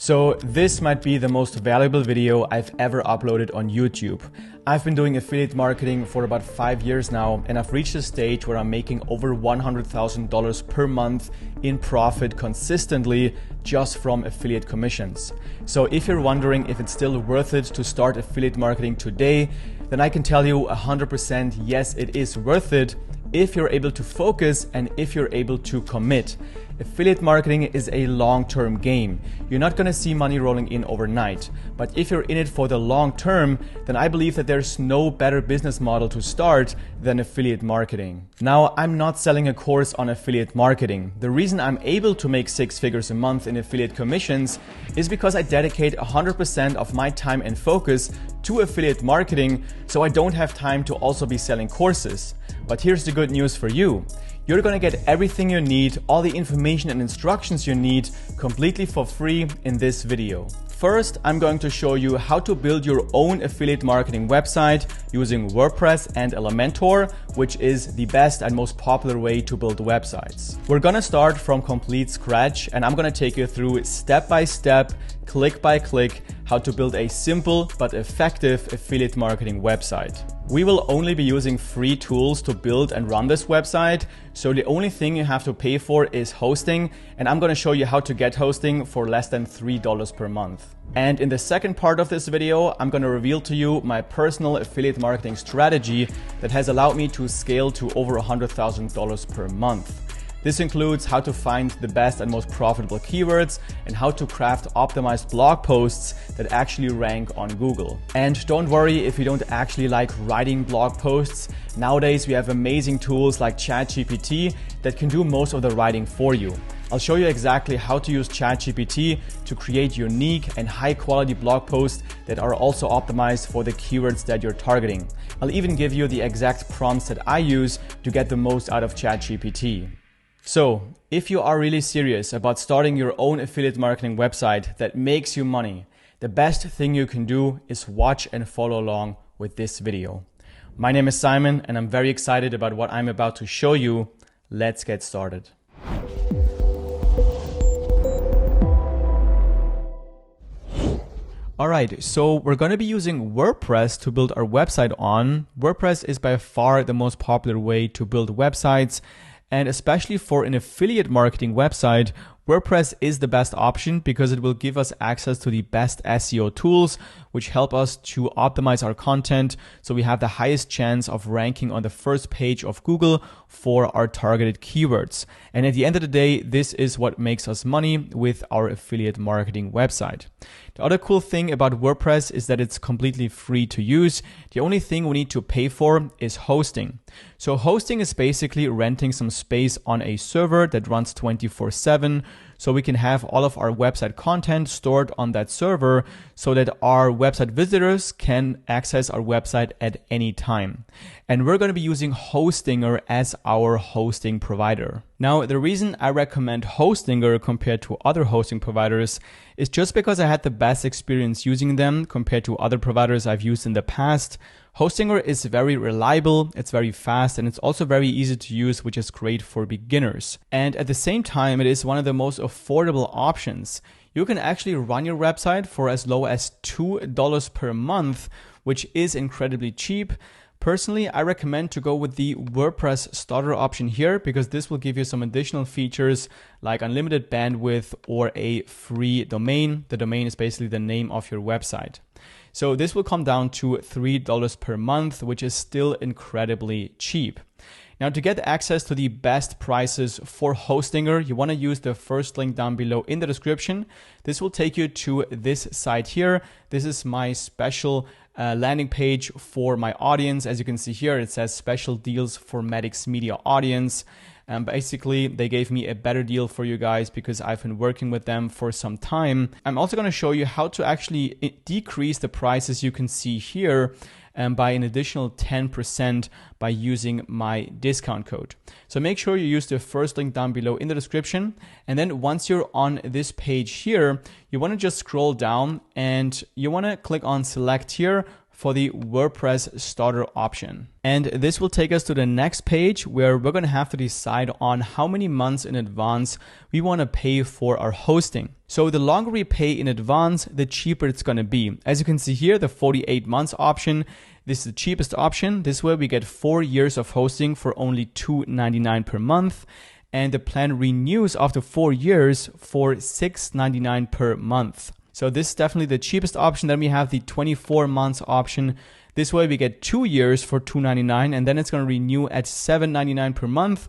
So this might be the most valuable video I've ever uploaded on YouTube. I've been doing affiliate marketing for about 5 years now, and I've reached a stage where I'm making over $100,000 per month in profit consistently just from affiliate commissions. So if you're wondering if it's still worth it to start affiliate marketing today, then I can tell you 100% yes, it is worth it if you're able to focus and if you're able to commit. Affiliate marketing is a long-term game. You're not going to see money rolling in overnight. But if you're in it for the long term, then I believe that there's no better business model to start than affiliate marketing. Now, I'm not selling a course on affiliate marketing. The reason I'm able to make 6 figures a month in affiliate commissions is because I dedicate 100% of my time and focus to affiliate marketing, so I don't have time to also be selling courses. But here's the good news for you. You're gonna get everything you need, all the information and instructions you need completely for free in this video. First, I'm going to show you how to build your own affiliate marketing website using WordPress and Elementor, which is the best and most popular way to build websites. We're gonna start from complete scratch, and I'm gonna take you through step by step, click by click, how to build a simple but effective affiliate marketing website. We will only be using free tools to build and run this website, so the only thing you have to pay for is hosting, and I'm going to show you how to get hosting for less than $3 per month. And in the second part of this video, I'm going to reveal to you my personal affiliate marketing strategy that has allowed me to scale to over $100,000 per month. This includes how to find the best and most profitable keywords and how to craft optimized blog posts that actually rank on Google. And don't worry if you don't actually like writing blog posts. Nowadays we have amazing tools like ChatGPT that can do most of the writing for you. I'll show you exactly how to use ChatGPT to create unique and high quality blog posts that are also optimized for the keywords that you're targeting. I'll even give you the exact prompts that I use to get the most out of ChatGPT. So, if you are really serious about starting your own affiliate marketing website that makes you money, the best thing you can do is watch and follow along with this video. My name is Simon, and I'm very excited about what I'm about to show you. Let's get started. Alright, so we're going to be using WordPress to build our website on. WordPress is by far the most popular way to build websites. And especially for an affiliate marketing website, WordPress is the best option because it will give us access to the best SEO tools, which help us to optimize our content so we have the highest chance of ranking on the first page of Google for our targeted keywords. And at the end of the day, this is what makes us money with our affiliate marketing website. The other cool thing about WordPress is that it's completely free to use. The only thing we need to pay for is hosting. So hosting is basically renting some space on a server that runs 24/7. So we can have all of our website content stored on that server so that our website visitors can access our website at any time. And we're going to be using Hostinger as our hosting provider. Now, the reason I recommend Hostinger compared to other hosting providers is just because I had the best experience using them compared to other providers I've used in the past. Hostinger is very reliable, it's very fast, and it's also very easy to use, which is great for beginners. And at the same time, it is one of the most affordable options. You can actually run your website for as low as $2 per month, which is incredibly cheap. Personally, I recommend to go with the WordPress starter option here because this will give you some additional features like unlimited bandwidth or a free domain. The domain is basically the name of your website. So this will come down to $3 per month, which is still incredibly cheap. Now, to get access to the best prices for Hostinger, you want to use the first link down below in the description. This will take you to this site here. This is my special landing page for my audience. As you can see here, it says special deals for Madix Media audience. Basically, they gave me a better deal for you guys because I've been working with them for some time. I'm also going to show you how to actually decrease the prices you can see here by an additional 10% by using my discount code. So make sure you use the first link down below in the description. And then once you're on this page here, you want to just scroll down and you want to click on select here, for the WordPress starter option. And this will take us to the next page where we're going to have to decide on how many months in advance we want to pay for our hosting. So the longer we pay in advance, the cheaper it's going to be. As you can see here, the 48 months option, this is the cheapest option. This way we get 4 years of hosting for only $2.99 per month. And the plan renews after 4 years for $6.99 per month. So this is definitely the cheapest option. Then we have the 24 months option. This way we get 2 years for $2.99, and then it's going to renew at $7.99 per month.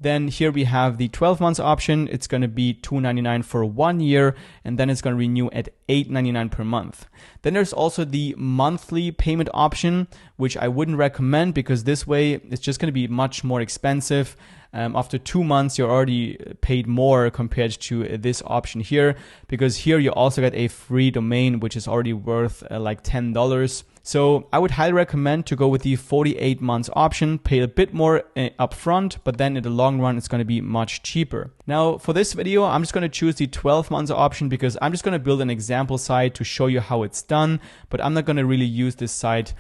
Then here we have the 12 months option. It's going to be $2.99 for 1 year, and then it's going to renew at $8.99 per month. Then there's also the monthly payment option, which I wouldn't recommend because this way it's just going to be much more expensive. After 2 months, you're already paid more compared to this option here, because here you also get a free domain, which is already worth like $10. So I would highly recommend to go with the 48 months option, pay a bit more upfront, but then in the long run, it's going to be much cheaper. Now for this video, I'm just going to choose the 12 months option because I'm just going to build an example site to show you how it's done, but I'm not going to really use this site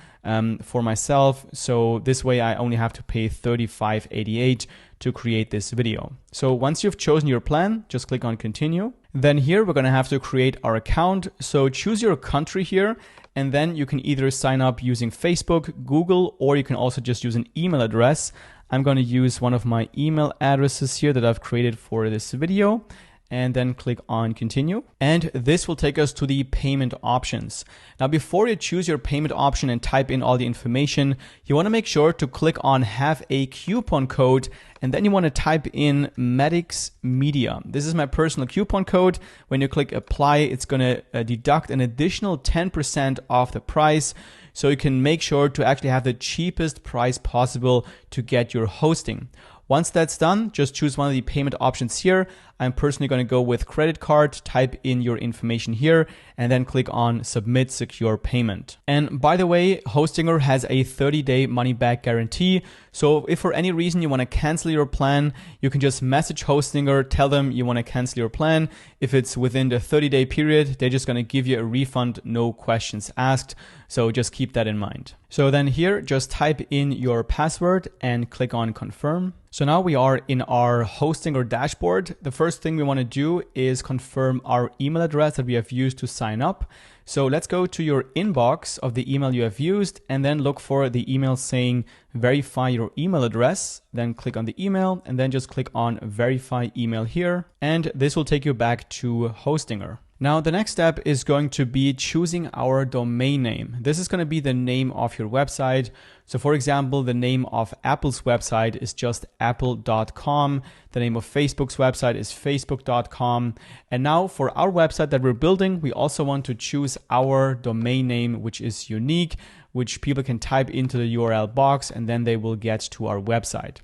for myself. So this way I only have to pay $35.88 to create this video. So once you've chosen your plan, just click on continue. Then here we're going to have to create our account. So choose your country here, and then you can either sign up using Facebook, Google, or you can also just use an email address. I'm going to use one of my email addresses here that I've created for this video, and then click on continue. And this will take us to the payment options. Now, before you choose your payment option and type in all the information, you want to make sure to click on have a coupon code, and then you want to type in Maddox Media. This is my personal coupon code. When you click apply, it's going to deduct an additional 10% off the price. So you can make sure to actually have the cheapest price possible to get your hosting. Once that's done, just choose one of the payment options here. I'm personally going to go with credit card, type in your information here, and then click on submit secure payment. And by the way, Hostinger has a 30-day money back guarantee. So if for any reason you want to cancel your plan, you can just message Hostinger, tell them you want to cancel your plan. If it's within the 30-day period, they're just going to give you a refund, no questions asked. So just keep that in mind. So then here, just type in your password and click on confirm. So now we are in our Hostinger dashboard. The first thing we want to do is confirm our email address that we have used to sign up. So let's go to your inbox of the email you have used and then look for the email saying verify your email address. Then click on the email and then just click on verify email here. And this will take you back to Hostinger. Now, the next step is going to be choosing our domain name. This is going to be the name of your website. So for example, the name of Apple's website is just apple.com. The name of Facebook's website is facebook.com. And now for our website that we're building, we also want to choose our domain name, which is unique, which people can type into the URL box and then they will get to our website.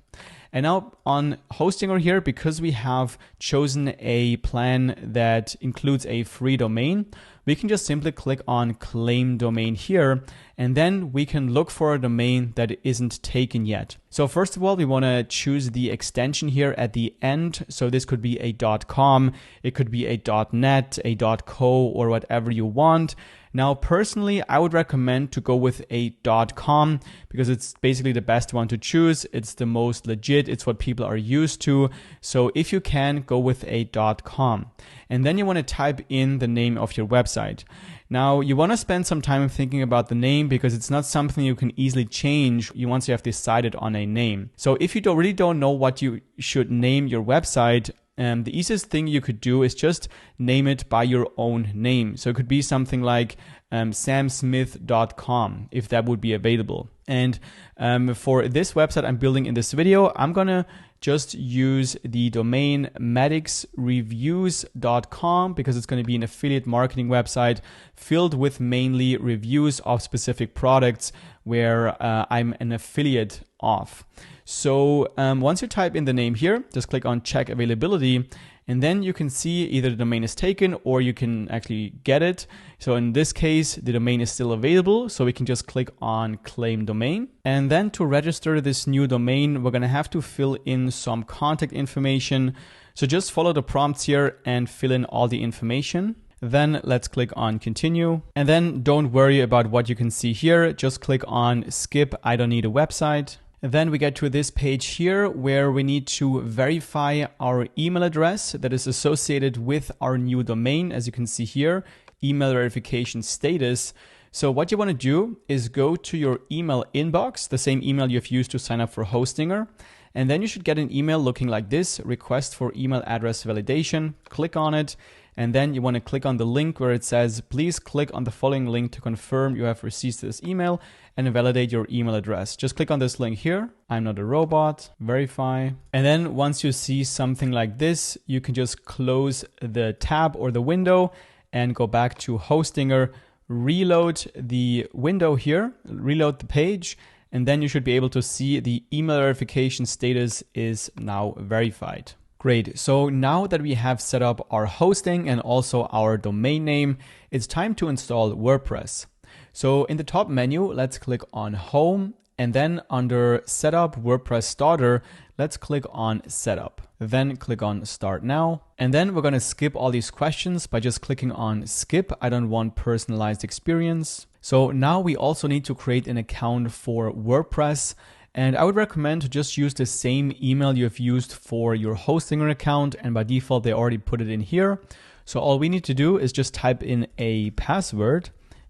And now on Hostinger here, because we have chosen a plan that includes a free domain, we can just simply click on claim domain here, and then we can look for a domain that isn't taken yet. So first of all, we want to choose the extension here at the end. So this could be a .com, it could be a .net, a .co, or whatever you want. Now, personally, I would recommend to go with a .com because it's basically the best one to choose. It's the most legit. It's what people are used to. So if you can, go with a .com. And then you want to type in the name of your website. Now, you want to spend some time thinking about the name because it's not something you can easily change once you have decided on a name. So if you really don't know what you should name your website, the easiest thing you could do is just name it by your own name. So it could be something like samsmith.com if that would be available. And for this website I'm building in this video, I'm going to just use the domain maddoxreviews.com because it's going to be an affiliate marketing website filled with mainly reviews of specific products where I'm an affiliate of. So once you type in the name here, just click on check availability, and then you can see either the domain is taken or you can actually get it. So in this case, the domain is still available. So we can just click on claim domain. And then to register this new domain, we're going to have to fill in some contact information. So just follow the prompts here and fill in all the information. Then let's click on continue. And then don't worry about what you can see here. Just click on skip, I don't need a website. And then we get to this page here where we need to verify our email address that is associated with our new domain. As you can see here, email verification status. So what you want to do is go to your email inbox, the same email you've used to sign up for Hostinger. And then you should get an email looking like this, request for email address validation. Click on it. And then you want to click on the link where it says, please click on the following link to confirm you have received this email and validate your email address. Just click on this link here. I'm not a robot, verify. And then once you see something like this, you can just close the tab or the window and go back to Hostinger, reload the window here, reload the page, and then you should be able to see the email verification status is now verified. Great. So now that we have set up our hosting and also our domain name, it's time to install WordPress. So in the top menu, let's click on Home, and then under Setup WordPress Starter, let's click on Setup. Then click on Start Now. And then we're going to skip all these questions by just clicking on Skip. I don't want personalized experience. So now we also need to create an account for WordPress. And I would recommend to just use the same email you've used for your Hostinger account. And by default, they already put it in here. So all we need to do is just type in a password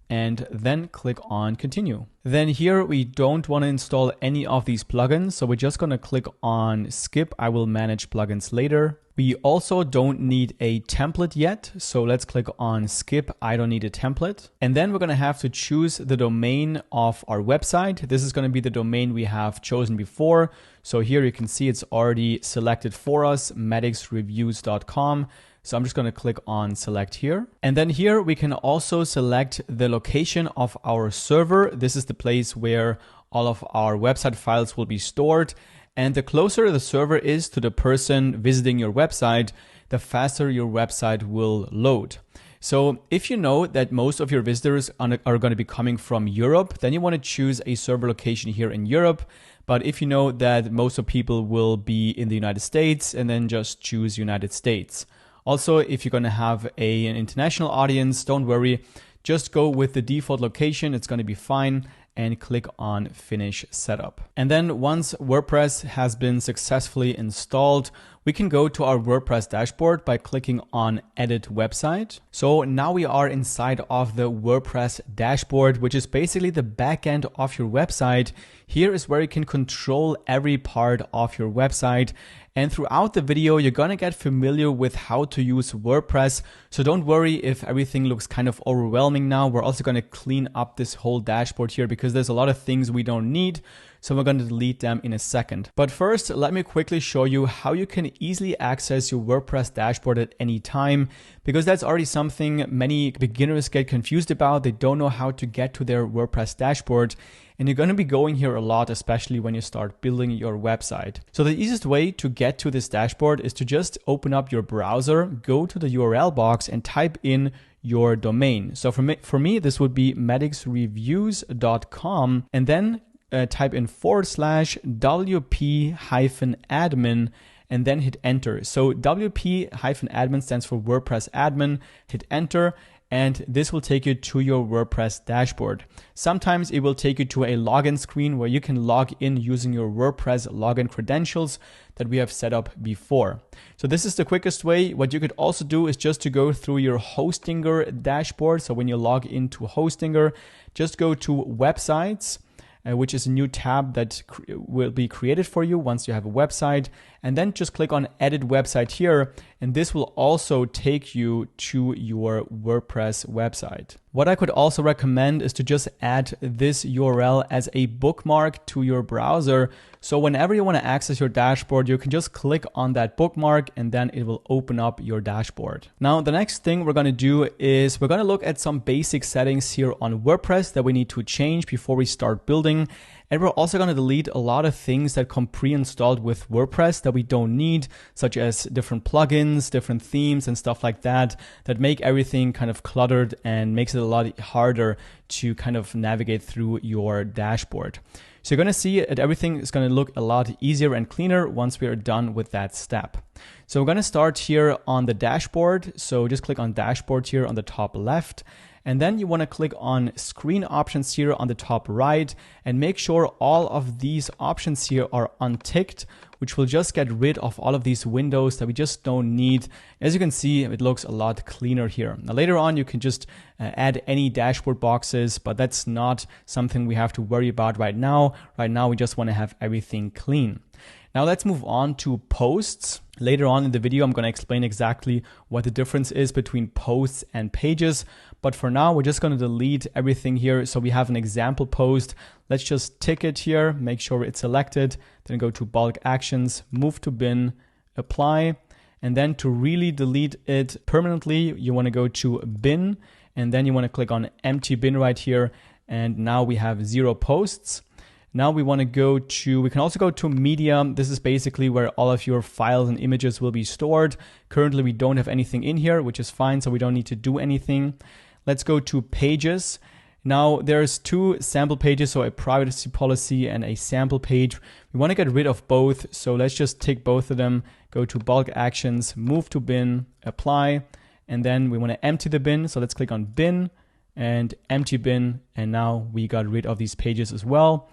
and then click on continue. Then here we don't want to install any of these plugins. So we're just going to click on skip. I will manage plugins later. We also don't need a template yet. So let's click on skip. I don't need a template. And then we're going to have to choose the domain of our website. This is going to be the domain we have chosen before. So here you can see it's already selected for us, medicsreviews.com. So I'm just going to click on select here. And then here we can also select the location of our server. This is the place where all of our website files will be stored. And the closer the server is to the person visiting your website, the faster your website will load. So if you know that most of your visitors are going to be coming from Europe, then you want to choose a server location here in Europe. But if you know that most of people will be in the United States, and then just choose United States. Also, if you're going to have an international audience, don't worry, just go with the default location. It's going to be fine, and click on finish setup. And then once WordPress has been successfully installed, we can go to our WordPress dashboard by clicking on edit website. So now we are inside of the WordPress dashboard, which is basically the back end of your website. Here is where you can control every part of your website. And throughout the video, you're going to get familiar with how to use WordPress. So don't worry if everything looks kind of overwhelming now. We're also going to clean up this whole dashboard here because there's a lot of things we don't need. So we're going to delete them in a second. But first, let me quickly show you how you can easily access your WordPress dashboard at any time, because that's already something many beginners get confused about. They don't know how to get to their WordPress dashboard. And you're going to be going here a lot, especially when you start building your website. So the easiest way to get to this dashboard is to just open up your browser, go to the URL box and type in your domain. So for me, this would be medicsreviews.com, and then type in /wp-admin and then hit enter. So WP-admin stands for WordPress admin, hit enter, and this will take you to your WordPress dashboard. Sometimes it will take you to a login screen where you can log in using your WordPress login credentials that we have set up before. So this is the quickest way. What you could also do is just to go through your Hostinger dashboard. So when you log into Hostinger, just go to websites, which is a new tab that will be created for you once you have a website. And then just click on edit website here. And this will also take you to your WordPress website. What I could also recommend is to just add this URL as a bookmark to your browser. So whenever you want to access your dashboard, you can just click on that bookmark and then it will open up your dashboard. Now, the next thing we're going to do is we're going to look at some basic settings here on WordPress that we need to change before we start building. And we're also going to delete a lot of things that come pre-installed with WordPress that we don't need, such as different plugins, different themes and stuff like that make everything kind of cluttered and makes it a lot harder to kind of navigate through your dashboard. So you're going to see that everything is going to look a lot easier and cleaner once we are done with that step. So we're going to start here on the dashboard. So just click on dashboard here on the top left. And then you want to click on screen options here on the top right and make sure all of these options here are unticked, which will just get rid of all of these windows that we just don't need. As you can see, it looks a lot cleaner here. Now later on, you can just add any dashboard boxes, but that's not something we have to worry about right now. Right now, we just want to have everything clean. Now let's move on to posts. Later on in the video, I'm going to explain exactly what the difference is between posts and pages. But for now, we're just going to delete everything here. So we have an example post. Let's just tick it here, make sure it's selected, then go to bulk actions, move to bin, apply. And then to really delete it permanently, you want to go to bin, and then you want to click on empty bin right here. And now we have 0 posts. Now we want to go to, we can also go to media. This is basically where all of your files and images will be stored. Currently, we don't have anything in here, which is fine. So we don't need to do anything. Let's go to pages. Now there's 2 sample pages, so a privacy policy and a sample page. We want to get rid of both. So let's just tick both of them, go to bulk actions, move to bin, apply. And then we want to empty the bin. So let's click on bin and empty bin. And now we got rid of these pages as well.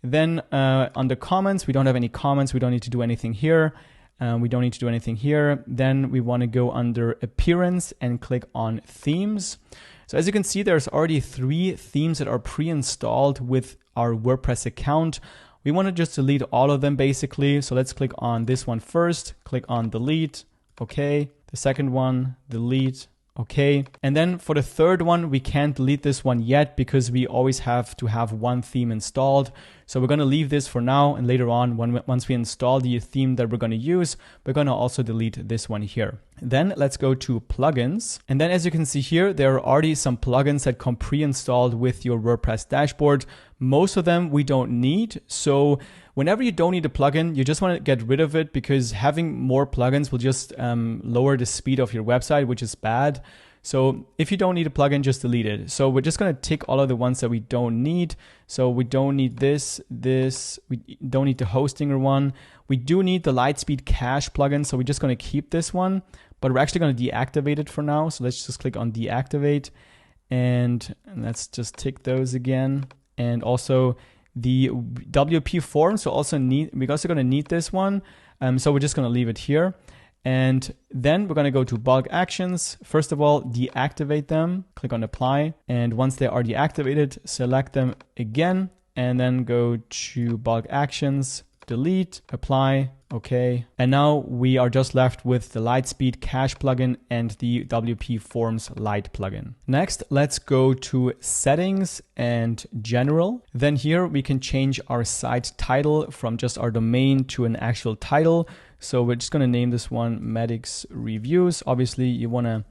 Then under comments, we don't have any comments. We don't need to do anything here. We don't need to do anything here. Then we want to go under appearance and click on themes. So as you can see, there's already 3 themes that are pre-installed with our WordPress account. We want to just delete all of them basically. So let's click on this one first, click on delete. Okay. The second one, delete. Okay. And then for the third one, we can't delete this one yet because we always have to have one theme installed. So we're going to leave this for now, and later on, once we install the theme that we're going to use, we're going to also delete this one here. Then let's go to plugins. And then as you can see here, there are already some plugins that come pre-installed with your WordPress dashboard. Most of them we don't need. So whenever you don't need a plugin, you just want to get rid of it because having more plugins will just lower the speed of your website, which is bad. So if you don't need a plugin, just delete it. So we're just going to tick all of the ones that we don't need. So we don't need this, we don't need the Hostinger one. We do need the Lightspeed Cache plugin. So we're just going to keep this one, but we're actually going to deactivate it for now. So let's just click on deactivate and let's just tick those again. And also the WP form. So also we're also going to need this one. So we're just going to leave it here. And then we're going to go to bulk actions. First of all, deactivate them, click on apply. And once they are deactivated, select them again, and then go to bulk actions, delete, apply, okay. And now we are just left with the Lightspeed Cache plugin and the WP Forms Lite plugin. Next, let's go to settings and general. Then here we can change our site title from just our domain to an actual title. So we're just going to name this one Medics Reviews. Obviously, you want to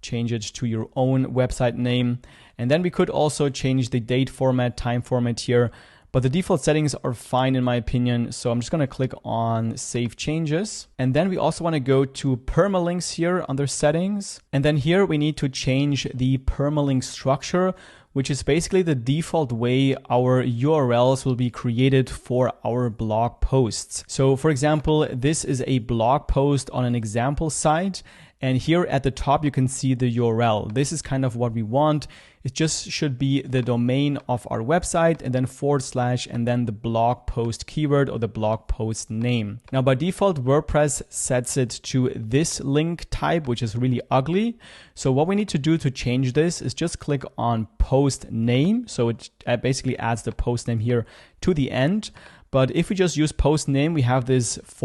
change it to your own website name. And then we could also change the date format, time format here. But the default settings are fine in my opinion. So I'm just going to click on Save Changes. And then we also want to go to permalinks here under settings. And then here we need to change the permalink structure, which is basically the default way our URLs will be created for our blog posts. So for example, this is a blog post on an example site. And here at the top, you can see the URL. This is kind of what we want. It just should be the domain of our website and then / and then the blog post keyword or the blog post name. Now by default, WordPress sets it to this link type, which is really ugly. So what we need to do to change this is just click on post name. So it basically adds the post name here to the end. But if we just use post name, we have this /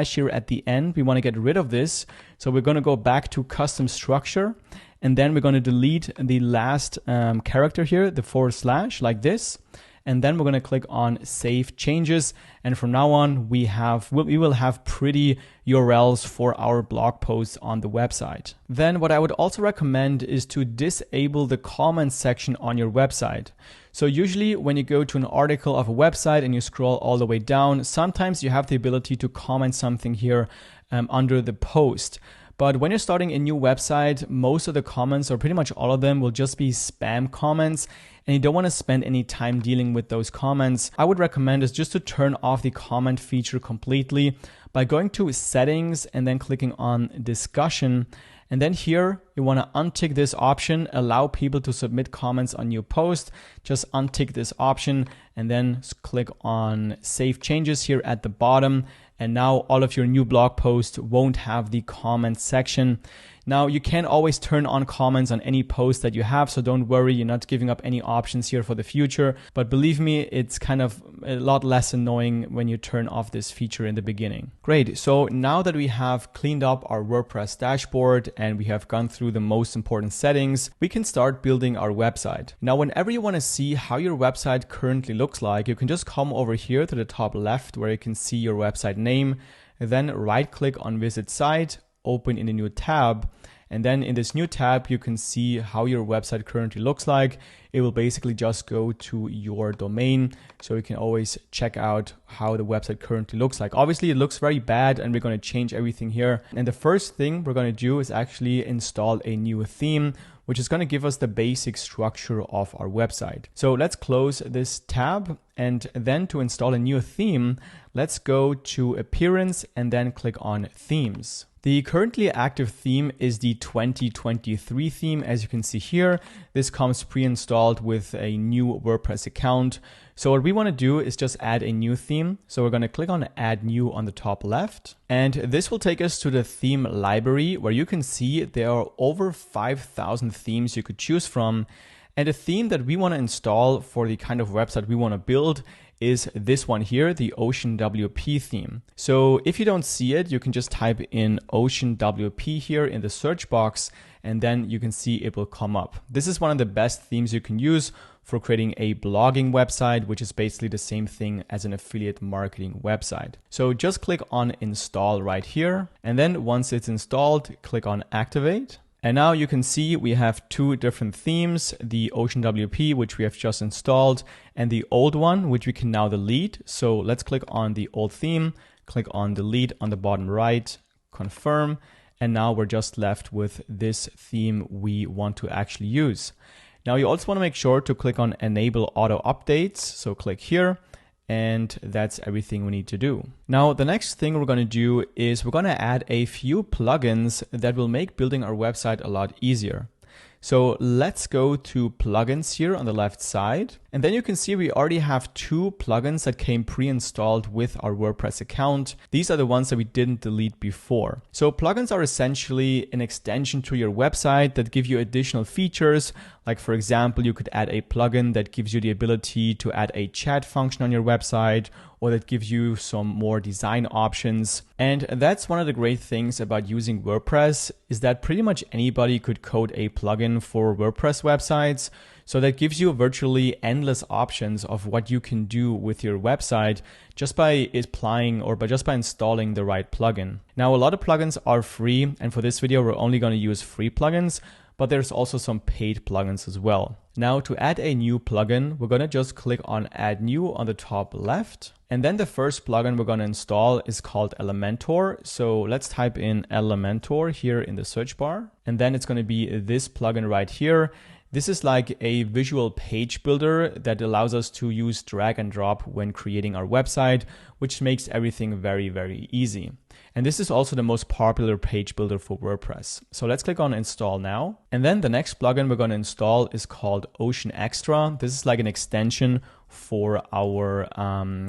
here at the end. We want to get rid of this. So we're going to go back to custom structure. And then we're going to delete the last character here, the / like this. And then we're going to click on Save Changes. And from now on, we will have pretty URLs for our blog posts on the website. Then what I would also recommend is to disable the comments section on your website. So usually when you go to an article of a website and you scroll all the way down, sometimes you have the ability to comment something here under the post. But when you're starting a new website, most of the comments, or pretty much all of them, will just be spam comments, and you don't want to spend any time dealing with those comments. I would recommend is just to turn off the comment feature completely by going to settings and then clicking on discussion. And then here you want to untick this option, allow people to submit comments on your post. Just untick this option and then click on save changes here at the bottom. And now all of your new blog posts won't have the comment section. Now you can always turn on comments on any post that you have, so don't worry, you're not giving up any options here for the future. But believe me, it's kind of a lot less annoying when you turn off this feature in the beginning. Great, so now that we have cleaned up our WordPress dashboard and we have gone through the most important settings, we can start building our website. Now, whenever you want to see how your website currently looks like, you can just come over here to the top left where you can see your website name, then right click on Visit Site, open in a new tab, and then in this new tab you can see how your website currently looks like. It will basically just go to your domain, so you can always check out how the website currently looks like. Obviously it looks very bad and we're going to change everything here, and the first thing we're going to do is actually install a new theme, which is going to give us the basic structure of our website. So let's close this tab, and then to install a new theme, let's go to Appearance and then click on Themes. The currently active theme is the 2023 theme. As you can see here, this comes pre-installed with a new WordPress account. So what we want to do is just add a new theme. So we're going to click on Add New on the top left. And this will take us to the theme library, where you can see there are over 5,000 themes you could choose from. And the theme that we want to install for the kind of website we want to build is this one here, the Ocean WP theme. So if you don't see it, you can just type in Ocean WP here in the search box, and then you can see it will come up. This is one of the best themes you can use for creating a blogging website, which is basically the same thing as an affiliate marketing website. So just click on Install right here. And then once it's installed, click on Activate. And now you can see we have two different themes, the Ocean WP, which we have just installed, and the old one, which we can now delete. So let's click on the old theme, click on Delete on the bottom right, confirm, and now we're just left with this theme we want to actually use. Now you also want to make sure to click on Enable Auto Updates, so click here. And that's everything we need to do. Now, the next thing we're going to do is we're going to add a few plugins that will make building our website a lot easier. So let's go to plugins here on the left side. And then you can see we already have two plugins that came pre-installed with our WordPress account. These are the ones that we didn't delete before. So plugins are essentially an extension to your website that give you additional features. Like for example, you could add a plugin that gives you the ability to add a chat function on your website, or that gives you some more design options. And that's one of the great things about using WordPress, is that pretty much anybody could code a plugin for WordPress websites. So that gives you virtually endless options of what you can do with your website just by applying or just by installing the right plugin. Now, a lot of plugins are free, and for this video, we're only going to use free plugins, but there's also some paid plugins as well. Now, to add a new plugin, we're going to just click on Add New on the top left. And then the first plugin we're going to install is called Elementor. So let's type in Elementor here in the search bar. And then it's going to be this plugin right here. This is like a visual page builder that allows us to use drag and drop when creating our website, which makes everything very, very easy. And this is also the most popular page builder for WordPress. So let's click on Install now. And then the next plugin we're going to install is called Ocean Extra. This is like an extension for our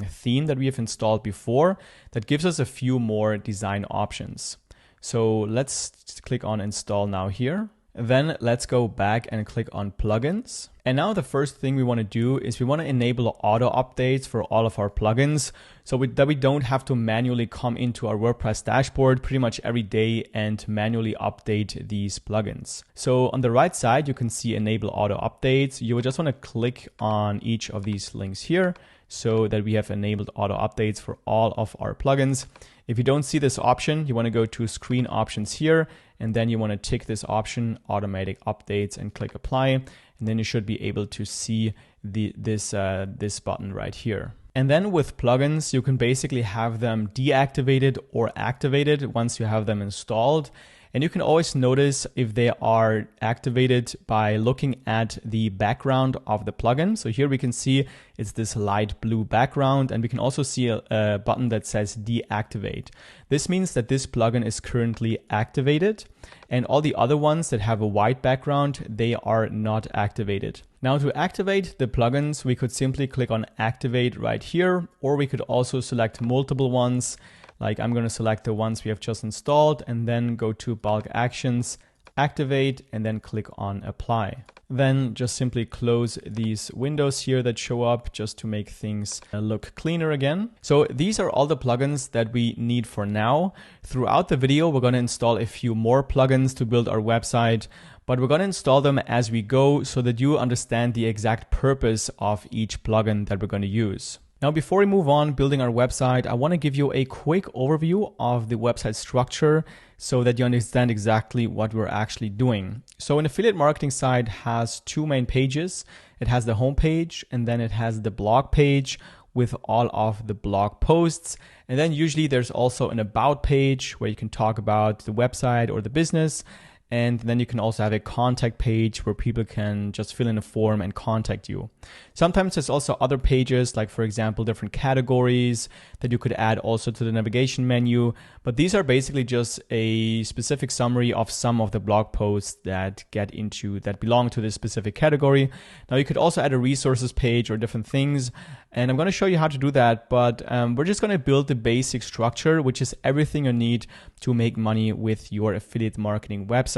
theme that we have installed before that gives us a few more design options. So let's click on Install now here. Then let's go back and click on Plugins. And now the first thing we want to do is we want to enable auto updates for all of our plugins, so that we don't have to manually come into our WordPress dashboard pretty much every day and manually update these plugins. So on the right side, you can see Enable Auto Updates. You will just want to click on each of these links here so that we have enabled auto updates for all of our plugins. If you don't see this option, you want to go to Screen Options here, and then you want to tick this option, Automatic Updates, and click Apply. And then you should be able to see this button right here. And then with plugins, you can basically have them deactivated or activated once you have them installed. And you can always notice if they are activated by looking at the background of the plugin. So here we can see it's this light blue background, and we can also see a button that says deactivate. This means that this plugin is currently activated, and all the other ones that have a white background, they are not activated. Now to activate the plugins, we could simply click on activate right here, or we could also select multiple ones. Like I'm going to select the ones we have just installed and then go to bulk actions, activate, and then click on apply. Then just simply close these windows here that show up just to make things look cleaner again. So these are all the plugins that we need for now. Throughout the video, we're going to install a few more plugins to build our website, but we're going to install them as we go so that you understand the exact purpose of each plugin that we're going to use. Now, before we move on building our website, I want to give you a quick overview of the website structure so that you understand exactly what we're actually doing. So an affiliate marketing site has two main pages. It has the home page, and then it has the blog page with all of the blog posts. And then usually there's also an about page where you can talk about the website or the business. And then you can also have a contact page where people can just fill in a form and contact you. Sometimes there's also other pages, like for example, different categories that you could add also to the navigation menu. But these are basically just a specific summary of some of the blog posts that belong to this specific category. Now you could also add a resources page or different things. And I'm going to show you how to do that, but we're just going to build the basic structure, which is everything you need to make money with your affiliate marketing website.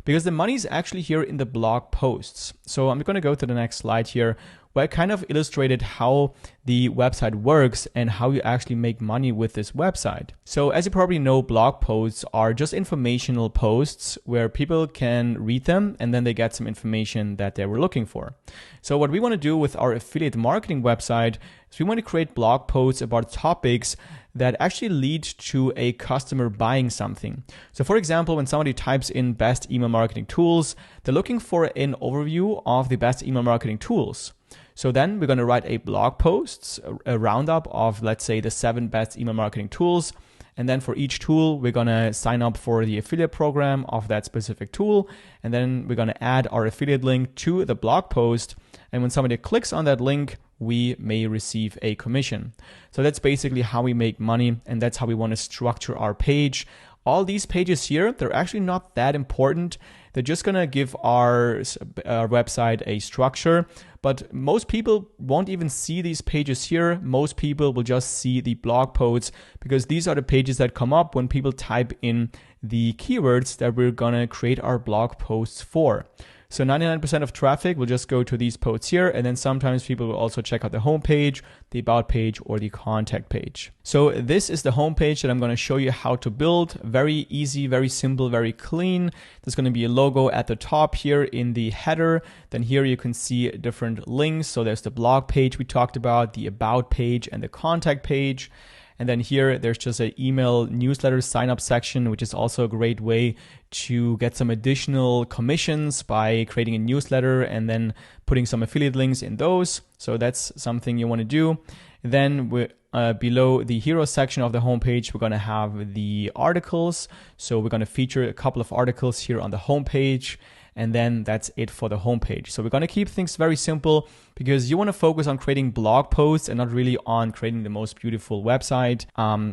Because the money is actually here in the blog posts. So I'm going to go to the next slide here, where I kind of illustrated how the website works and how you actually make money with this website. So as you probably know, blog posts are just informational posts where people can read them and then they get some information that they were looking for. So what we want to do with our affiliate marketing website is we want to create blog posts about topics that actually lead to a customer buying something. So for example, when somebody types in best email marketing tools, they're looking for an overview of the best email marketing tools. So then we're going to write a blog post, a roundup of, let's say, the 7 best email marketing tools. And then for each tool, we're going to sign up for the affiliate program of that specific tool. And then we're going to add our affiliate link to the blog post. And when somebody clicks on that link, we may receive a commission. So that's basically how we make money. And that's how we want to structure our page. All these pages here, they're actually not that important. They're just going to give our website a structure. But most people won't even see these pages here. Most people will just see the blog posts because these are the pages that come up when people type in the keywords that we're going to create our blog posts for. So 99% of traffic will just go to these posts here, and then sometimes people will also check out the home page, the about page, or the contact page. So this is the home page that I'm going to show you how to build. Very easy, very simple, very clean. There's going to be a logo at the top here in the header. Then here you can see different links. So there's the blog page we talked about, the about page, and the contact page. And then here, there's just an email newsletter sign up section, which is also a great way to get some additional commissions by creating a newsletter and then putting some affiliate links in those. So that's something you want to do. Then below the hero section of the homepage, we're going to have the articles. So we're going to feature a couple of articles here on the homepage. And then that's it for the homepage. So we're going to keep things very simple because you want to focus on creating blog posts and not really on creating the most beautiful website.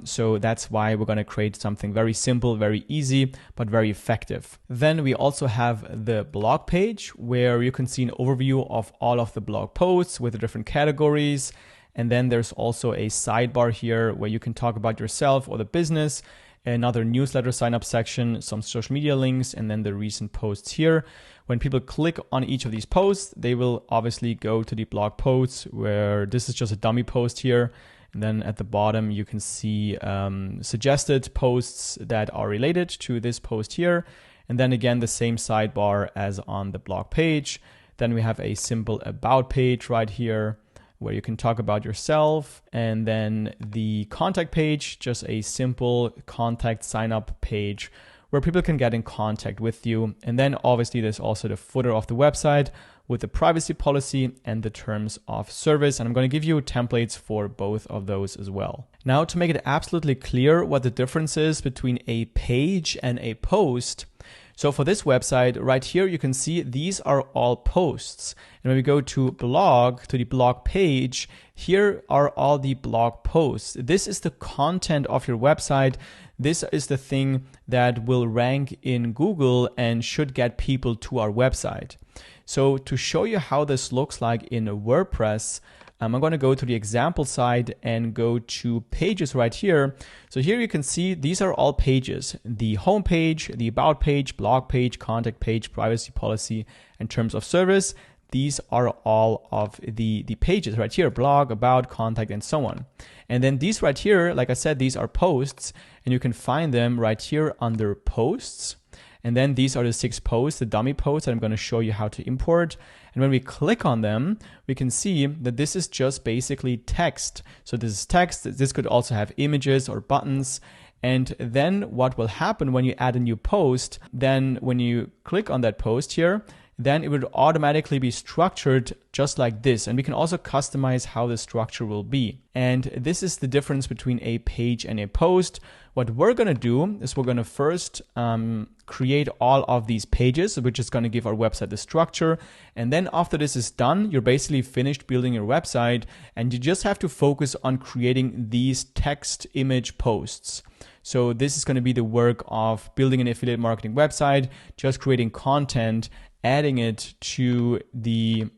So that's why we're going to create something very simple, very easy, but very effective. Then we also have the blog page where you can see an overview of all of the blog posts with the different categories. And then there's also a sidebar here where you can talk about yourself or the business, another newsletter sign up section, some social media links, and then the recent posts here. When people click on each of these posts, they will obviously go to the blog posts where this is just a dummy post here. And then at the bottom, you can see suggested posts that are related to this post here. And then again, the same sidebar as on the blog page. Then we have a simple about page right here, where you can talk about yourself, and then the contact page, just a simple contact sign up page where people can get in contact with you. And then obviously there's also the footer of the website with the privacy policy and the terms of service. And I'm going to give you templates for both of those as well. Now, to make it absolutely clear what the difference is between a page and a post. So for this website right here, you can see these are all posts. And when we go to blog, to the blog page, here are all the blog posts. This is the content of your website. This is the thing that will rank in Google and should get people to our website. So to show you how this looks like in WordPress, I'm going to go to the example side and go to pages right here. So here you can see these are all pages: the home page, the about page, blog page, contact page, privacy policy, and terms of service. These are all of the pages right here: blog, about, contact, and so on. And then these right here, like I said, these are posts, and you can find them right here under posts. And then these are the 6 posts, the dummy posts that I'm going to show you how to import. And when we click on them, we can see that this is just basically text. So this is text. This could also have images or buttons. And then what will happen when you add a new post, then when you click on that post here, then it would automatically be structured just like this. And we can also customize how the structure will be. And this is the difference between a page and a post. What we're going to do is we're going to first create all of these pages, which is going to give our website the structure. And then after this is done, you're basically finished building your website, and you just have to focus on creating these text image posts. So this is going to be the work of building an affiliate marketing website, just creating content, adding it to the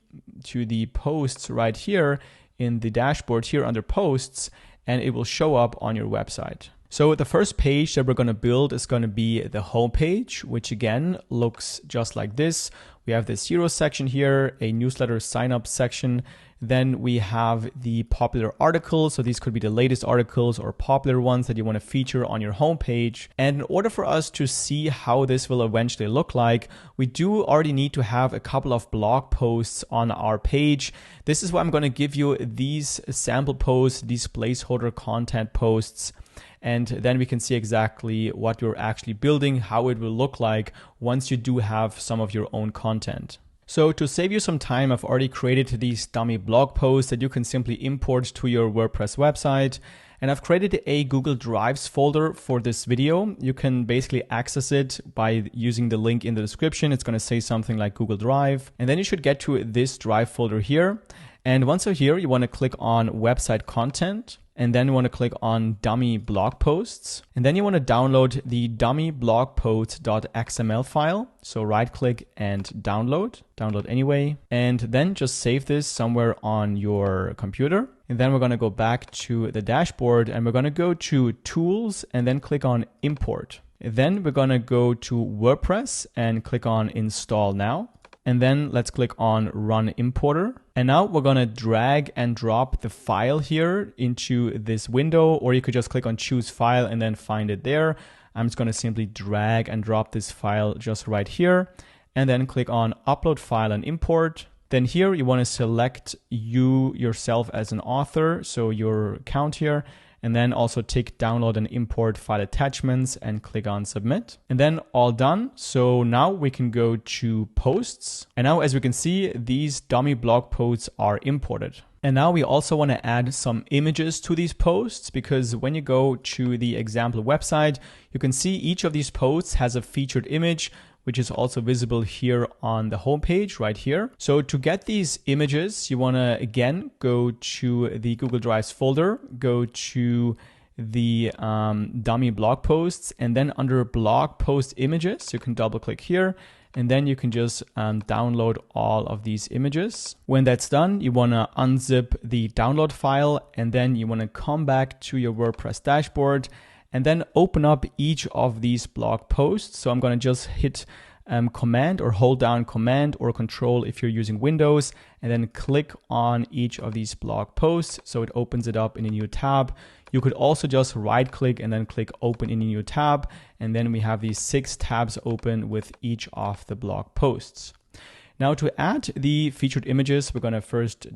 posts right here in the dashboard here under posts, and it will show up on your website. So the first page that we're going to build is going to be the home page, which again looks just like this. We have this hero section here, a newsletter sign up section. Then we have the popular articles. So these could be the latest articles or popular ones that you want to feature on your homepage. And in order for us to see how this will eventually look like, we do already need to have a couple of blog posts on our page. This is why I'm going to give you these sample posts, these placeholder content posts. And then we can see exactly what you're actually building, how it will look like once you do have some of your own content. So to save you some time, I've already created these dummy blog posts that you can simply import to your WordPress website. And I've created a Google Drives folder for this video. You can basically access it by using the link in the description. It's going to say something like Google Drive. And then you should get to this Drive folder here. And once you're here, you want to click on website content. And then you want to click on dummy blog posts. And then you want to download the dummy blog post.xml file. So right click and download anyway. And then just save this somewhere on your computer. And then we're going to go back to the dashboard and we're going to go to tools and then click on import. Then we're going to go to WordPress and click on install now. And then let's click on Run Importer. And now we're going to drag and drop the file here into this window, or you could just click on Choose File and then find it there. I'm just going to simply drag and drop this file just right here, and then click on Upload File and Import. Then here you want to select yourself as an author, so your account here. And then also tick download and import file attachments and click on submit. And then all done. So now we can go to posts. And now as we can see, these dummy blog posts are imported. And now we also want to add some images to these posts, because when you go to the example website, you can see each of these posts has a featured image, which is also visible here on the homepage right here. So to get these images, you want to again go to the Google Drives folder, go to the dummy blog posts, and then under blog post images, you can double click here, and then you can just download all of these images. When that's done, you want to unzip the download file, and then you want to come back to your WordPress dashboard and then open up each of these blog posts. So I'm going to just hit Command or hold down Command or Control if you're using Windows, and then click on each of these blog posts. So it opens it up in a new tab. You could also just right click and then click Open in a new tab. And then we have these 6 tabs open with each of the blog posts. Now to add the featured images, we're going to first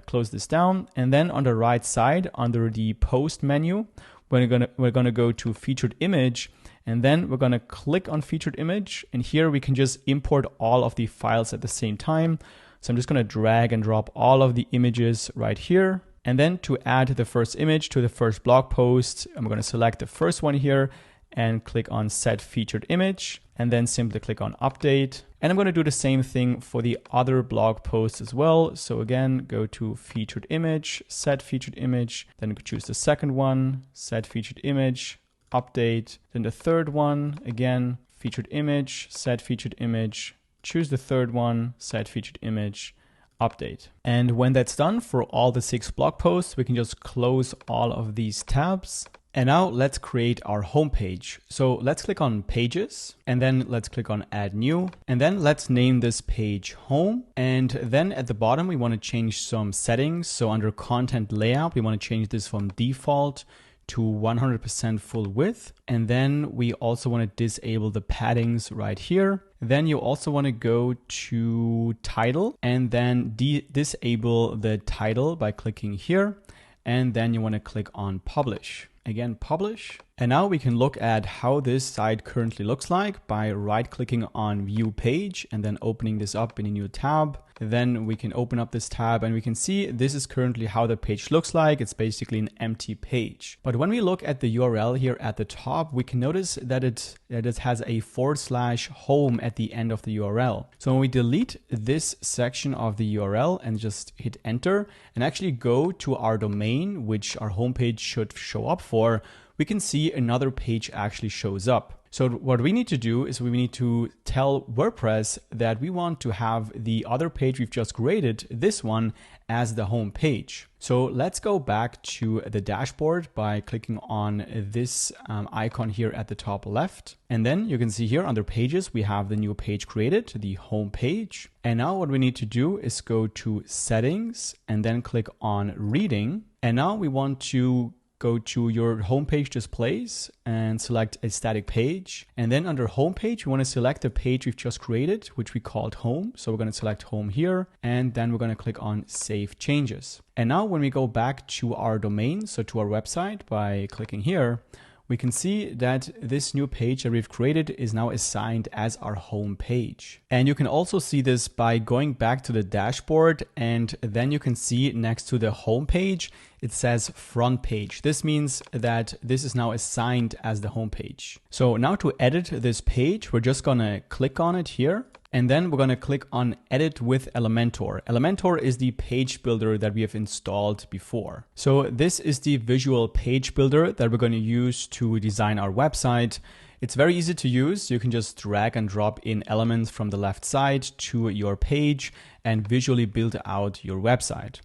close this down, and then on the right side under the post menu, we're going to go to featured image, And then we're going to click on featured image. And here we can just import all of the files at the same time. So I'm just going to drag and drop all of the images right here. And then to add the first image to the first blog post, I'm going to select the first one here and click on set featured image, and then simply click on update. And I'm going to do the same thing for the other blog posts as well. So again, go to featured image, set featured image, then choose the second one, set featured image, update. Then the third one, again, featured image, set featured image, choose the third one, set featured image, update. And when that's done for all the 6 blog posts, we can just close all of these tabs. And now let's create our homepage. So let's click on pages, and then let's click on add new, and then let's name this page home. And then at the bottom, we want to change some settings. So under content layout, we want to change this from default to 100% full width. And then we also want to disable the paddings right here. Then you also want to go to title and then disable the title by clicking here. And then you want to click on publish. Again, publish. And now we can look at how this site currently looks like by right-clicking on view page and then opening this up in a new tab. Then we can open up this tab and we can see this is currently how the page looks like. It's basically an empty page. But when we look at the URL here at the top, we can notice that it has a /home at the end of the URL. So when we delete this section of the URL and just hit enter and actually go to our domain, which our homepage should show up for, we can see another page actually shows up. So what we need to do is we need to tell WordPress that we want to have the other page we've just created, this one, as the home page. So let's go back to the dashboard by clicking on this icon here at the top left. And then you can see here under pages, we have the new page created, the home page. And now what we need to do is go to settings and then click on reading. And now we want to go to your homepage displays and select a static page. And then under homepage, we want to select the page we've just created, which we called home. So we're going to select home here, and then we're going to click on save changes. And now when we go back to our domain, so to our website by clicking here, we can see that this new page that we've created is now assigned as our home page. And you can also see this by going back to the dashboard, and then you can see next to the home page, it says front page. This means that this is now assigned as the home page. So now to edit this page, we're just gonna click on it here. And then we're going to click on Edit with Elementor. Elementor is the page builder that we have installed before. So this is the visual page builder that we're going to use to design our website. It's very easy to use. You can just drag and drop in elements from the left side to your page and visually build out your website.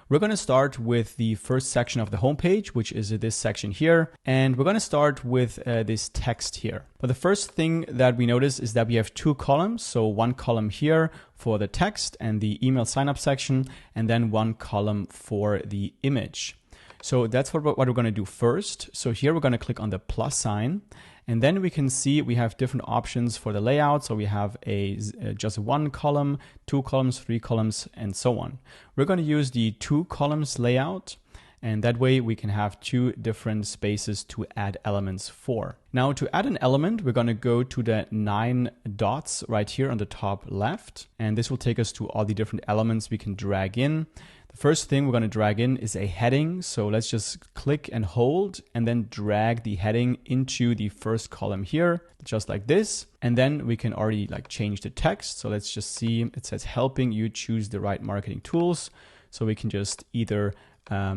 We're going to start with the first section of the homepage, which is this section here. And we're going to start with this text here. But the first thing that we notice is that we have 2 columns. So one column here for the text and the email sign up section, and then one column for the image. So that's what we're going to do first. So here we're going to click on the plus sign. And then we can see we have different options for the layout. So we have just 1 column, 2 columns, 3 columns, and so on. We're going to use the 2 columns layout. And that way we can have 2 different spaces to add elements for. Now to add an element, we're going to go to the 9 dots right here on the top left. And this will take us to all the different elements we can drag in. The first thing we're going to drag in is a heading. So let's just click and hold and then drag the heading into the first column here, just like this. And then we can already change the text. So let's just see, it says helping you choose the right marketing tools. So we can just either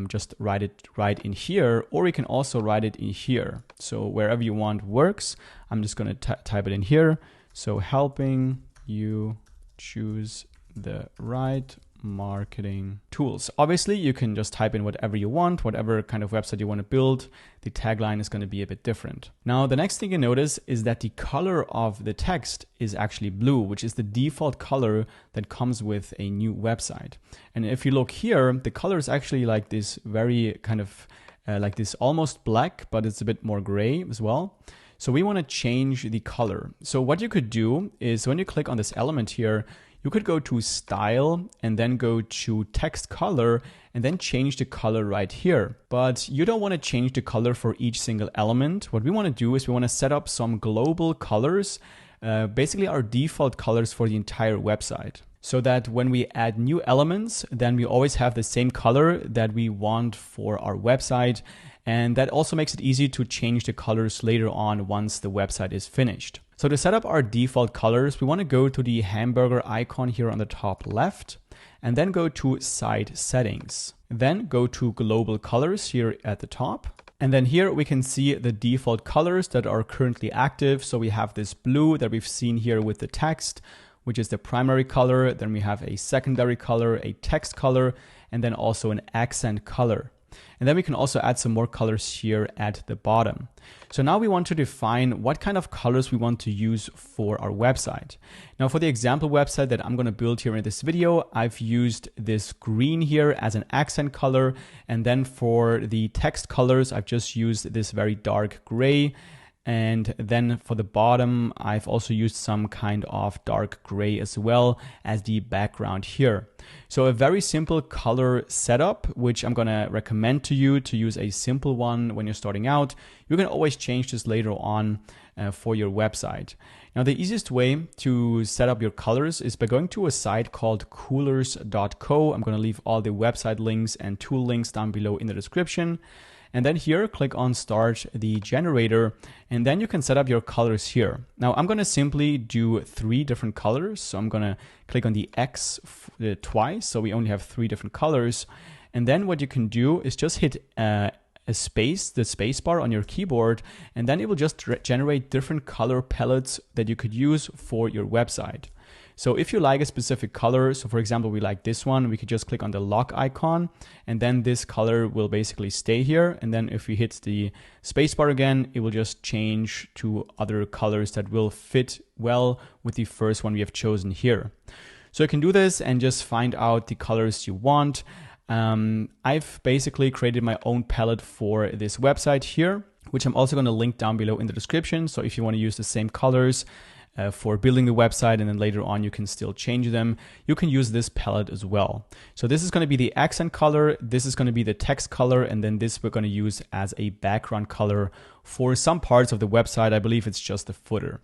just write it right in here, or we can also write it in here. So wherever you want works. I'm just going to type it in here. So helping you choose the right marketing tools. Obviously, you can just type in whatever you want, whatever kind of website you want to build. The tagline is going to be a bit different. Now, the next thing you notice is that the color of the text is actually blue, which is the default color that comes with a new website. And if you look here, the color is actually like this very kind of like this almost black, but it's a bit more gray as well. So we want to change the color. So what you could do is when you click on this element here, you could go to Style and then go to Text Color and then change the color right here. But you don't want to change the color for each single element. What we want to do is we want to set up some global colors, basically our default colors for the entire website, so that when we add new elements, then we always have the same color that we want for our website. And that also makes it easy to change the colors later on once the website is finished. So to set up our default colors, we want to go to the hamburger icon here on the top left, and then go to Site Settings. Then go to Global Colors here at the top. And then here we can see the default colors that are currently active. So we have this blue that we've seen here with the text, which is the primary color. Then we have a secondary color, a text color, and then also an accent color. And then we can also add some more colors here at the bottom. So now we want to define what kind of colors we want to use for our website. Now for the example website that I'm going to build here in this video, I've used this green here as an accent color. And then for the text colors, I've just used this very dark gray. And then for the bottom, I've also used some kind of dark gray as well as the background here. So a very simple color setup, which I'm going to recommend to you to use a simple one when you're starting out. You can always change this later on for your website. Now, the easiest way to set up your colors is by going to a site called coolors.co. I'm going to leave all the website links and tool links down below in the description. And then here, click on Start the Generator, and then you can set up your colors here. Now, I'm going to simply do 3 different colors. So I'm going to click on the X twice, so we only have 3 different colors. And then what you can do is just hit the space bar on your keyboard, and then it will just generate different color palettes that you could use for your website. So if you like a specific color, so for example, we like this one, we could just click on the lock icon, and then this color will basically stay here. And then if we hit the spacebar again, it will just change to other colors that will fit well with the first one we have chosen here. So you can do this and just find out the colors you want. I've basically created my own palette for this website here, which I'm also going to link down below in the description. So if you want to use the same colors for building the website, and then later on you can still change them, you can use this palette as well. So this is going to be the accent color, this is going to be the text color, and then this we're going to use as a background color for some parts of the website. I believe it's just the footer.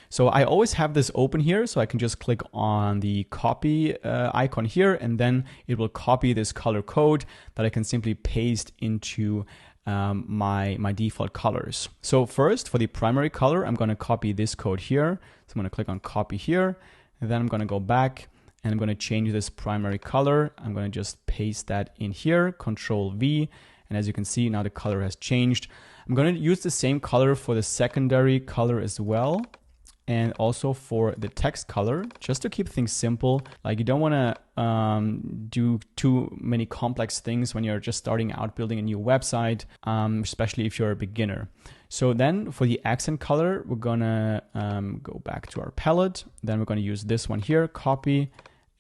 So I always have this open here, so I can just click on the copy icon here, and then it will copy this color code that I can simply paste into my default colors. So first, for the primary color, I'm going to copy this code here. So I'm going to click on copy here, and then I'm going to go back and I'm going to change this primary color. I'm going to just paste that in here, Control V. And as you can see, now the color has changed. I'm going to use the same color for the secondary color as well, and also for the text color, just to keep things simple. Like, you don't want to do too many complex things when you're just starting out building a new website, especially if you're a beginner. So then for the accent color, we're gonna go back to our palette. Then we're gonna use this one here, copy,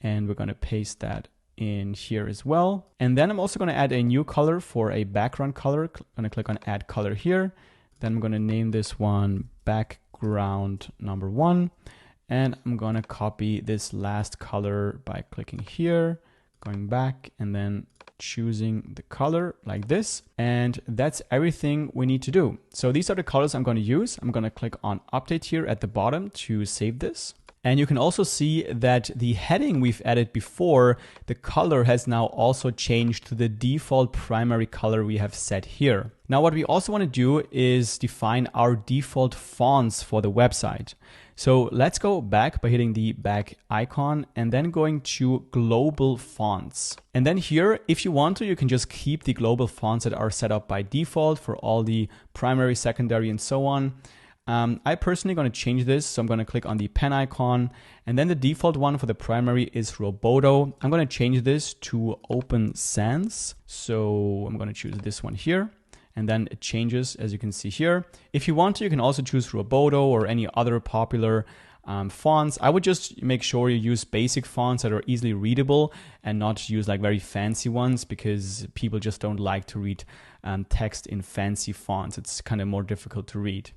and we're gonna paste that in here as well. And then I'm also gonna add a new color for a background color. I'm gonna click on Add Color here. Then I'm gonna name this one Background number 1, and I'm gonna copy this last color by clicking here, going back, and then choosing the color like this. And that's everything we need to do. So these are the colors I'm going to use. I'm going to click on Update here at the bottom to save this. And you can also see that the heading we've added before, the color has now also changed to the default primary color we have set here. Now, what we also want to do is define our default fonts for the website. So let's go back by hitting the back icon and then going to global fonts. And then here, if you want to, you can just keep the global fonts that are set up by default for all the primary, secondary, and so on. I personally going to change this. So I'm going to click on the pen icon, and then the default one for the primary is Roboto. I'm going to change this to Open Sans. So I'm going to choose this one here, and then it changes, as you can see here. If you want to, you can also choose Roboto or any other popular fonts. I would just make sure you use basic fonts that are easily readable and not use like very fancy ones, because people just don't like to read text in fancy fonts. It's kind of more difficult to read.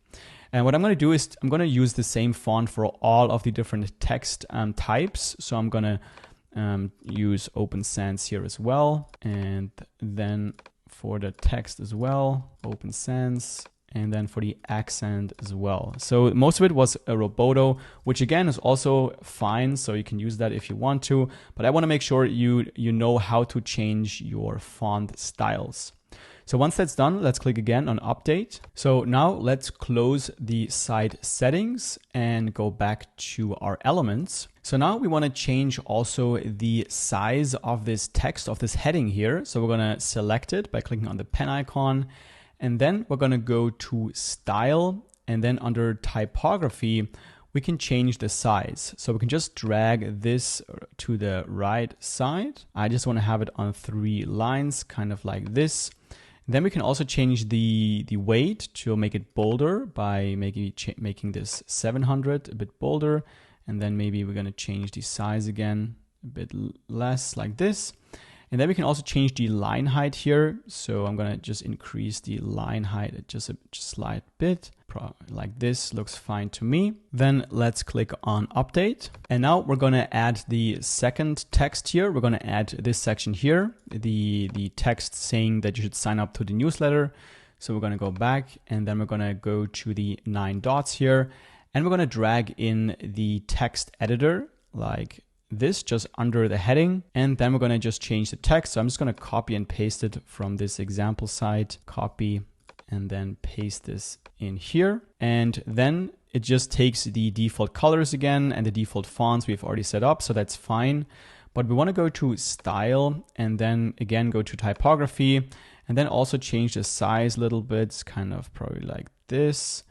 And what I'm going to do is I'm going to use the same font for all of the different text types. So I'm going to use Open Sans here as well. And then for the text as well, Open Sans. And then for the accent as well. So most of it was a Roboto, which again is also fine. So you can use that if you want to, but I want to make sure you know how to change your font styles. So once that's done, let's click again on update. So now let's close the site settings and go back to our elements. So now we want to change also the size of this text, of this heading here. So we're going to select it by clicking on the pen icon. And then we're going to go to style, and then under typography, we can change the size. So we can just drag this to the right side. I just want to have it on 3 lines, kind of like this. Then we can also change the weight to make it bolder by making this 700 a bit bolder. And then maybe we're going to change the size again a bit less, like this. And then we can also change the line height here. So I'm going to just increase the line height just a slight bit. Like this looks fine to me. Then let's click on update. And now we're going to add the second text here. We're going to add this section here, the text saying that you should sign up to the newsletter. So we're going to go back, and then we're going to go to the 9 dots here, and we're going to drag in the text editor like this, just under the heading. And then we're going to just change the text. So I'm just going to copy and paste it from this example site, copy, and then paste this in here. And then it just takes the default colors again and the default fonts we've already set up. So that's fine. But we want to go to style, and then again, go to typography, and then also change the size a little bit. It's kind of probably like this.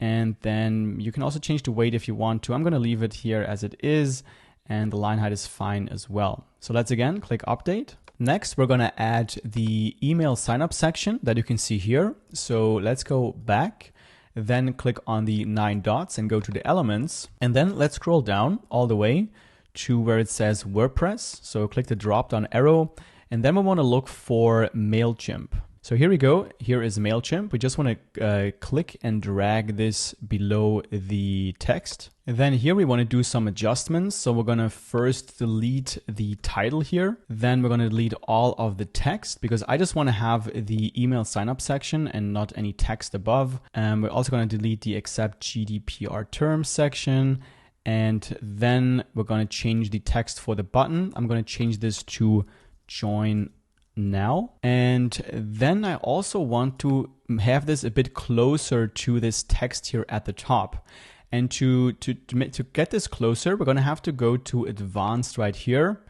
And then you can also change the weight if you want to. I'm going to leave it here as it is. And the line height is fine as well. So let's again click update. Next, we're going to add the email signup section that you can see here. So let's go back, then click on the 9 dots and go to the elements. And then let's scroll down all the way to where it says WordPress. So click the drop down arrow, and then we want to look for MailChimp. So here we go. Here is MailChimp. We just want to click and drag this below the text. And then here we want to do some adjustments. So we're going to first delete the title here. Then we're going to delete all of the text, because I just want to have the email signup section and not any text above. We're also going to delete the accept GDPR terms section. And then we're going to change the text for the button. I'm going to change this to join now. And then I also want to have this a bit closer to this text here at the top. And to get this closer, we're going to have to go to advanced right here.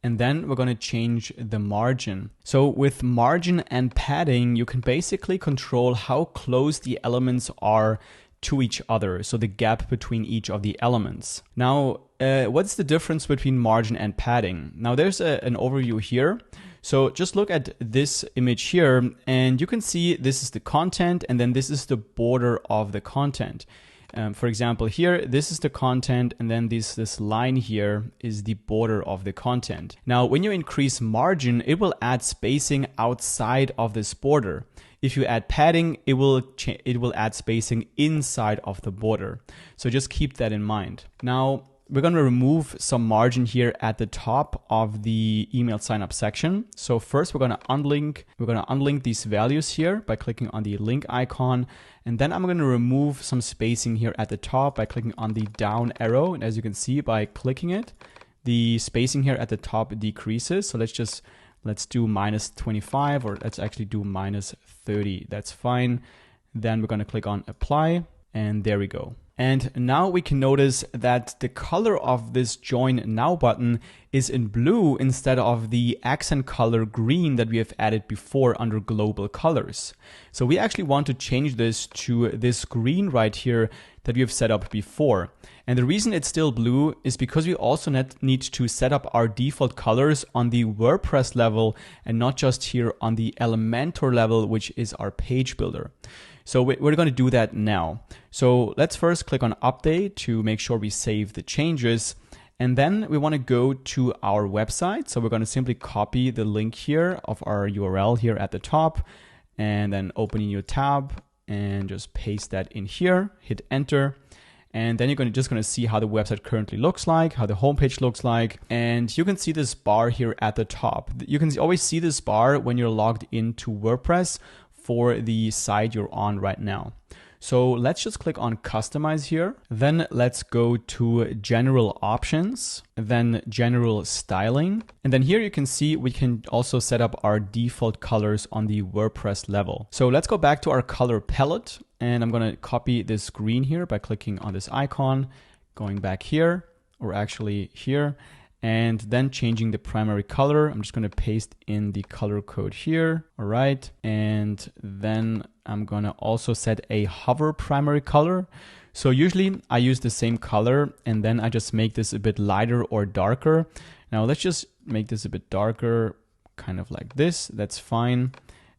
And then we're going to change the margin. So with margin and padding, you can basically control how close the elements are to each other. So the gap between each of the elements. Now, what's the difference between margin and padding? Now there's an overview here. So just look at this image here, and you can see this is the content, and then this is the border of the content. For example, here, this is the content, and then this line here is the border of the content. Now, when you increase margin, it will add spacing outside of this border. If you add padding, it will add spacing inside of the border. So just keep that in mind. Now, we're going to remove some margin here at the top of the email signup section. So first we're going to unlink these values here by clicking on the link icon. And then I'm going to remove some spacing here at the top by clicking on the down arrow. And as you can see, by clicking it, the spacing here at the top decreases. So let's do -25, or let's actually do -30. That's fine. Then we're going to click on apply, and there we go. And now we can notice that the color of this join now button is in blue instead of the accent color green that we have added before under global colors. So we actually want to change this to this green right here that we have set up before. And the reason it's still blue is because we also need to set up our default colors on the WordPress level and not just here on the Elementor level, which is our page builder. So we're going to do that now. So let's first click on update to make sure we save the changes. And then we want to go to our website. So we're going to simply copy the link here of our URL here at the top, and then open a new tab. and just paste that in here, hit enter. And then you're just going to see how the website currently looks like, how the homepage looks like. And you can see this bar here at the top. You can always see this bar when you're logged into WordPress for the site you're on right now. So let's just click on customize here. Then let's go to general options, then general styling. And then here you can see we can also set up our default colors on the WordPress level. So let's go back to our color palette, and I'm going to copy this green here by clicking on this icon, going back here, or actually here, and then changing the primary color. I'm just going to paste in the color code here. All right. And then I'm going to also set a hover primary color. So usually I use the same color and then I just make this a bit lighter or darker. Now let's just make this a bit darker, kind of like this. That's fine.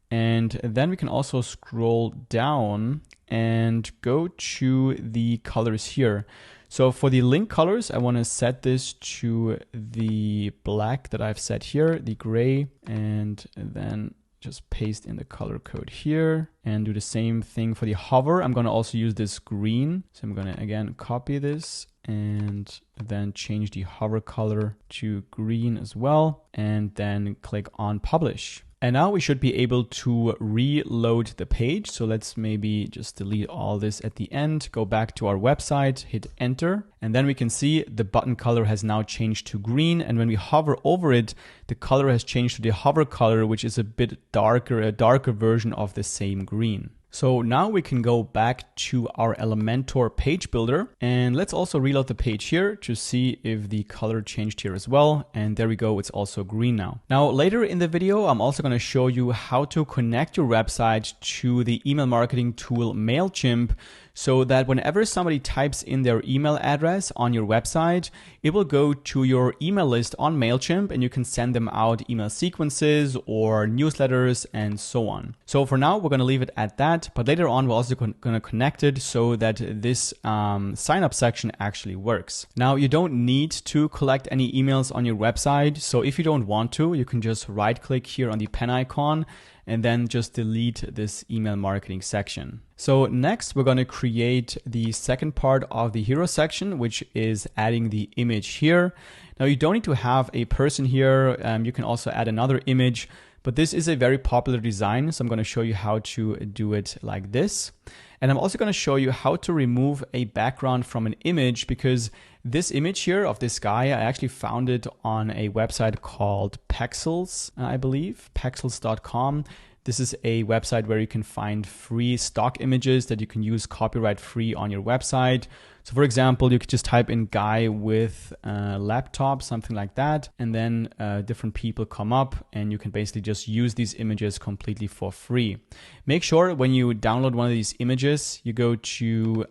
And then we can also scroll down and go to the colors here. So for the link colors, I want to set this to the black that I've set here, the gray, and then just paste in the color code here and do the same thing for the hover. I'm going to also use this green. So I'm going to again copy this and then change the hover color to green as well, and then click on publish. And now we should be able to reload the page. So let's maybe just delete all this at the end, go back to our website, hit enter, and then we can see the button color has now changed to green. And when we hover over it, the color has changed to the hover color, which is a bit darker, a darker version of the same green. So now we can go back to our Elementor page builder, and let's also reload the page here to see if the color changed here as well. And there we go, it's also green now. Now later in the video, I'm also going to show you how to connect your website to the email marketing tool MailChimp, so that whenever somebody types in their email address on your website, it will go to your email list on MailChimp and you can send them out email sequences or newsletters and so on. So for now, we're going to leave it at that, but later on, we're also going to connect it so that this sign up section actually works. Now, you don't need to collect any emails on your website. So if you don't want to, you can just right click here on the pen icon and then just delete this email marketing section. So next, we're going to create the second part of the hero section, which is adding the image here. Now, you don't need to have a person here. You can also add another image, but this is a very popular design. So I'm going to show you how to do it like this. And I'm also going to show you how to remove a background from an image, because this image here of this guy, I actually found it on a website called Pexels, I believe, pexels.com. This is a website where you can find free stock images that you can use copyright free on your website. So for example, you could just type in guy with a laptop, something like that, and then different people come up and you can basically just use these images completely for free. Make sure when you download one of these images, you go to, you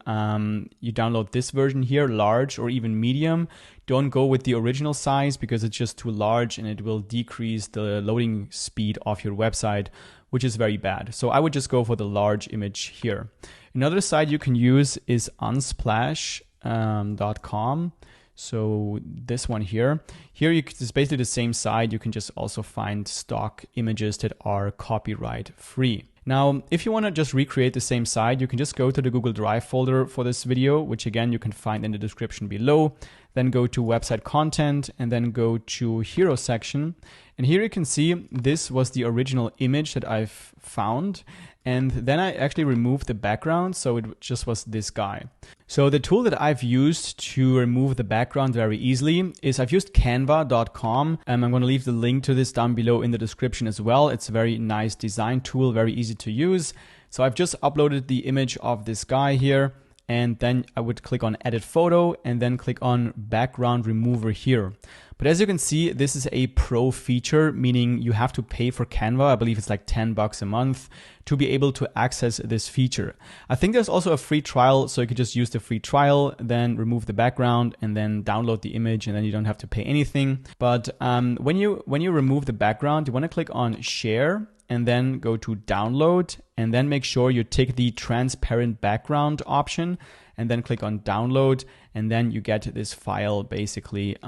download this version here, large or even medium. Don't go with the original size because it's just too large and it will decrease the loading speed of your website, which is very bad. So I would just go for the large image here. Another site you can use is unsplash.com. So this one here. Here it's basically the same site. You can just also find stock images that are copyright free. Now, if you want to just recreate the same site, you can just go to the Google Drive folder for this video, which again, you can find in the description below. Then go to website content and then go to hero section. And here you can see this was the original image that I've found. And then I actually removed the background, so it just was this guy. So the tool that I've used to remove the background very easily is I've used canva.com. I'm going to leave the link to this down below in the description as well. It's a very nice design tool, very easy to use. So I've just uploaded the image of this guy here. And then I would click on edit photo and then click on background remover here. But as you can see, this is a pro feature, meaning you have to pay for Canva. I believe it's like $10 a month to be able to access this feature. I think there's also a free trial, so you could just use the free trial, then remove the background and then download the image, and then you don't have to pay anything. But when you remove the background, you want to click on share and then go to download and then make sure you take the transparent background option and then click on download, and then you get this file basically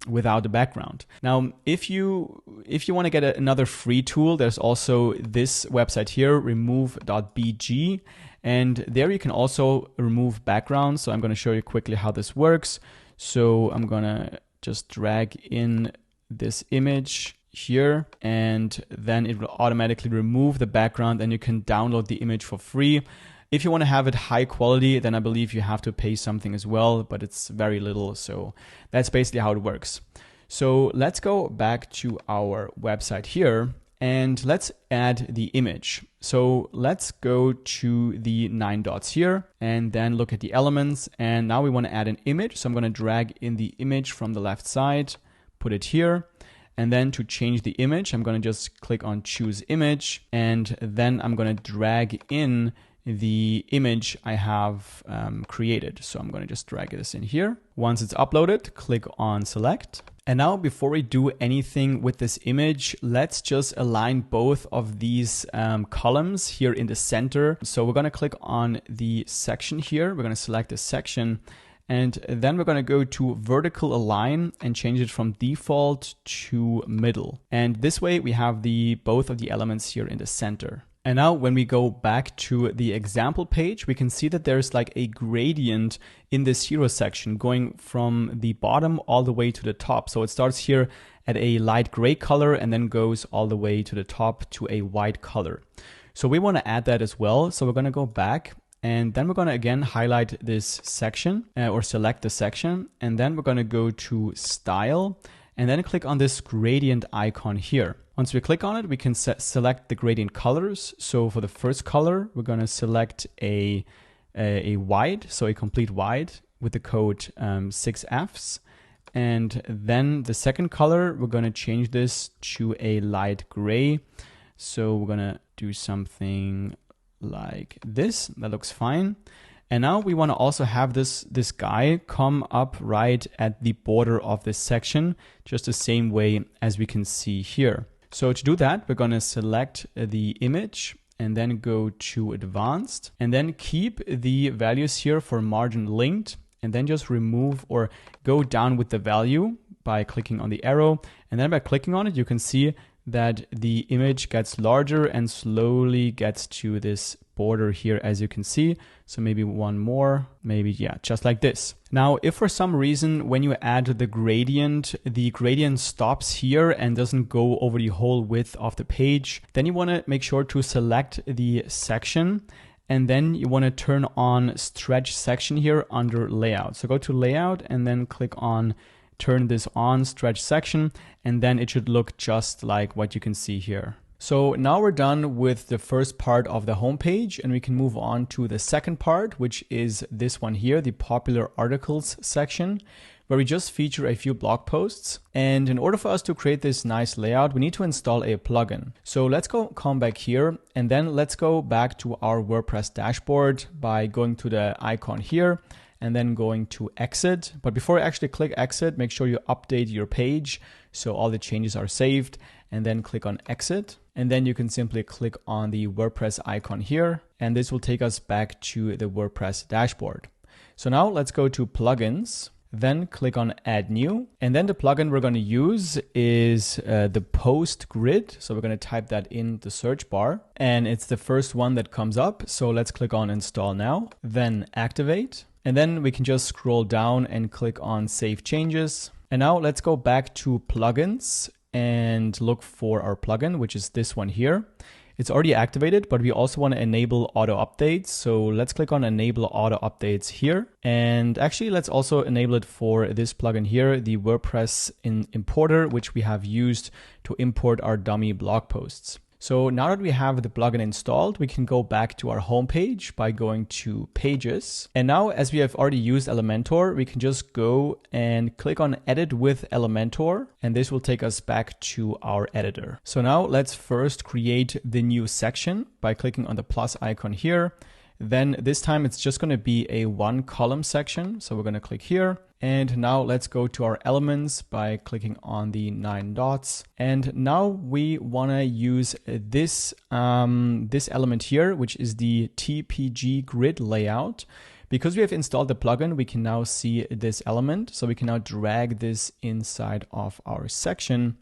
without the background. Now, if you want to get another free tool, there's also this website here, remove.bg, and there you can also remove backgrounds. So I'm going to show you quickly how this works. So I'm going to just drag in this image here, and then it will automatically remove the background, and you can download the image for free. If you want to have it high quality, then I believe you have to pay something as well, but it's very little. So that's basically how it works. So let's go back to our website here and let's add the image. So let's go to the 9 dots here and then look at the elements. And now we want to add an image. So I'm going to drag in the image from the left side, put it here. And then to change the image, I'm going to just click on choose image. And then I'm going to drag in the image I have created. So I'm going to just drag this in here. Once it's uploaded, click on select. And now before we do anything with this image, let's just align both of these columns here in the center. So we're going to click on the section here. We're going to select the section. And then we're going to go to vertical align and change it from default to middle. And this way we have both of the elements here in the center. And now when we go back to the example page, we can see that there's like a gradient in this hero section going from the bottom all the way to the top. So it starts here at a light gray color and then goes all the way to the top to a white color. So we want to add that as well. So we're going to go back and then we're going to again highlight this section or select the section. And then we're going to go to style and then click on this gradient icon here. Once we click on it, we can select the gradient colors. So for the first color, we're going to select a white, so a complete white with the code 6Fs. And then the second color, we're going to change this to a light gray. So we're going to do something like this. That looks fine. And now we want to also have this guy come up right at the border of this section, just the same way as we can see here. So to do that, we're going to select the image and then go to advanced and then keep the values here for margin linked and then just remove or go down with the value by clicking on the arrow. And then by clicking on it, you can see that the image gets larger and slowly gets to this border here, as you can see. So maybe one more, maybe, yeah, just like this. Now, if for some reason when you add the gradient stops here and doesn't go over the whole width of the page, then you want to make sure to select the section and then you want to turn on stretch section here under layout. So go to layout and then click on turn this on, stretch section, and then it should look just like what you can see here. So now we're done with the first part of the homepage and we can move on to the second part, which is this one here, the popular articles section, where we just feature a few blog posts. And in order for us to create this nice layout, we need to install a plugin. So let's come back here and then let's go back to our WordPress dashboard by going to the icon here and then going to exit. But before you actually click exit, make sure you update your page so all the changes are saved, and then click on exit. And then you can simply click on the WordPress icon here, and this will take us back to the WordPress dashboard. So now let's go to plugins, then click on add new. And then the plugin we're going to use is the post grid. So we're going to type that in the search bar and it's the first one that comes up. So let's click on install now, then activate. And then we can just scroll down and click on save changes. And now let's go back to plugins and look for our plugin, which is this one here. It's already activated, but we also want to enable auto updates. So let's click on enable auto updates here. And actually, let's also enable it for this plugin here, the WordPress importer, which we have used to import our dummy blog posts. So now that we have the plugin installed, we can go back to our homepage by going to pages. And now, as we have already used Elementor, we can just go and click on edit with Elementor, and this will take us back to our editor. So now let's first create the new section by clicking on the plus icon here. Then this time it's just going to be a one column section. So we're going to click here. And now let's go to our elements by clicking on the 9 dots. And now we want to use this element here, which is the TPG grid layout, Because we have installed the plugin, we can now see this element. So we can now drag this inside of our section.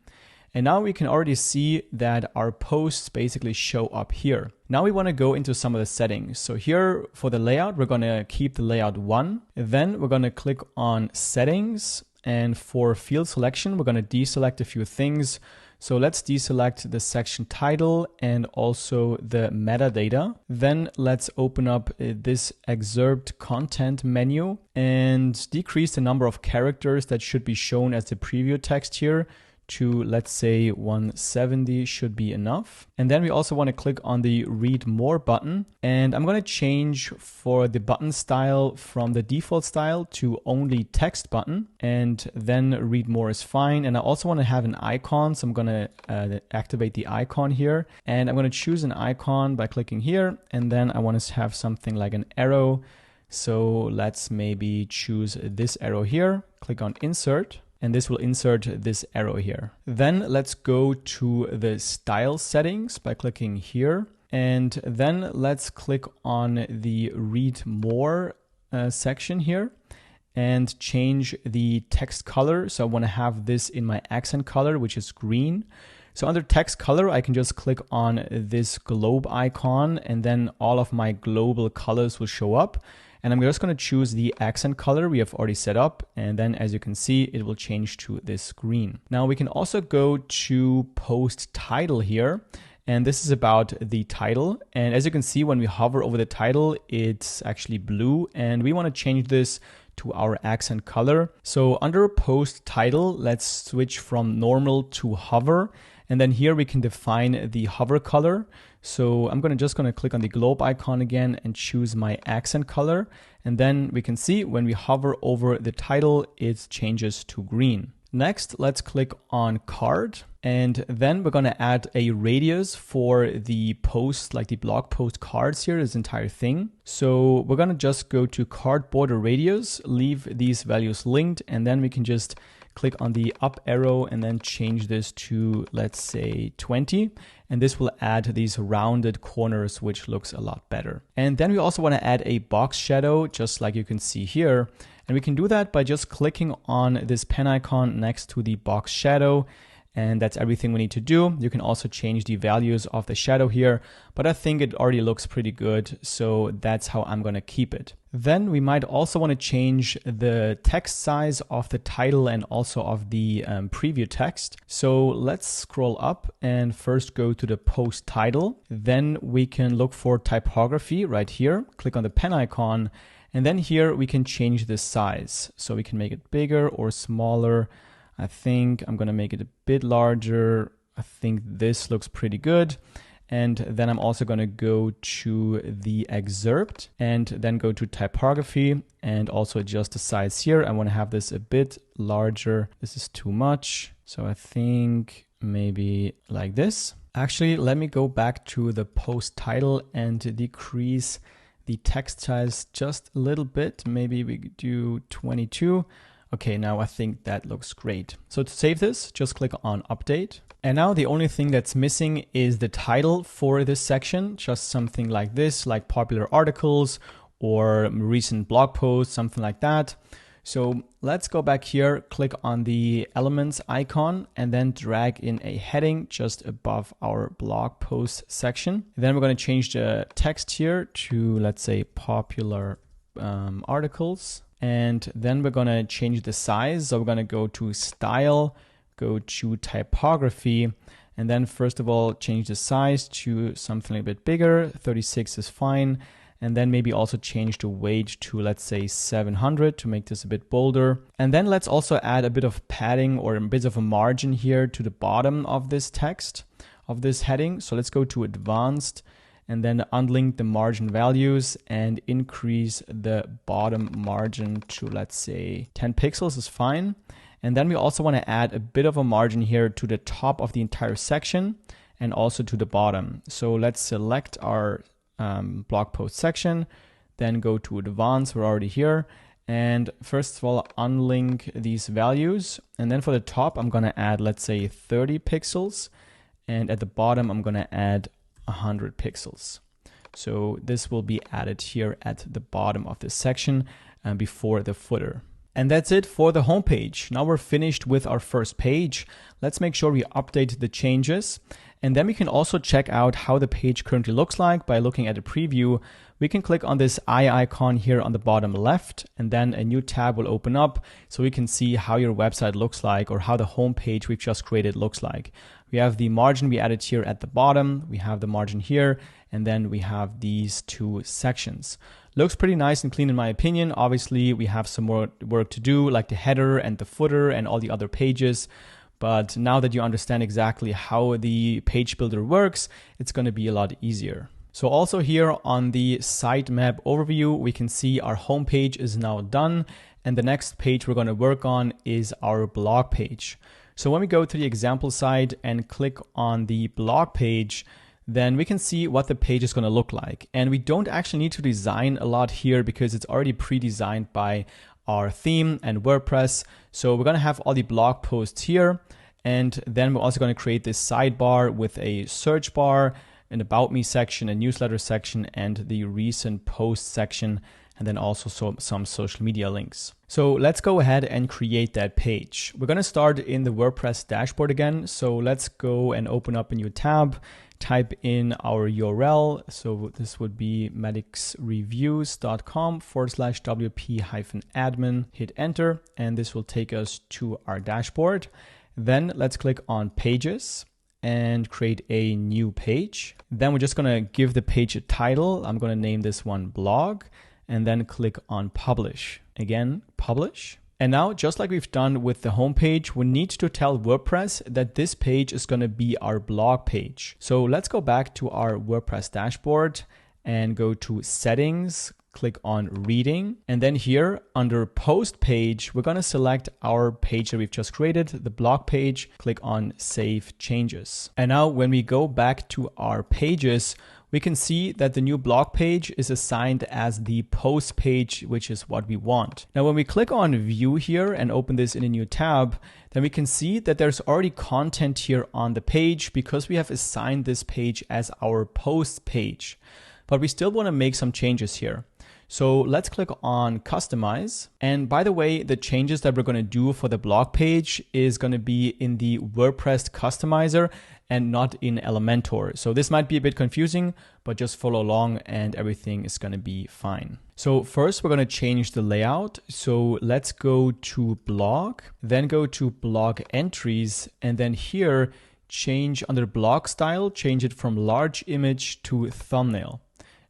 And now we can already see that our posts basically show up here. Now we want to go into some of the settings. So here for the layout, we're going to keep the layout 1. Then we're going to click on settings. And for field selection, we're going to deselect a few things. So let's deselect the section title and also the metadata. Then let's open up this excerpt content menu and decrease the number of characters that should be shown as the preview text here to, let's say, 170 should be enough. And then we also want to click on the read more button. And I'm going to change for the button style from the default style to only text button. And then read more is fine. And I also want to have an icon. So I'm going to activate the icon here. And I'm going to choose an icon by clicking here. And then I want to have something like an arrow. So let's maybe choose this arrow here. Click on insert. And this will insert this arrow here. Then let's go to the style settings by clicking here. And then let's click on the read more section here and change the text color. So I want to have this in my accent color, which is green. So under text color, I can just click on this globe icon and then all of my global colors will show up. And I'm just going to choose the accent color we have already set up. And then as you can see, it will change to this green. Now we can also go to post title here. And this is about the title. And as you can see, when we hover over the title, it's actually blue. And we want to change this to our accent color. So under post title, let's switch from normal to hover. And then here we can define the hover color. So I'm just going to click on the globe icon again and choose my accent color. And then we can see when we hover over the title, it changes to green. Next, let's click on card. And then we're going to add a radius for the post, like the blog post cards here, this entire thing. So we're going to just go to card border radius, leave these values linked, and then we can just click on the up arrow and then change this to, let's say, 20. And this will add these rounded corners, which looks a lot better. And then we also want to add a box shadow, just like you can see here. And we can do that by just clicking on this pen icon next to the box shadow. And that's everything we need to do. You can also change the values of the shadow here, but I think it already looks pretty good. So that's how I'm going to keep it. Then we might also want to change the text size of the title and also of the preview text. So let's scroll up and first go to the post title. Then we can look for typography right here. Click on the pen icon. And then here we can change the size. So we can make it bigger or smaller. I think I'm going to make it a bit larger. I think this looks pretty good. And then I'm also going to go to the excerpt and then go to typography and also adjust the size here. I want to have this a bit larger. This is too much. So I think maybe like this. Actually, let me go back to the post title and decrease the text size just a little bit. Maybe we could do 22. Okay, now I think that looks great. So to save this, just click on update. And now the only thing that's missing is the title for this section, just something like this, like popular articles or recent blog posts, something like that. So let's go back here, click on the elements icon and then drag in a heading just above our blog post section. Then we're going to change the text here to, let's say, popular articles. And then we're going to change the size. So we're going to go to style, go to typography, and then first of all, change the size to something a bit bigger. 36 is fine. And then maybe also change the weight to, let's say, 700 to make this a bit bolder. And then let's also add a bit of padding or a bit of a margin here to the bottom of this text, of this heading. So let's go to advanced and then unlink the margin values and increase the bottom margin to, let's say, 10 pixels is fine. And then we also want to add a bit of a margin here to the top of the entire section and also to the bottom. So let's select our blog post section, then go to advanced, we're already here. And first of all, unlink these values. And then for the top, I'm going to add, let's say, 30 pixels. And at the bottom, I'm going to add 100 pixels. So this will be added here at the bottom of this section before the footer. And that's it for the homepage. Now we're finished with our first page. Let's make sure we update the changes. And then we can also check out how the page currently looks like by looking at a preview. We can click on this eye icon here on the bottom left, and then a new tab will open up so we can see how your website looks like, or how the homepage we've just created looks like. We have the margin we added here at the bottom. We have the margin here, and then we have these two sections. Looks pretty nice and clean in my opinion. Obviously, we have some more work to do, like the header and the footer and all the other pages. But now that you understand exactly how the page builder works, it's going to be a lot easier. So also here on the sitemap overview, we can see our homepage is now done. And the next page we're going to work on is our blog page. So when we go to the example site and click on the blog page, then we can see what the page is going to look like. And we don't actually need to design a lot here because it's already pre-designed by our theme and WordPress. So we're going to have all the blog posts here. And then we're also going to create this sidebar with a search bar, an about me section, a newsletter section, and the recent post section, and then also some social media links. So let's go ahead and create that page. We're going to start in the WordPress dashboard again. So let's go and open up a new tab, type in our URL. So this would be medixreviews.com/wp-admin, hit enter, and this will take us to our dashboard. Then let's click on pages and create a new page. Then we're just going to give the page a title. I'm going to name this one blog, and then click on publish. Again, publish. And now, just like we've done with the homepage, we need to tell WordPress that this page is going to be our blog page. So let's go back to our WordPress dashboard and go to settings, click on reading. And then here under post page, we're going to select our page that we've just created, the blog page, click on save changes. And now when we go back to our pages, we can see that the new blog page is assigned as the post page, which is what we want. Now, when we click on view here and open this in a new tab, then we can see that there's already content here on the page because we have assigned this page as our post page. But we still want to make some changes here. So let's click on customize. And by the way, the changes that we're going to do for the blog page is going to be in the WordPress customizer and not in Elementor. So this might be a bit confusing, but just follow along and everything is going to be fine. So first we're going to change the layout. So let's go to blog, then go to blog entries, and then here change under blog style, change it from large image to thumbnail.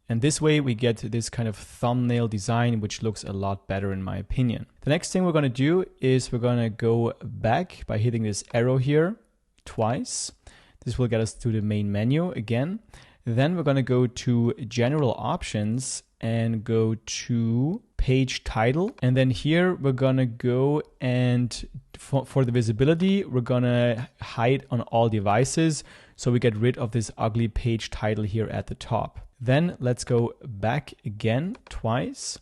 And this way we get this kind of thumbnail design, which looks a lot better in my opinion. The next thing we're going to do is we're going to go back by hitting this arrow here twice. This will get us to the main menu again. Then we're going to go to general options and go to page title. And then here we're going to go and for the visibility, we're going to hide on all devices. So we get rid of this ugly page title here at the top. Then let's go back again twice.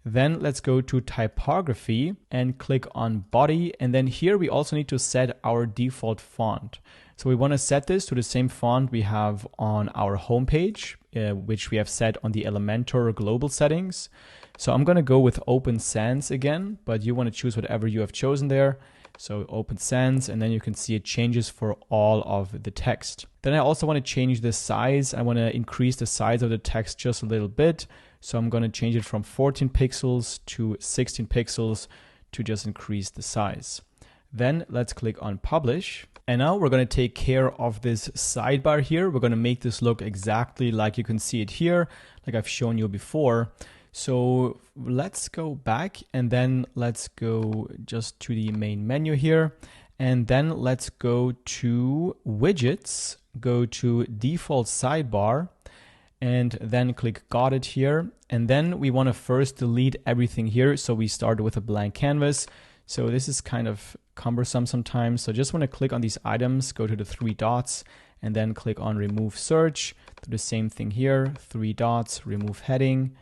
Then let's go to typography and click on body. And then here we also need to set our default font. So we want to set this to the same font we have on our homepage, which we have set on the Elementor global settings. So I'm going to go with Open Sans again, but you want to choose whatever you have chosen there. So Open Sans, and then you can see it changes for all of the text. Then I also want to change the size. I want to increase the size of the text just a little bit. So I'm going to change it from 14 pixels to 16 pixels to just increase the size. Then let's click on publish. And now we're going to take care of this sidebar here. We're going to make this look exactly like you can see it here, like I've shown you before. So let's go back and then let's go just to the main menu here. And then let's go to widgets, go to default sidebar, and then click got it here. And then we want to first delete everything here. So we start with a blank canvas. So this is kind of cumbersome sometimes. So just want to click on these items, go to the 3 dots, and then click on remove search. Do the same thing here, 3 dots, remove heading,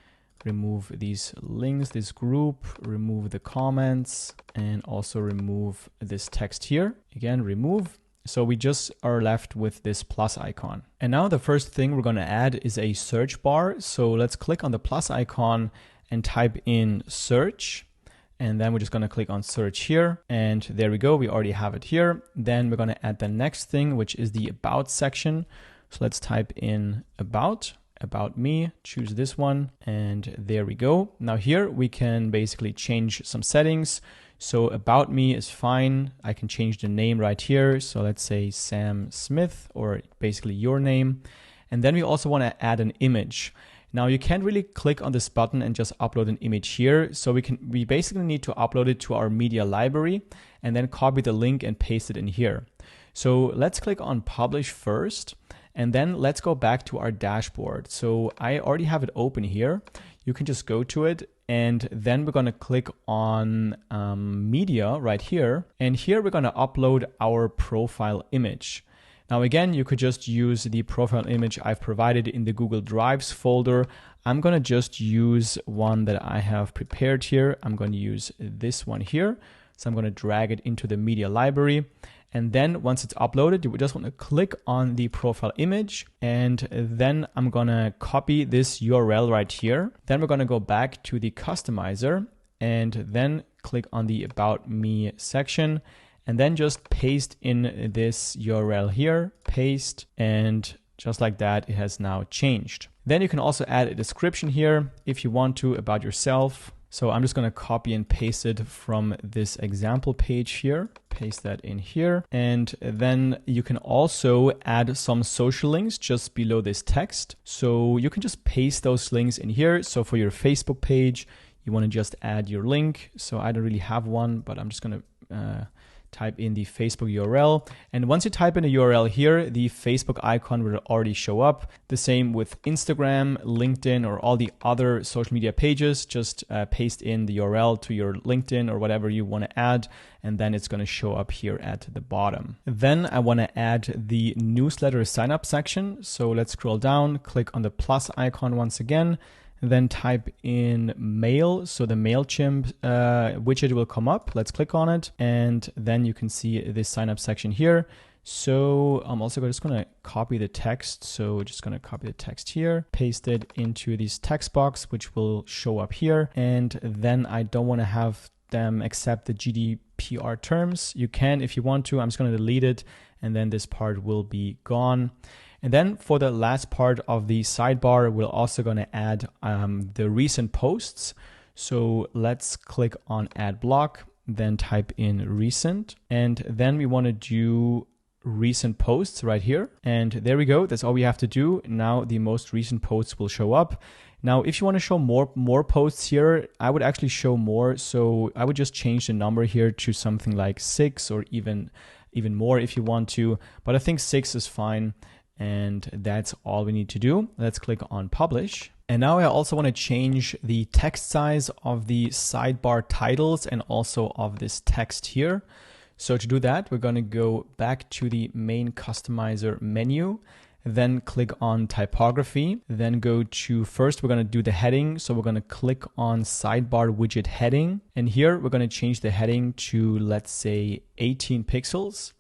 remove these links, this group, remove the comments, and also remove this text here. Again, remove. So we just are left with this plus icon. And now the first thing we're going to add is a search bar. So let's click on the plus icon and type in search. And then we're just going to click on search here. And there we go. We already have it here. Then we're going to add the next thing, which is the about section. So let's type in about me, choose this one. And there we go. Now here we can basically change some settings. So about me is fine. I can change the name right here. So let's say Sam Smith, or basically your name. And then we also want to add an image. Now you can't really click on this button and just upload an image here. So we basically need to upload it to our media library and then copy the link and paste it in here. So let's click on publish first, and then let's go back to our dashboard. So I already have it open here. You can just go to it, and then we're going to click on media right here. And here we're going to upload our profile image. Now again, you could just use the profile image I've provided in the Google Drives folder. I'm going to just use one that I have prepared here. I'm going to use this one here. So I'm going to drag it into the media library. And then once it's uploaded, you just want to click on the profile image. And then I'm going to copy this URL right here. Then we're going to go back to the customizer and then click on the About Me section. And then just paste in this URL here, paste, and just like that, it has now changed. Then you can also add a description here if you want to about yourself. So I'm just going to copy and paste it from this example page here, paste that in here. And then you can also add some social links just below this text. So you can just paste those links in here. So for your Facebook page, you want to just add your link. So I don't really have one, but I'm just going to type in the Facebook URL. And once you type in a URL here, the Facebook icon will already show up. The same with Instagram, LinkedIn, or all the other social media pages. Just paste in the URL to your LinkedIn or whatever you want to add, and then it's going to show up here at the bottom. Then I want to add the newsletter sign up section. So let's scroll down, click on the plus icon once again, then type in mail. So the MailChimp widget will come up. Let's click on it. And then you can see this sign up section here. So I'm also just going to copy the text. So just going to copy the text here, paste it into this text box, which will show up here. And then I don't want to have them accept the GDPR terms. You can if you want to. I'm just going to delete it. And then this part will be gone. And then for the last part of the sidebar, we're also going to add the recent posts. So let's click on add block, then type in recent. And then we want to do recent posts right here. And there we go. That's all we have to do. Now the most recent posts will show up. Now, if you want to show more posts here, I would actually show more. So I would just change the number here to something like 6 or even more if you want to. But I think 6 is fine. And that's all we need to do. Let's click on publish. And now I also want to change the text size of the sidebar titles and also of this text here. So to do that, we're going to go back to the main customizer menu, then click on typography, then go to first, we're going to do the heading. So we're going to click on sidebar widget heading. And here we're going to change the heading to, let's say, 18 pixels.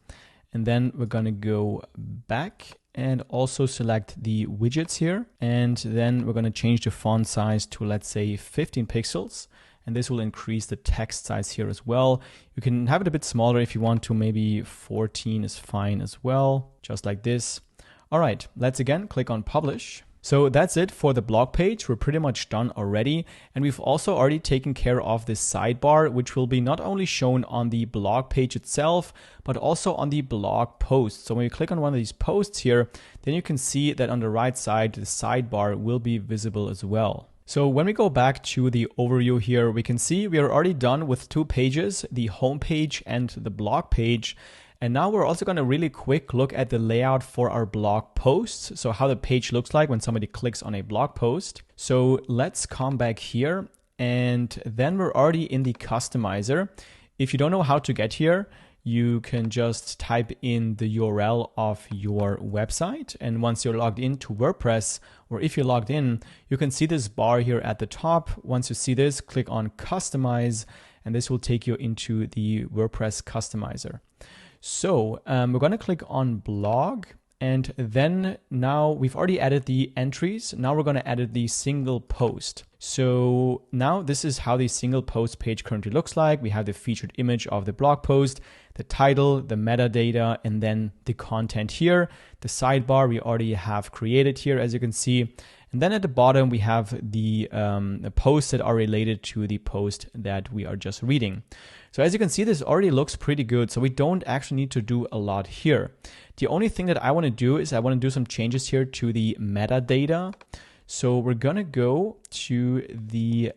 And then we're going to go back and also select the widgets here. And then we're going to change the font size to, let's say, 15 pixels. And this will increase the text size here as well. You can have it a bit smaller if you want to. Maybe 14 is fine as well, just like this. All right, let's again click on publish. So that's it for the blog page. We're pretty much done already. And we've also already taken care of this sidebar, which will be not only shown on the blog page itself, but also on the blog post. So when you click on one of these posts here, then you can see that on the right side, the sidebar will be visible as well. So when we go back to the overview here, we can see we are already done with 2 pages, the home page and the blog page. And now we're also going to really quick look at the layout for our blog posts. So how the page looks like when somebody clicks on a blog post. So let's come back here, and then we're already in the customizer. If you don't know how to get here, you can just type in the URL of your website. And once you're logged into WordPress, or if you're logged in, you can see this bar here at the top. Once you see this, click on customize, and this will take you into the WordPress customizer. So we're going to click on blog. And then now we've already added the entries. Now we're going to add the single post. So now this is how the single post page currently looks like. We have the featured image of the blog post, the title, the metadata, and then the content here. The sidebar we already have created here, as you can see. And then at the bottom, we have the posts that are related to the post that we are just reading. So as you can see, this already looks pretty good. So we don't actually need to do a lot here. The only thing that I want to do is I want to do some changes here to the metadata. So we're going to go to the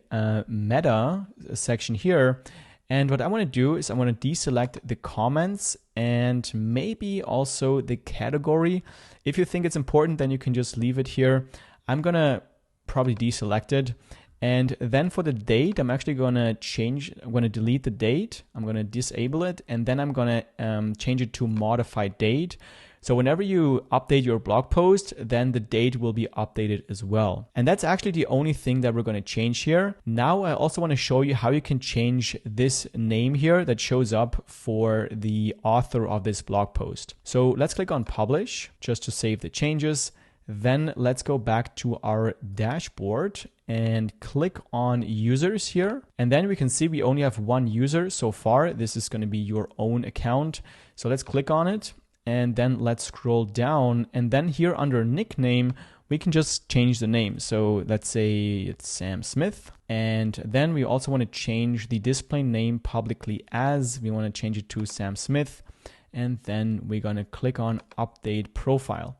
meta section here. And what I want to do is I want to deselect the comments and maybe also the category. If you think it's important, then you can just leave it here. I'm going to probably deselect it. And then for the date, I'm actually going to delete the date. I'm going to disable it. And then I'm going to change it to modified date. So whenever you update your blog post, then the date will be updated as well. And that's actually the only thing that we're going to change here. Now, I also want to show you how you can change this name here that shows up for the author of this blog post. So let's click on publish just to save the changes. Then let's go back to our dashboard and click on users here. And then we can see we only have one user so far. This is going to be your own account. So let's click on it and then let's scroll down. And then here under nickname, we can just change the name. So let's say it's Sam Smith. And then we also want to change the display name publicly as. We want to change it to Sam Smith. And then we're going to click on update profile.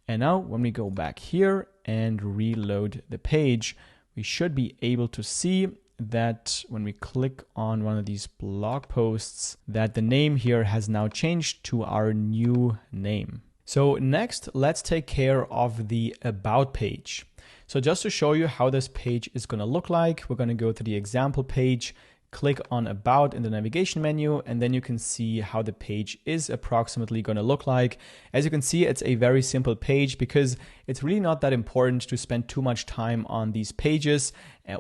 And now when we go back here and reload the page, we should be able to see that when we click on one of these blog posts, that the name here has now changed to our new name. So next, let's take care of the about page. So just to show you how this page is going to look like, we're going to go to the example page, click on about in the navigation menu, and then you can see how the page is approximately going to look like. As you can see, it's a very simple page because it's really not that important to spend too much time on these pages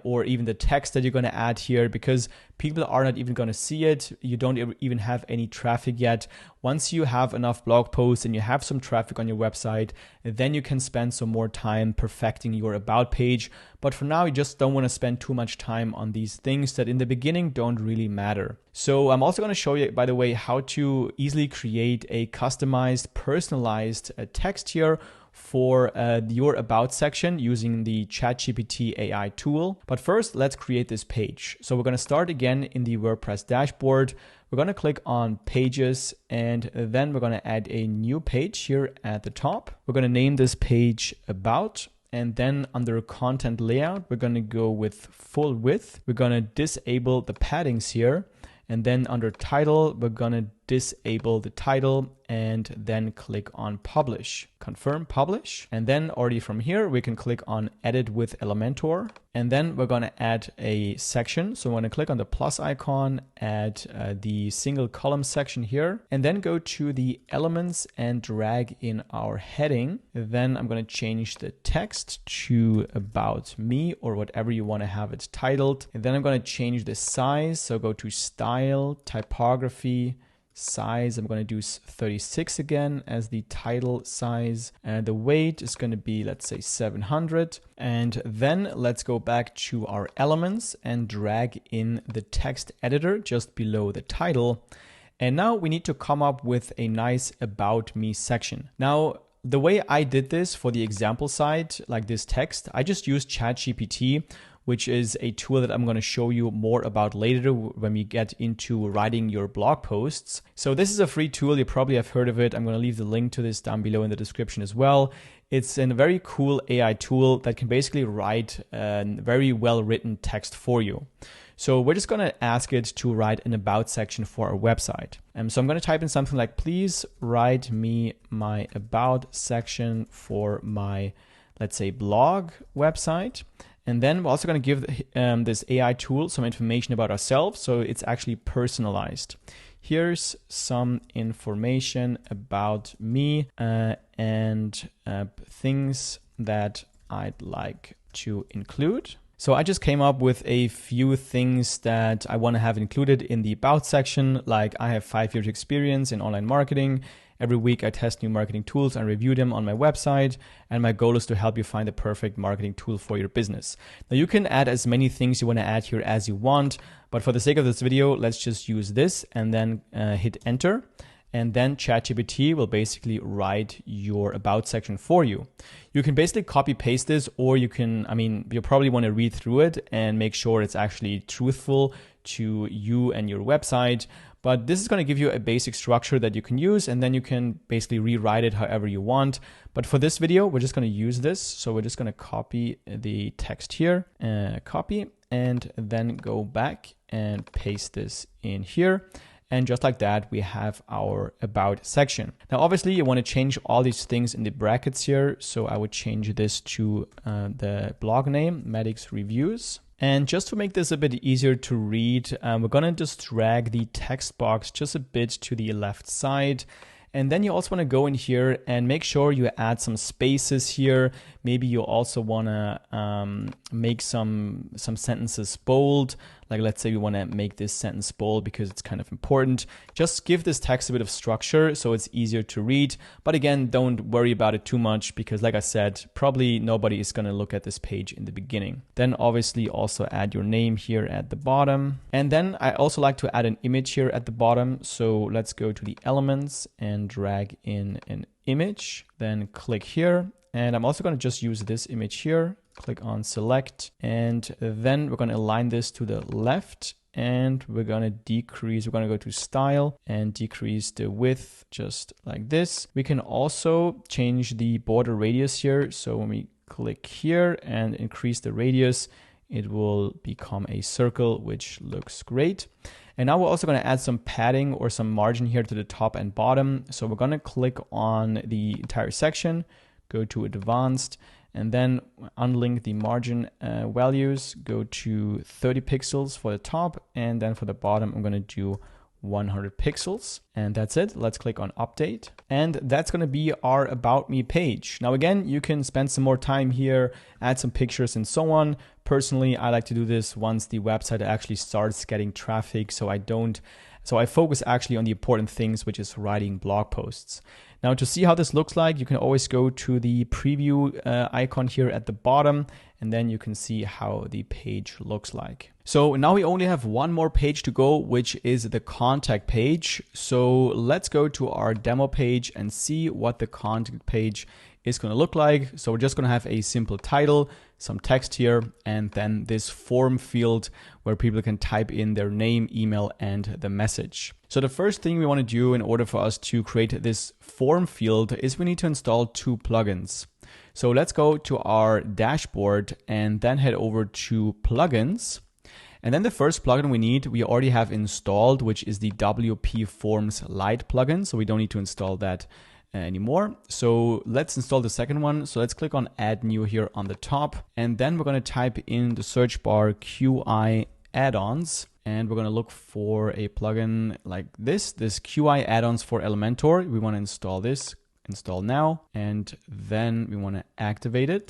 or even the text that you're going to add here because people are not even going to see it. You don't even have any traffic yet. Once you have enough blog posts and you have some traffic on your website, then you can spend some more time perfecting your about page. But for now, you just don't want to spend too much time on these things that in the beginning don't really matter. So I'm also going to show you, by the way, how to easily create a customized, personalized text here for your about section using the ChatGPT AI tool. But first, let's create this page. So we're going to start again in the WordPress dashboard. We're going to click on pages and then we're going to add a new page here at the top. We're going to name this page about. And then under content layout, we're going to go with full width. We're going to disable the paddings here. And then under title, we're going to disable the title and then click on publish. Confirm publish. And then already from here, we can click on edit with Elementor. And then we're going to add a section. So I'm going to click on the plus icon, add the single column section here, and then go to the elements and drag in our heading. Then I'm going to change the text to about me or whatever you want to have it titled. And then I'm going to change the size. So go to style, typography, size. I'm going to do 36 again as the title size. And the weight is going to be, let's say 700. And then let's go back to our elements and drag in the text editor just below the title. And now we need to come up with a nice about me section. Now, the way I did this for the example site, like this text, I just used ChatGPT, which is a tool that I'm going to show you more about later when we get into writing your blog posts. So this is a free tool. You probably have heard of it. I'm going to leave the link to this down below in the description as well. It's a very cool AI tool that can basically write a very well-written text for you. So we're just going to ask it to write an about section for our website. So I'm going to type in something like, please write me my about section for my, let's say, blog website. And then we're also going to give this AI tool some information about ourselves. So it's actually personalized. Here's some information about me and things that I'd like to include. So I just came up with a few things that I want to have included in the About section, like I have 5 years experience in online marketing. Every week I test new marketing tools and review them on my website, and my goal is to help you find the perfect marketing tool for your business. Now you can add as many things you want to add here as you want, but for the sake of this video, let's just use this and then hit enter. And then ChatGPT will basically write your About section for you. You can basically copy paste this, or you can, you probably want to read through it and make sure it's actually truthful to you and your website. But this is going to give you a basic structure that you can use, and then you can basically rewrite it however you want. But for this video, we're just going to use this. So we're just going to copy the text here, copy, and then go back and paste this in here. And just like that, we have our About section. Now, obviously, you want to change all these things in the brackets here. So I would change this to the blog name, Maddox Reviews. And just to make this a bit easier to read, we're going to just drag the text box just a bit to the left side. And then you also want to go in here and make sure you add some spaces here. Maybe you also want to make some sentences bold. Like let's say we want to make this sentence bold because it's kind of important. Just give this text a bit of structure so it's easier to read. But again, don't worry about it too much because like I said, probably nobody is going to look at this page in the beginning. Then obviously also add your name here at the bottom. And then I also like to add an image here at the bottom. So let's go to the elements and drag in an image, then click here. And I'm also going to just use this image here. Click on select, and then we're going to align this to the left, and we're going to decrease, we're going to go to style and decrease the width just like this. We can also change the border radius here. So when we click here and increase the radius, it will become a circle, which looks great. And now we're also going to add some padding or some margin here to the top and bottom. So we're going to click on the entire section, go to advanced, and then unlink the margin values, go to 30 pixels for the top, and then for the bottom, I'm going to do 100 pixels. And that's it. Let's click on update. And that's going to be our About Me page. Now, again, you can spend some more time here, add some pictures and so on. Personally, I like to do this once the website actually starts getting traffic. So I focus actually on the important things, which is writing blog posts. Now, to see how this looks like, you can always go to the preview icon here at the bottom, and then you can see how the page looks like. So now we only have one more page to go, which is the contact page. So let's go to our demo page and see what the contact page is going to look like. So we're just going to have a simple title, some text here, and then this form field where people can type in their name, email, and the message. So the first thing we want to do in order for us to create this form field is we need to install 2 plugins. So let's go to our dashboard and then head over to plugins. And then the first plugin we already have installed, which is the WP Forms Lite plugin. So we don't need to install that anymore. So let's install the second one. So let's click on add new here on the top. And then we're going to type in the search bar QI add-ons. And we're going to look for a plugin like this QI add-ons for Elementor. We want to install this. Install now, and then we want to activate.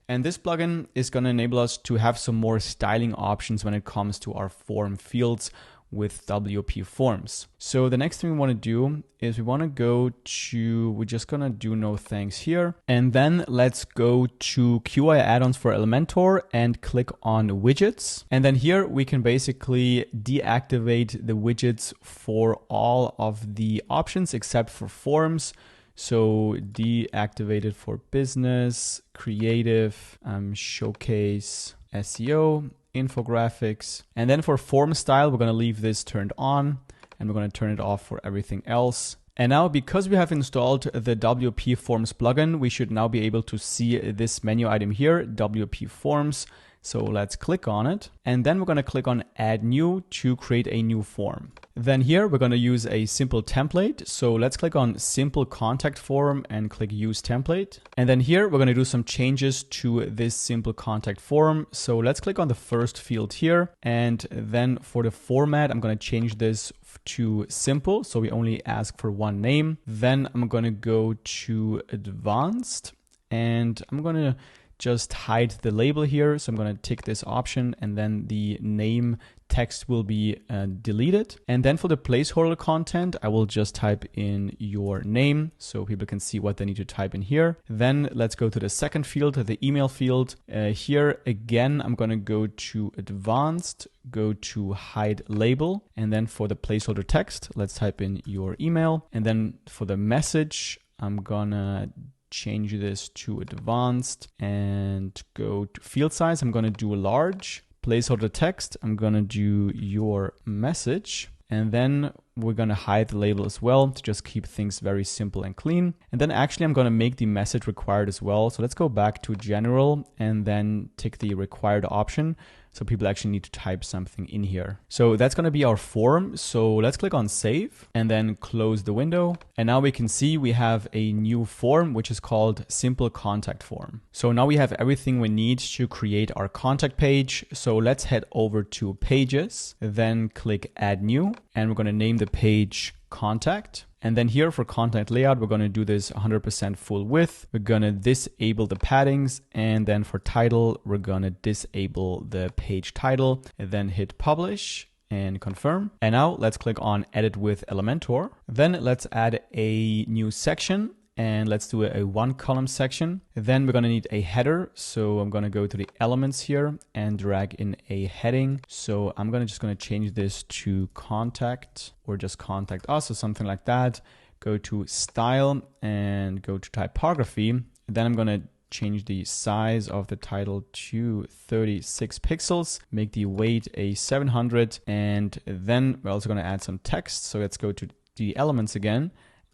And this plugin is going to enable us to have some more styling options when it comes to our form fields with WP Forms. So the next thing we want to do is we're just going to do no thanks here. And then let's go to QI add-ons for Elementor and click on widgets. And then here we can basically deactivate the widgets for all of the options except for forms. So deactivate it for business, creative, showcase, SEO, infographics. And then for form style, we're going to leave this turned on and we're going to turn it off for everything else. And now because we have installed the WP Forms plugin, we should now be able to see this menu item here, WP Forms. So let's click on it. And then we're going to click on add new to create a new form. Then here we're going to use a simple template. So let's click on simple contact form and click use template. And then here we're going to do some changes to this simple contact form. So let's click on the first field here. And then for the format, I'm going to change this to simple. So we only ask for one name. Then I'm going to go to advanced and I'm going to just hide the label here. So I'm going to tick this option, and then the name text will be deleted. And then for the placeholder content, I will just type in your name so people can see what they need to type in here. Then let's go to the second field, the email field. Here again, I'm going to go to advanced, go to hide label. And then for the placeholder text, let's type in your email. And then for the message, I'm gonna change this to advanced and go to field size. I'm gonna do a large. Placeholder text, I'm gonna do your message. And then we're gonna hide the label as well to just keep things very simple and clean. And then actually I'm gonna make the message required as well. So let's go back to general and then tick the required option. So people actually need to type something in here. So that's going to be our form. So let's click on save and then close the window. And now we can see we have a new form, which is called simple contact form. So now we have everything we need to create our contact page. So let's head over to pages, then click add new, and we're going to name the page contact. And then here for content layout, we're going to do this 100% full width. We're going to disable the paddings. And then for title, we're going to disable the page title and then hit publish and confirm. And now let's click on edit with Elementor. Then let's add a new section. And let's do a one column section. Then we're going to need a header. So I'm going to go to the elements here and drag in a heading. So I'm just going to change this to contact or just contact us or something like that. Go to style and go to typography. Then I'm going to change the size of the title to 36 pixels, make the weight a 700. And then we're also going to add some text. So let's go to the elements again.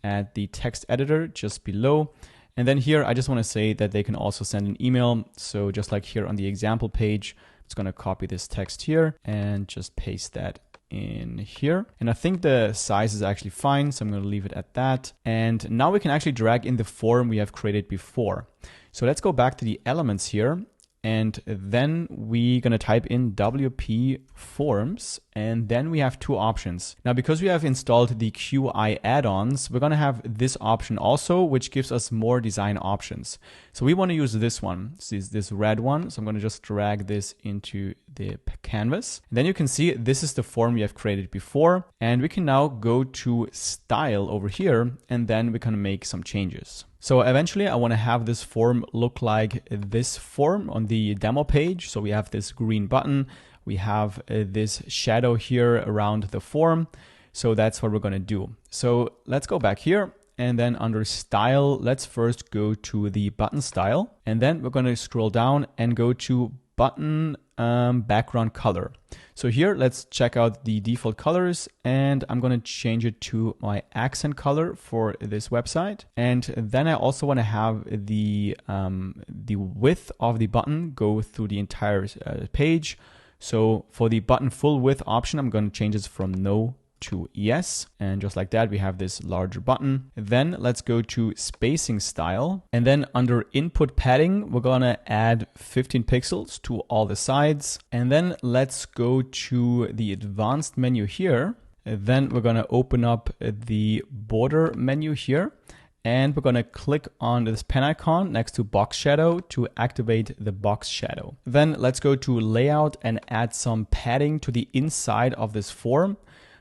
Add the text editor just below. And then here, I just want to say that they can also send an email. So just like here on the example page, it's going to copy this text here and just paste that in here. And I think the size is actually fine. So I'm going to leave it at that. And now we can actually drag in the form we have created before. So let's go back to the elements here. And then we're going to type in WP forms, and then we have two options. Now, because we have installed the QI add-ons, we're going to have this option also, which gives us more design options. So we want to use this one. This is this red one. So I'm going to just drag this into the canvas. And then you can see this is the form we have created before. And we can now go to style over here, and then we can make some changes. So eventually I want to have this form look like this form on the demo page. So we have this green button, we have this shadow here around the form. So that's what we're going to do. So let's go back here. And then under style, let's first go to the button style. And then we're going to scroll down and go to button background color. So here, let's check out the default colors, and I'm going to change it to my accent color for this website. And then I also want to have the width of the button go through the entire page. So for the button full width option, I'm going to change this from no to yes. And just like that, we have this larger button. Then let's go to spacing style. And then under input padding, we're going to add 15 pixels to all the sides. And then let's go to the advanced menu here. Then we're going to open up the border menu here. And we're going to click on this pen icon next to box shadow to activate the box shadow. Then let's go to layout and add some padding to the inside of this form.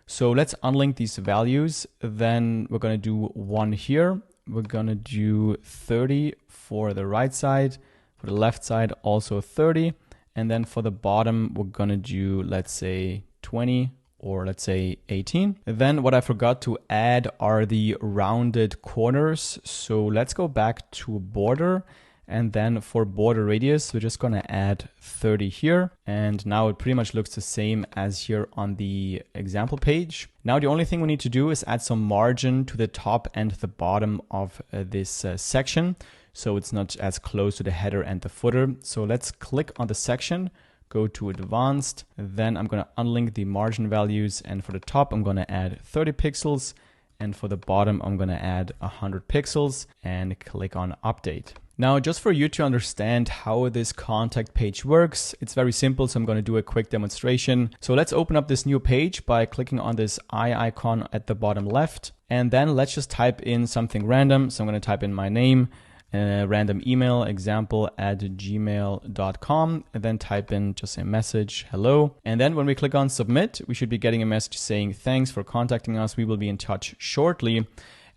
So let's unlink these values. Then we're going to do 1 here. We're going to do 30 for the right side. For the left side, also 30. And then for the bottom, we're going to do, let's say, 20 or let's say 18. Then what I forgot to add are the rounded corners. So let's go back to border. And then for border radius, we're just going to add 30 here. And now it pretty much looks the same as here on the example page. Now the only thing we need to do is add some margin to the top and the bottom of this section, so it's not as close to the header and the footer. So let's click on the section, go to advanced. Then I'm going to unlink the margin values. And for the top, I'm going to add 30 pixels. And for the bottom, I'm going to add 100 pixels and click on update. Now, just for you to understand how this contact page works, it's very simple. So I'm going to do a quick demonstration. So let's open up this new page by clicking on this eye icon at the bottom left. And then let's just type in something random. So I'm going to type in my name. a random email, example@gmail.com, and then type in just a message, hello. And then when we click on submit, we should be getting a message saying, thanks for contacting us. We will be in touch shortly.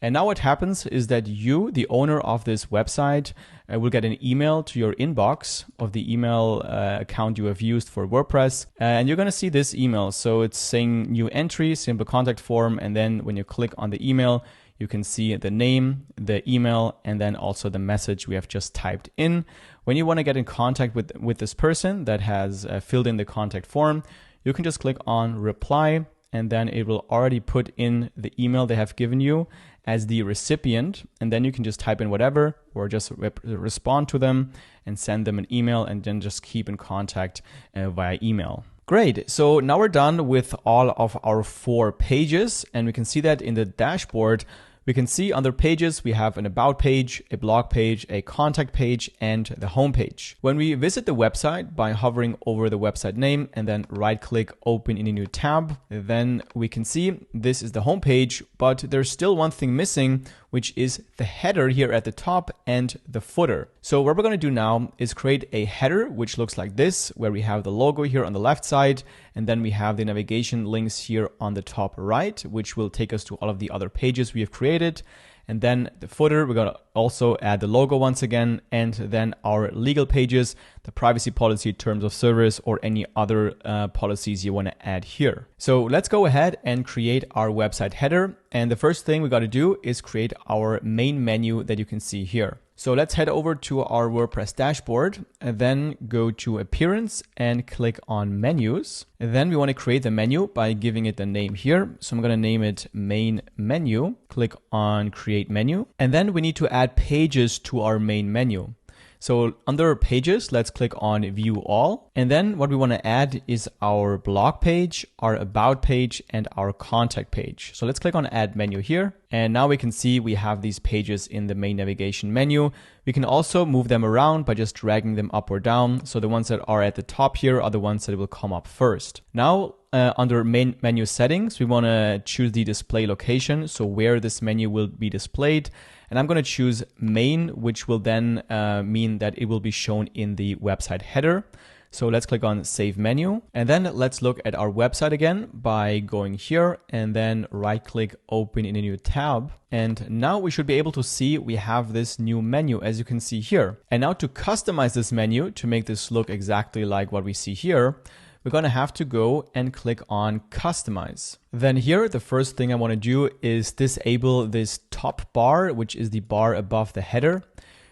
And now what happens is that you, the owner of this website, will get an email to your inbox of the email account you have used for WordPress. And you're going to see this email. So it's saying new entry, simple contact form. And then when you click on the email, you can see the name, the email, and then also the message we have just typed in. When you want to get in contact with this person that has filled in the contact form, you can just click on reply, and then it will already put in the email they have given you as the recipient. And then you can just type in whatever, or just respond to them and send them an email, and then just keep in contact via email. Great, so now we're done with all of our 4 pages, and we can see that in the dashboard. We can see under pages, we have an about page, a blog page, a contact page, and the home page. When we visit the website by hovering over the website name and then right click open in a new tab, then we can see this is the home page, but there's still one thing missing, which is the header here at the top and the footer. So what we're going to do now is create a header, which looks like this, where we have the logo here on the left side, and then we have the navigation links here on the top right, which will take us to all of the other pages we have created. And then the footer, we're going to also add the logo once again, and then our legal pages, the privacy policy, terms of service, or any other policies you want to add here. So let's go ahead and create our website header. And the first thing we got to do is create our main menu that you can see here. So let's head over to our WordPress dashboard, and then go to Appearance and click on Menus. And then we want to create the menu by giving it the name here. So I'm going to name it Main Menu. Click on Create Menu. And then we need to add pages to our main menu. So under pages, let's click on View All. And then what we want to add is our blog page, our about page, and our contact page. So let's click on Add Menu here. And now we can see we have these pages in the main navigation menu. We can also move them around by just dragging them up or down. So the ones that are at the top here are the ones that will come up first. Now, under main menu settings, we want to choose the display location, so where this menu will be displayed. And I'm going to choose main, which will then mean that it will be shown in the website header. So let's click on Save Menu. And then let's look at our website again by going here and then right click Open in a new tab. And now we should be able to see we have this new menu, as you can see here. And now to customize this menu, to make this look exactly like what we see here, we're going to have to go and click on Customize. Then here, the first thing I want to do is disable this top bar, which is the bar above the header.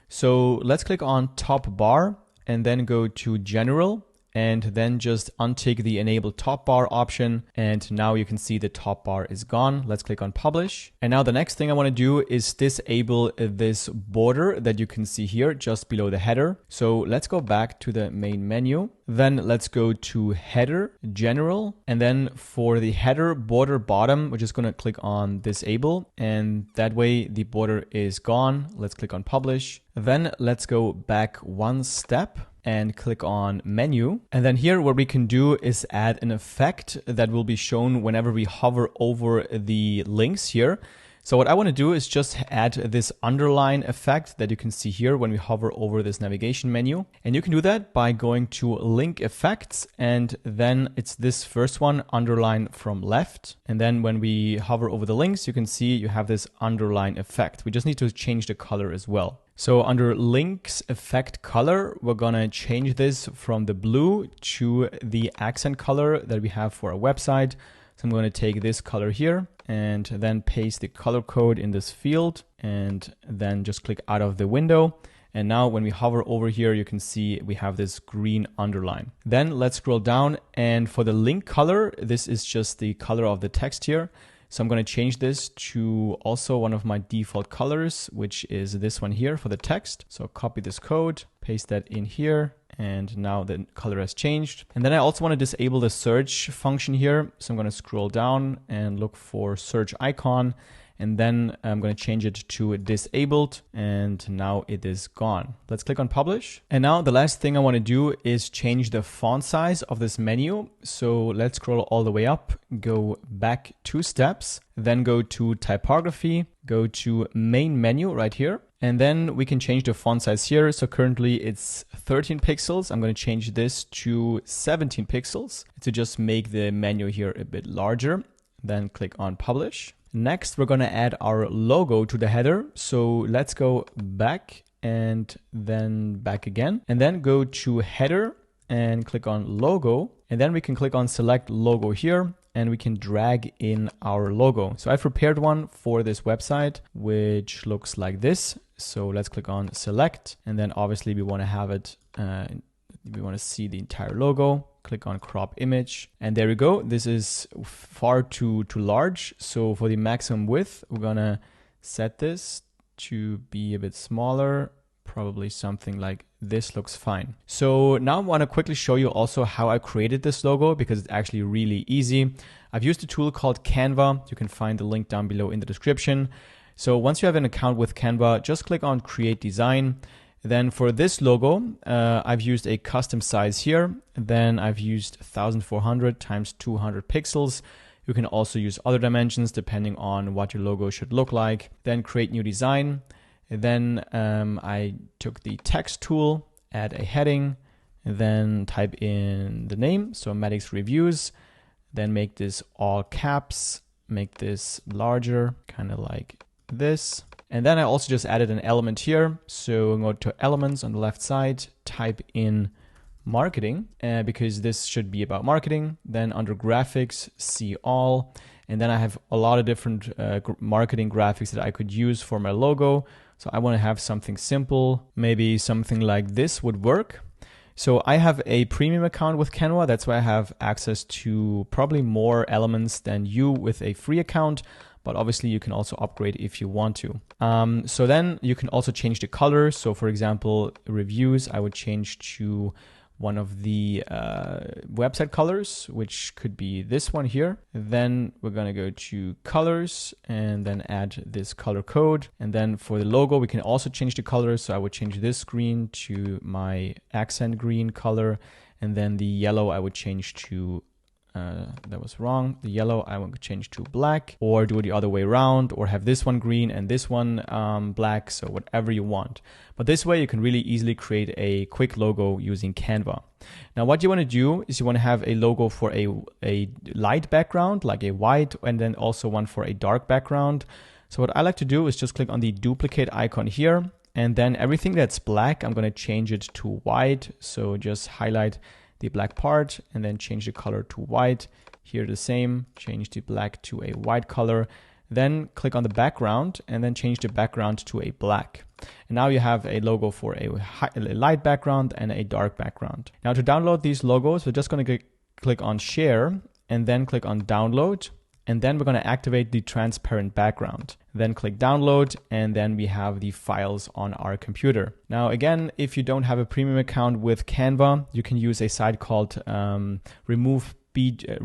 So let's click on Top Bar and then go to General, and then just untick the Enable Top Bar option. And now you can see the top bar is gone. Let's click on Publish. And now the next thing I want to do is disable this border that you can see here just below the header. So let's go back to the main menu. Then let's go to Header, General, and then for the header border bottom, we're just going to click on Disable, and that way the border is gone. Let's click on Publish. Then let's go back one step and click on Menu. And then here what we can do is add an effect that will be shown whenever we hover over the links here. So what I want to do is just add this underline effect that you can see here when we hover over this navigation menu. And you can do that by going to Link Effects, and then it's this first one, underline from left. And then when we hover over the links, you can see you have this underline effect. We just need to change the color as well. So under Links Effect Color, we're gonna change this from the blue to the accent color that we have for our website. So I'm going to take this color here and then paste the color code in this field, and then just click out of the window. And now when we hover over here, you can see we have this green underline. Then let's scroll down, and for the link color, this is just the color of the text here. So I'm going to change this to also one of my default colors, which is this one here for the text. So copy this code, paste that in here, and now the color has changed. And then I also want to disable the search function here. So I'm going to scroll down and look for search icon, and then I'm going to change it to disabled, and now it is gone. Let's click on Publish. And now the last thing I want to do is change the font size of this menu. So let's scroll all the way up, go back 2 steps, then go to Typography, go to Main Menu right here. And then we can change the font size here. So currently it's 13 pixels. I'm going to change this to 17 pixels to just make the menu here a bit larger. Then click on publish. Next, we're going to add our logo to the header. So let's go back and then back again, and then go to header and click on logo. And then we can click on select logo here, and we can drag in our logo. So I've prepared one for this website, which looks like this. So let's click on select, and then obviously we want to have it, we want to see the entire logo. Click on crop image, and there we go. This is far too large. So for the maximum width, we're gonna set this to be a bit smaller, probably something like this looks fine. So now I want to quickly show you also how I created this logo, because it's actually really easy. I've used a tool called Canva. You can find the link down below in the description. So once you have an account with Canva, just click on create design. Then for this logo, I've used a custom size here. Then I've used 1400 times 200 pixels. You can also use other dimensions depending on what your logo should look like. Then create new design. Then I took the text tool, add a heading, then type in the name, so Maddox Reviews. Then make this all caps, make this larger, kind of like this. And then I also just added an element here. So go to elements on the left side, type in marketing, because this should be about marketing. Then under graphics, see all. And then I have a lot of different marketing graphics that I could use for my logo. So I want to have something simple, maybe something like this would work. So I have a premium account with Canva. That's why I have access to probably more elements than you with a free account. But obviously you can also upgrade if you want to. So then you can also change the color. So for example, reviews, I would change to one of the website colors, which could be this one here. Then we're gonna go to colors and then add this color code. And then for the logo, we can also change the color. So I would change this green to my accent green color. And then the yellow I would change to that was wrong. The yellow I want to change to black, or do it the other way around, or have this one green and this one black, so whatever you want. But this way you can really easily create a quick logo using Canva. Now what you want to do is you want to have a logo for a light background, like a white, and then also one for a dark background. So what I like to do is just click on the duplicate icon here, and then everything that's black, I'm going to change it to white. So just highlight the black part and then change the color to white. Here the same, change the black to a white color. Then click on the background and then change the background to a black. And now you have a logo for a light background and a dark background. Now to download these logos, we're just going to click on share and then click on download. And then we're going to activate the transparent background. Then click download, and then we have the files on our computer. Now, again, if you don't have a premium account with Canva, you can use a site called remove.bg,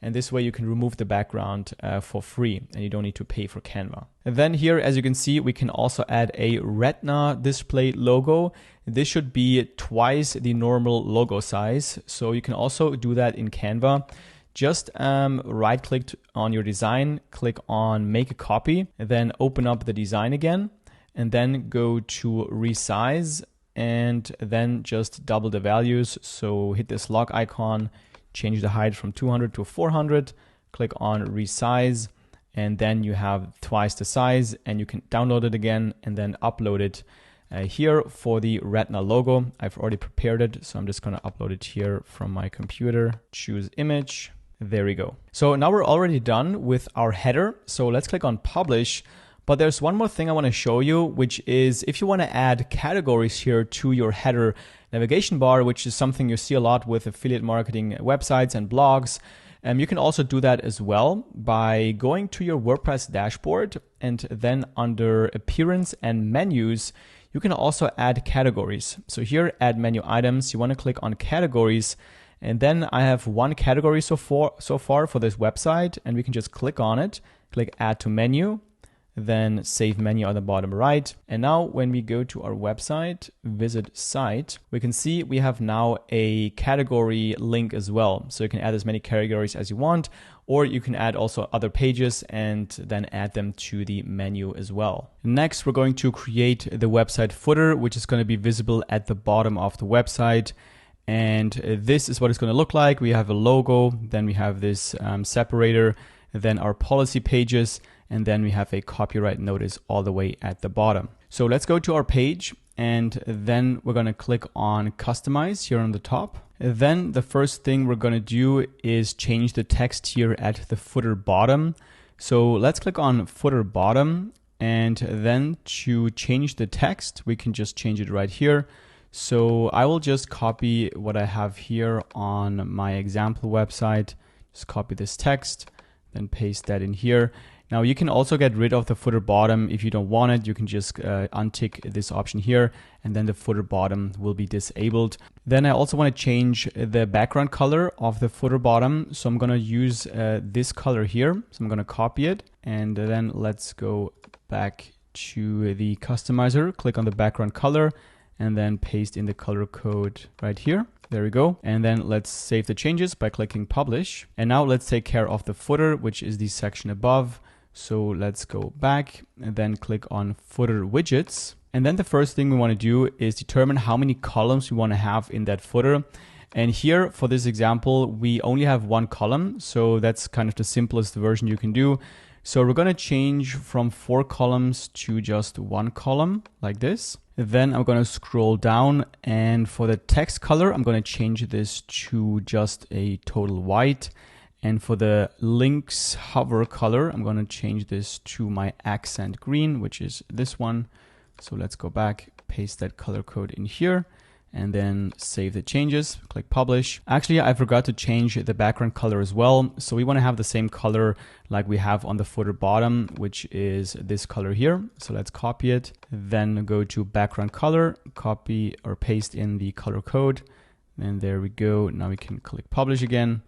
and this way you can remove the background for free, and you don't need to pay for Canva. And then here, as you can see, we can also add a Retina display logo. This should be twice the normal logo size, so you can also do that in Canva. Just right click on your design, click on make a copy, and then open up the design again, and then go to resize, and then just double the values. So hit this lock icon, change the height from 200 to 400, click on resize, and then you have twice the size, and you can download it again and then upload it here for the Retina logo. I've already prepared it, so I'm just going to upload it here from my computer. Choose image. There we go. So now we're already done with our header. So let's click on publish. But there's one more thing I want to show you, which is if you want to add categories here to your header navigation bar, which is something you see a lot with affiliate marketing websites and blogs. You can also do that as well by going to your WordPress dashboard, and then under appearance and menus, you can also add categories. So here, add menu items, you want to click on categories. And then I have one category so far for this website, and we can just click on it, click add to menu. then save menu on the bottom right. And now when we go to our website, visit site, we can see we have now a category link as well. So you can add as many categories as you want, or you can add also other pages and then add them to the menu as well. Next, we're going to create the website footer, which is going to be visible at the bottom of the website. And this is what it's going to look like. We have a logo, then we have this separator, then our policy pages, and then we have a copyright notice all the way at the bottom. So let's go to our page, and then we're going to click on customize here on the top. Then the first thing we're going to do is change the text here at the footer bottom. So let's click on footer bottom, and then to change the text, we can just change it right here. So I will just copy what I have here on my example website. Just copy this text, then paste that in here. Now you can also get rid of the footer bottom. If you don't want it, you can just untick this option here, and then the footer bottom will be disabled. Then I also want to change the background color of the footer bottom. So I'm going to use this color here. So I'm going to copy it, and then let's go back to the customizer, click on the background color, and then paste in the color code right here. There we go. And then let's save the changes by clicking publish. And now let's take care of the footer, which is the section above. So let's go back and then click on footer widgets. And then the first thing we want to do is determine how many columns we want to have in that footer. And here for this example, we only have one column. So that's kind of the simplest version you can do. So we're going to change from 4 columns to just 1 column like this. Then I'm going to scroll down, and for the text color, I'm going to change this to just a total white. And for the links hover color, I'm going to change this to my accent green, which is this one. So let's go back, paste that color code in here, and then save the changes, click publish. Actually, I forgot to change the background color as well. So we want to have the same color like we have on the footer bottom, which is this color here. So let's copy it, then go to background color, copy or paste in the color code. And there we go. Now we can click publish again.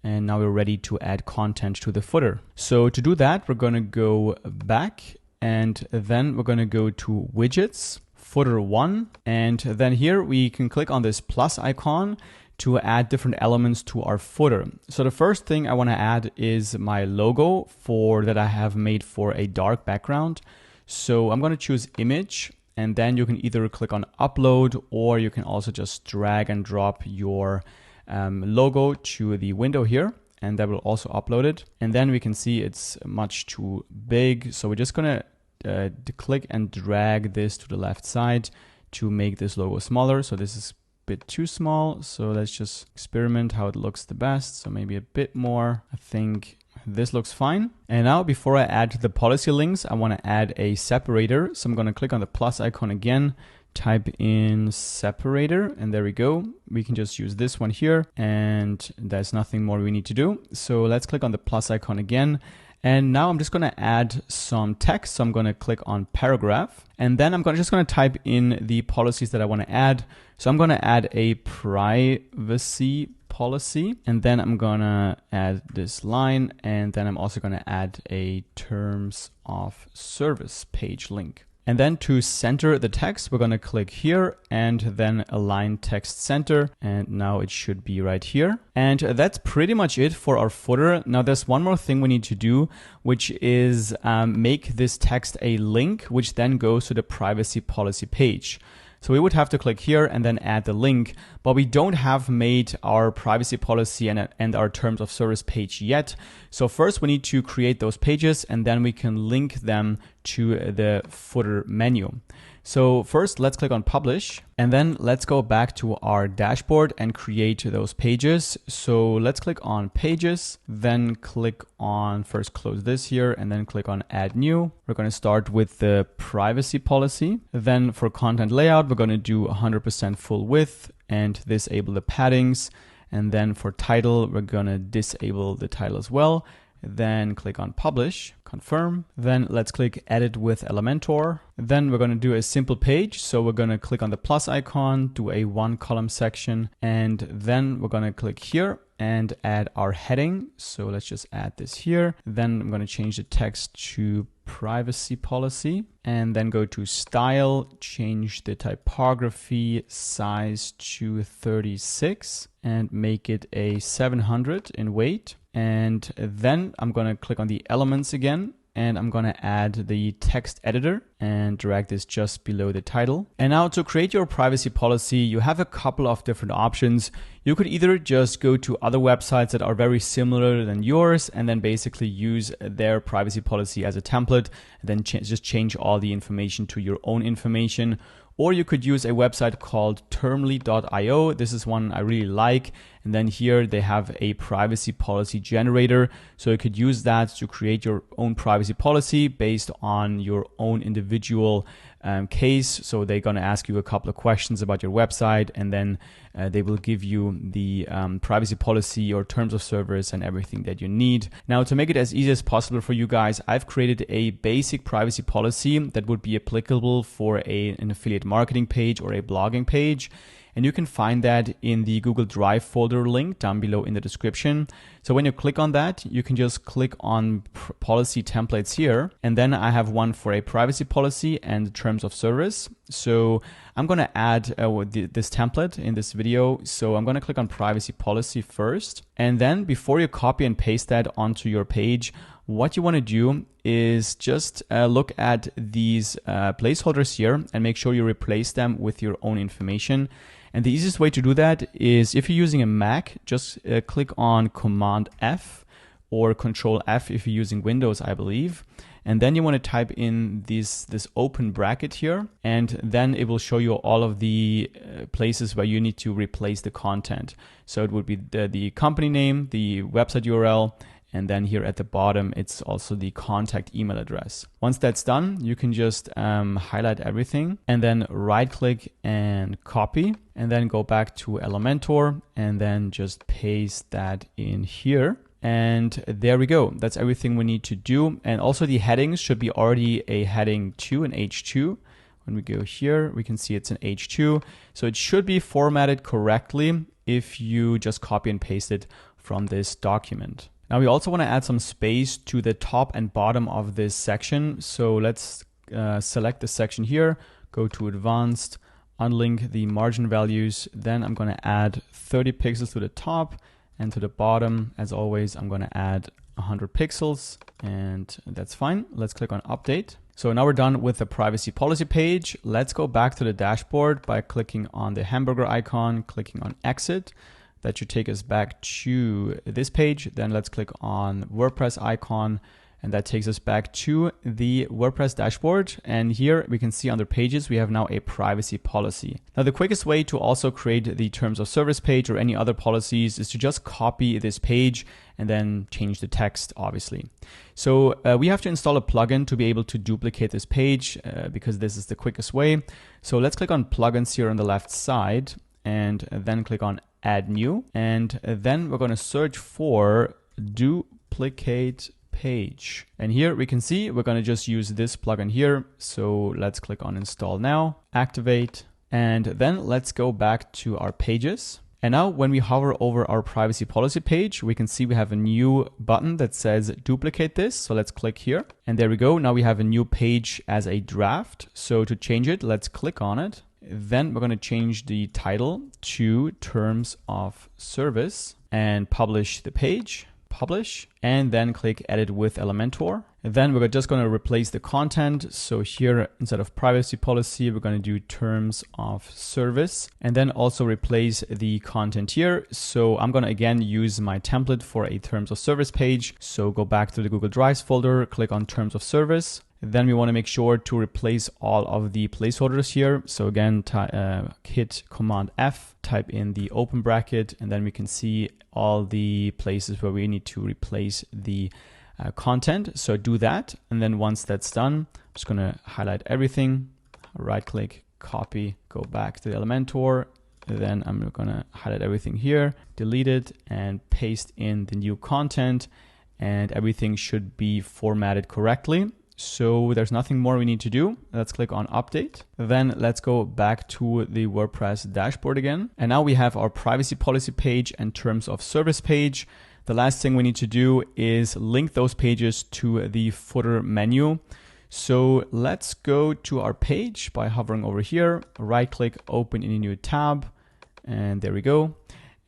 And now we're ready to add content to the footer. So to do that, we're going to go back, and then we're going to go to widgets, footer 1. And then here we can click on this plus icon to add different elements to our footer. So the first thing I want to add is my logo that I have made for a dark background. So I'm going to choose image, and then you can either click on upload, or you can also just drag and drop your logo to the window here, and that will also upload it. And then we can see it's much too big. So we're just going to click and drag this to the left side to make this logo smaller. So this is a bit too small. So let's just experiment how it looks the best. So maybe a bit more. I think this looks fine. And now before I add the policy links, I want to add a separator. So I'm going to click on the plus icon again, type in separator, and there we go. We can just use this one here, and there's nothing more we need to do. So let's click on the plus icon again. And now I'm just going to add some text. So I'm going to click on paragraph, and then I'm just going to type in the policies that I want to add. So I'm going to add a privacy policy, and then I'm going to add this line, and then I'm also going to add a terms of service page link. And then to center the text, we're going to click here and then align text center. And now it should be right here. And that's pretty much it for our footer. Now there's one more thing we need to do, which is make this text a link, which then goes to the privacy policy page. So we would have to click here and then add the link, but we don't have made our privacy policy and our terms of service page yet. So first we need to create those pages, and then we can link them to the footer menu. So first let's click on publish, and then let's go back to our dashboard and create those pages. So let's click on pages, then click on first close this here, and then click on add new. We're going to start with the privacy policy. Then for content layout, we're going to do 100% full width and disable the paddings. And then for title, we're going to disable the title as well. Then click on publish, confirm. Then let's click edit with Elementor. Then we're going to do a simple page. So we're going to click on the plus icon, do a 1 column section, and then we're going to click here and add our heading. So let's just add this here. Then I'm going to change the text to privacy policy, and then go to style, change the typography size to 36 and make it a 700 in weight. And then I'm going to click on the elements again, and I'm going to add the text editor and drag this just below the title. And now to create your privacy policy, you have a couple of different options. You could either just go to other websites that are very similar than yours and then basically use their privacy policy as a template and then just change all the information to your own information. Or you could use a website called termly.io. This is one I really like. And then here they have a privacy policy generator. So you could use that to create your own privacy policy based on your own individual case. So they're going to ask you a couple of questions about your website, and then they will give you the privacy policy or terms of service and everything that you need. Now, to make it as easy as possible for you guys, I've created a basic privacy policy that would be applicable for an affiliate marketing page or a blogging page. And you can find that in the Google Drive folder link down below in the description. So when you click on that, you can just click on policy templates here. And then I have one for a privacy policy and terms of service. So I'm going to add this template in this video. So I'm going to click on privacy policy first. And then before you copy and paste that onto your page, what you want to do is just look at these placeholders here and make sure you replace them with your own information. And the easiest way to do that is, if you're using a Mac, just click on Command F or Control F if you're using Windows, I believe. And then you want to type in this open bracket here, and then it will show you all of the places where you need to replace the content. So it would be the company name, the website URL, and then here at the bottom, it's also the contact email address. Once that's done, you can just highlight everything and then right click and copy, and then go back to Elementor and then just paste that in here. And there we go. That's everything we need to do. And also the headings should be already a heading 2, an H2. When we go here, we can see it's an H2. So it should be formatted correctly if you just copy and paste it from this document. Now we also want to add some space to the top and bottom of this section. So let's select the section here, go to advanced, unlink the margin values. Then I'm going to add 30 pixels to the top, and to the bottom, as always, I'm going to add 100 pixels, and that's fine. Let's click on update. So now we're done with the privacy policy page. Let's go back to the dashboard by clicking on the hamburger icon, clicking on exit. That should take us back to this page. Then let's click on WordPress icon, and that takes us back to the WordPress dashboard. And here we can see under pages, we have now a privacy policy. Now the quickest way to also create the terms of service page or any other policies is to just copy this page and then change the text, obviously. So we have to install a plugin to be able to duplicate this page because this is the quickest way. So let's click on plugins here on the left side, and then click on add new. And then we're going to search for duplicate page. And here we can see we're going to just use this plugin here. So let's click on install now, activate, and then let's go back to our pages. And now when we hover over our privacy policy page, we can see we have a new button that says duplicate this. So let's click here, and there we go. Now we have a new page as a draft. So to change it, let's click on it. Then we're going to change the title to terms of service and publish the page. Publish, and then click edit with Elementor. And then we're just going to replace the content. So here, instead of privacy policy, we're going to do terms of service, and then also replace the content here. So I'm going to again use my template for a terms of service page. So go back to the Google Drive folder, click on terms of service. Then we want to make sure to replace all of the placeholders here. So again, hit Command F, type in the open bracket, and then we can see all the places where we need to replace the content. So do that. And then once that's done, I'm just going to highlight everything, right click, copy, go back to the Elementor. Then I'm going to highlight everything here, delete it, and paste in the new content, and everything should be formatted correctly. So there's nothing more we need to do. Let's click on update. Then let's go back to the WordPress dashboard again. And now we have our privacy policy page and terms of service page. The last thing we need to do is link those pages to the footer menu. So let's go to our page by hovering over here, right click, open in a new tab, and there we go.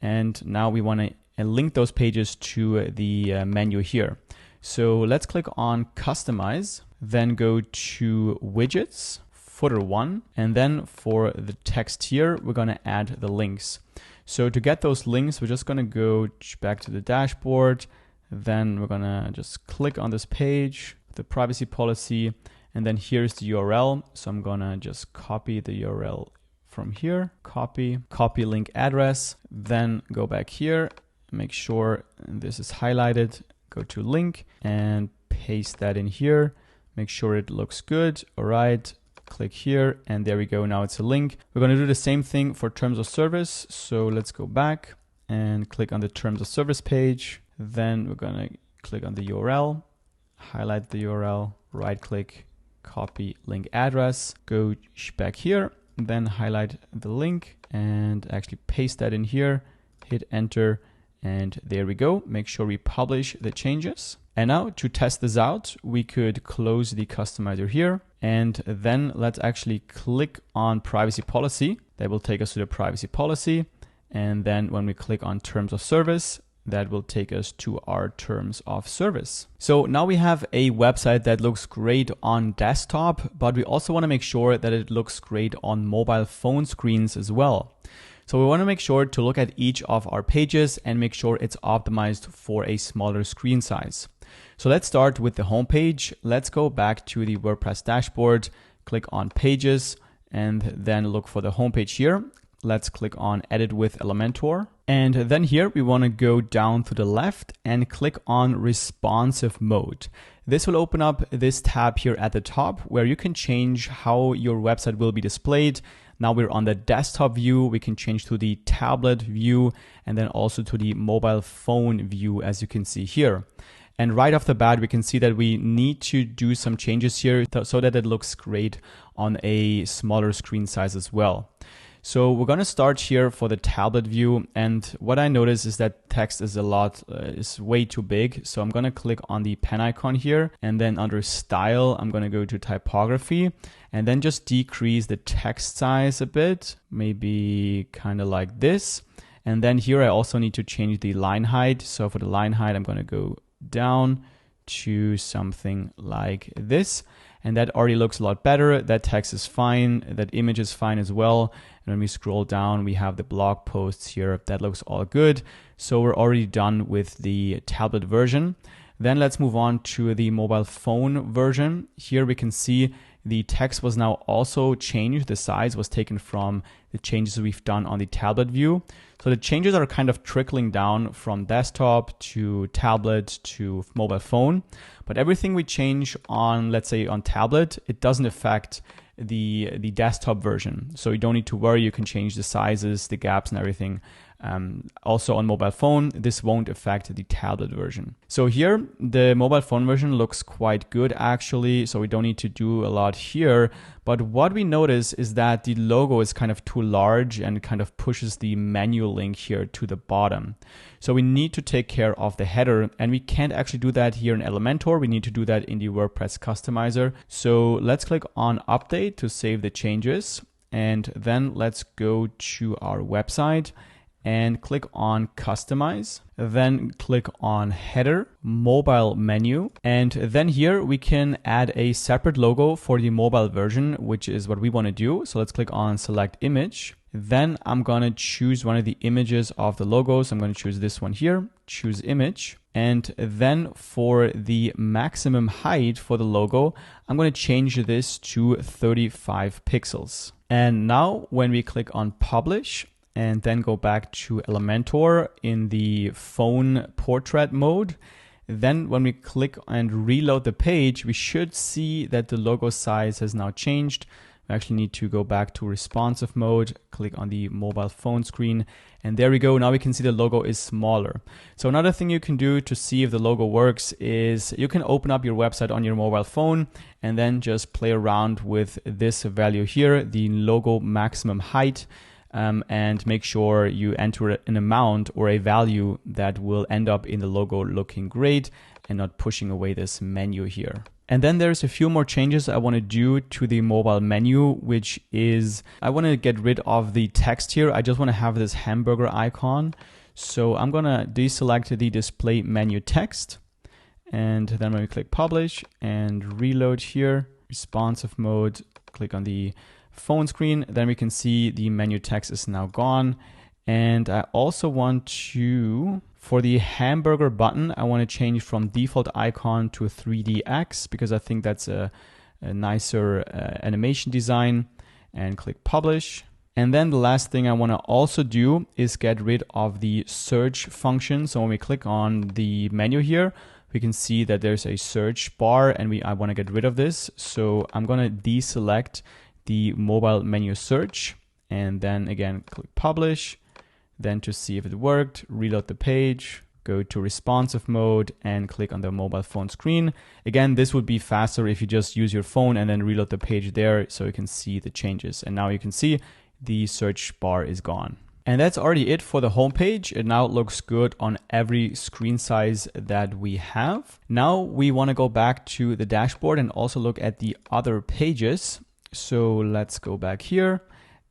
And now we want to link those pages to the menu here. So let's click on customize, then go to widgets, footer 1, and then for the text here, we're going to add the links. So to get those links, we're just going to go back to the dashboard. Then we're going to just click on this page, the privacy policy, and then here's the URL. So I'm going to just copy the URL from here, copy link address, then go back here, make sure this is highlighted, go to link and paste that in here. Make sure it looks good. All right, click here and there we go. Now it's a link. We're going to do the same thing for terms of service. So let's go back and click on the terms of service page. Then we're going to click on the URL, highlight the URL, right click, copy link address, go back here, then highlight the link and actually paste that in here, hit enter, and there we go. Make sure we publish the changes. And now to test this out, we could close the customizer here, and then let's actually click on privacy policy. That will take us to the privacy policy. And then when we click on terms of service, that will take us to our terms of service. So now we have a website that looks great on desktop, but we also want to make sure that it looks great on mobile phone screens as well. So we want to make sure to look at each of our pages and make sure it's optimized for a smaller screen size. So let's start with the home page. Let's go back to the WordPress dashboard, click on pages, and then look for the home page here. Let's click on edit with Elementor. And then here we want to go down to the left and click on responsive mode. This will open up this tab here at the top where you can change how your website will be displayed. Now we're on the desktop view. We can change to the tablet view and then also to the mobile phone view, as you can see here. And right off the bat, we can see that we need to do some changes here so that it looks great on a smaller screen size as well. So we're going to start here for the tablet view. And what I notice is that text is is way too big. So I'm going to click on the pen icon here. And then under style, I'm going to go to typography and then just decrease the text size a bit, maybe kind of like this. And then here I also need to change the line height. So for the line height, I'm going to go down to something like this. And that already looks a lot better. That text is fine. That image is fine as well. And when we scroll down, we have the blog posts here. That looks all good. So we're already done with the tablet version. Then let's move on to the mobile phone version. Here we can see the text was now also changed. The size was taken from the changes we've done on the tablet view. So the changes are kind of trickling down from desktop to tablet to mobile phone. But everything we change on, let's say on tablet, it doesn't affect the desktop version. So you don't need to worry. You can change the sizes, the gaps and everything. Also on mobile phone, this won't affect the tablet version. So here, the mobile phone version looks quite good actually, so we don't need to do a lot here. But what we notice is that the logo is kind of too large and kind of pushes the menu link here to the bottom. So we need to take care of the header, and we can't actually do that here in Elementor. We need to do that in the WordPress customizer. So let's click on update to save the changes. And then let's go to our website and click on customize, then click on header, mobile menu. And then here we can add a separate logo for the mobile version, which is what we want to do. So let's click on select image. Then I'm going to choose one of the images of the logos. I'm going to choose this one here, choose image. And then for the maximum height for the logo, I'm going to change this to 35 pixels. And now when we click on publish, and then go back to Elementor in the phone portrait mode. Then when we click and reload the page, we should see that the logo size has now changed. We actually need to go back to responsive mode, click on the mobile phone screen, and there we go. Now we can see the logo is smaller. So another thing you can do to see if the logo works is you can open up your website on your mobile phone and then just play around with this value here, the logo maximum height, and make sure you enter an amount or a value that will end up in the logo looking great and not pushing away this menu here. And then there's a few more changes I want to do to the mobile menu, which is I want to get rid of the text here. I just want to have this hamburger icon. So I'm going to deselect the display menu text. And then when we click publish and reload here, responsive mode, click on the phone screen, then we can see the menu text is now gone. And I also want to, for the hamburger button, I want to change from default icon to 3DX because I think that's a nicer animation design, and click publish. And then the last thing I want to also do is get rid of the search function. So when we click on the menu here, we can see that there's a search bar and I want to get rid of this. So I'm going to deselect the mobile menu search and then again click publish. Then to see if it worked, reload the page, go to responsive mode and click on the mobile phone screen. Again, this would be faster if you just use your phone and then reload the page there so you can see the changes. And now you can see the search bar is gone. And that's already it for the homepage. It now looks good on every screen size that we have. Now we want to go back to the dashboard and also look at the other pages. So let's go back here.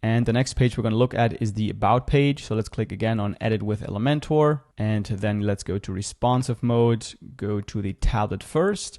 And the next page we're going to look at is the About page. So let's click again on Edit with Elementor. And then let's go to responsive mode, go to the tablet first.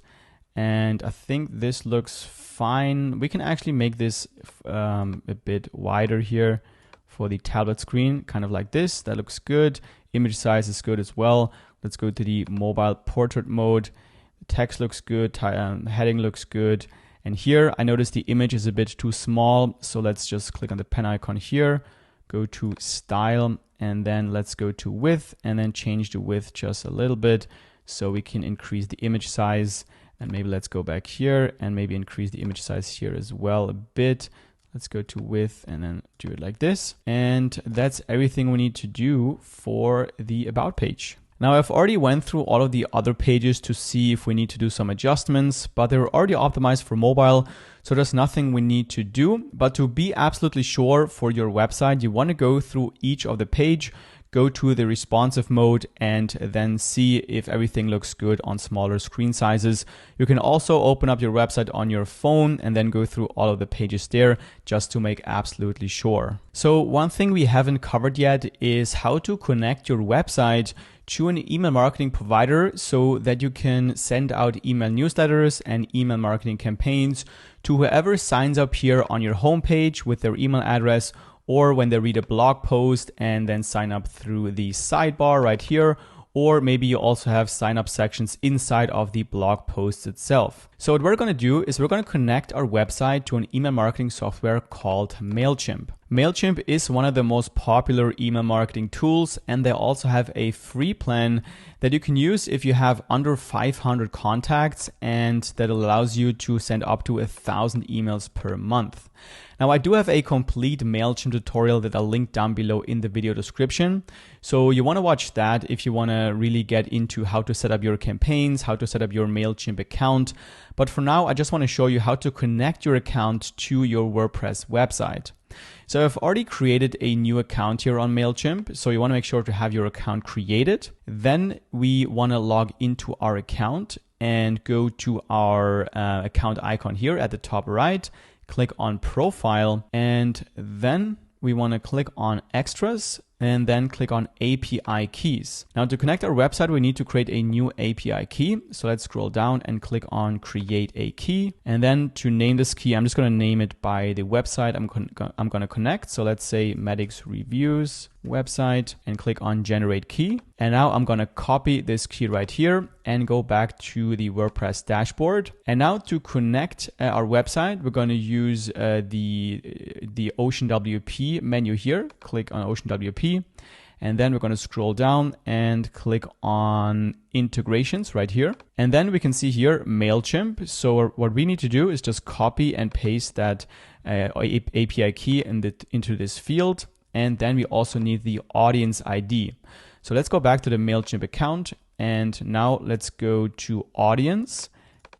And I think this looks fine. We can actually make this a bit wider here for the tablet screen, kind of like this. That looks good. Image size is good as well. Let's go to the mobile portrait mode. The text looks good, heading looks good. And here I notice the image is a bit too small. So let's just click on the pen icon here, go to style, and then let's go to width and then change the width just a little bit so we can increase the image size. And maybe let's go back here and maybe increase the image size here as well a bit. Let's go to width and then do it like this. And that's everything we need to do for the About page. Now I've already went through all of the other pages to see if we need to do some adjustments, but they're already optimized for mobile, so there's nothing we need to do. But to be absolutely sure for your website, you want to go through each of the page, go to the responsive mode, and then see if everything looks good on smaller screen sizes. You can also open up your website on your phone and then go through all of the pages there just to make absolutely sure. So one thing we haven't covered yet is how to connect your website to an email marketing provider so that you can send out email newsletters and email marketing campaigns to whoever signs up here on your homepage with their email address, or when they read a blog post and then sign up through the sidebar right here, or maybe you also have sign up sections inside of the blog post itself. So what we're going to do is we're going to connect our website to an email marketing software called MailChimp. MailChimp is one of the most popular email marketing tools, and they also have a free plan that you can use if you have under 500 contacts, and that allows you to send up to 1,000 emails per month. Now I do have a complete MailChimp tutorial that I'll link down below in the video description. So you want to watch that if you want to really get into how to set up your campaigns, how to set up your MailChimp account. But for now, I just want to show you how to connect your account to your WordPress website. So I've already created a new account here on MailChimp. So you want to make sure to have your account created. Then we want to log into our account and go to our account icon here at the top right. Click on Profile, and then we want to click on Extras and then click on API Keys. Now to connect our website, we need to create a new API key. So let's scroll down and click on Create a Key. And then to name this key, I'm just going to name it by the website I'm going to connect. So let's say Medics Reviews website and click on Generate Key. And now I'm going to copy this key right here and go back to the WordPress dashboard. And now to connect our website, we're going to use the OceanWP menu here. Click on OceanWP. And then we're going to scroll down and click on integrations right here. And then we can see here MailChimp. So what we need to do is just copy and paste that API key into this field. And then we also need the audience ID. So let's go back to the MailChimp account. And now let's go to audience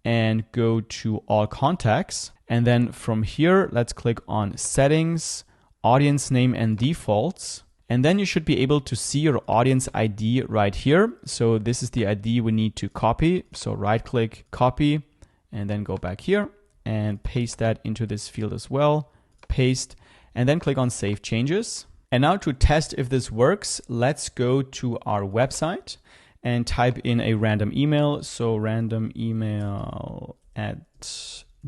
and go to all contacts. And then from here, let's click on settings, audience name and defaults. And then you should be able to see your audience ID right here. So this is the ID we need to copy. So right click, copy, and then go back here and paste that into this field as well. Paste, and then click on Save Changes. And now to test if this works, let's go to our website and type in a random email. So random email at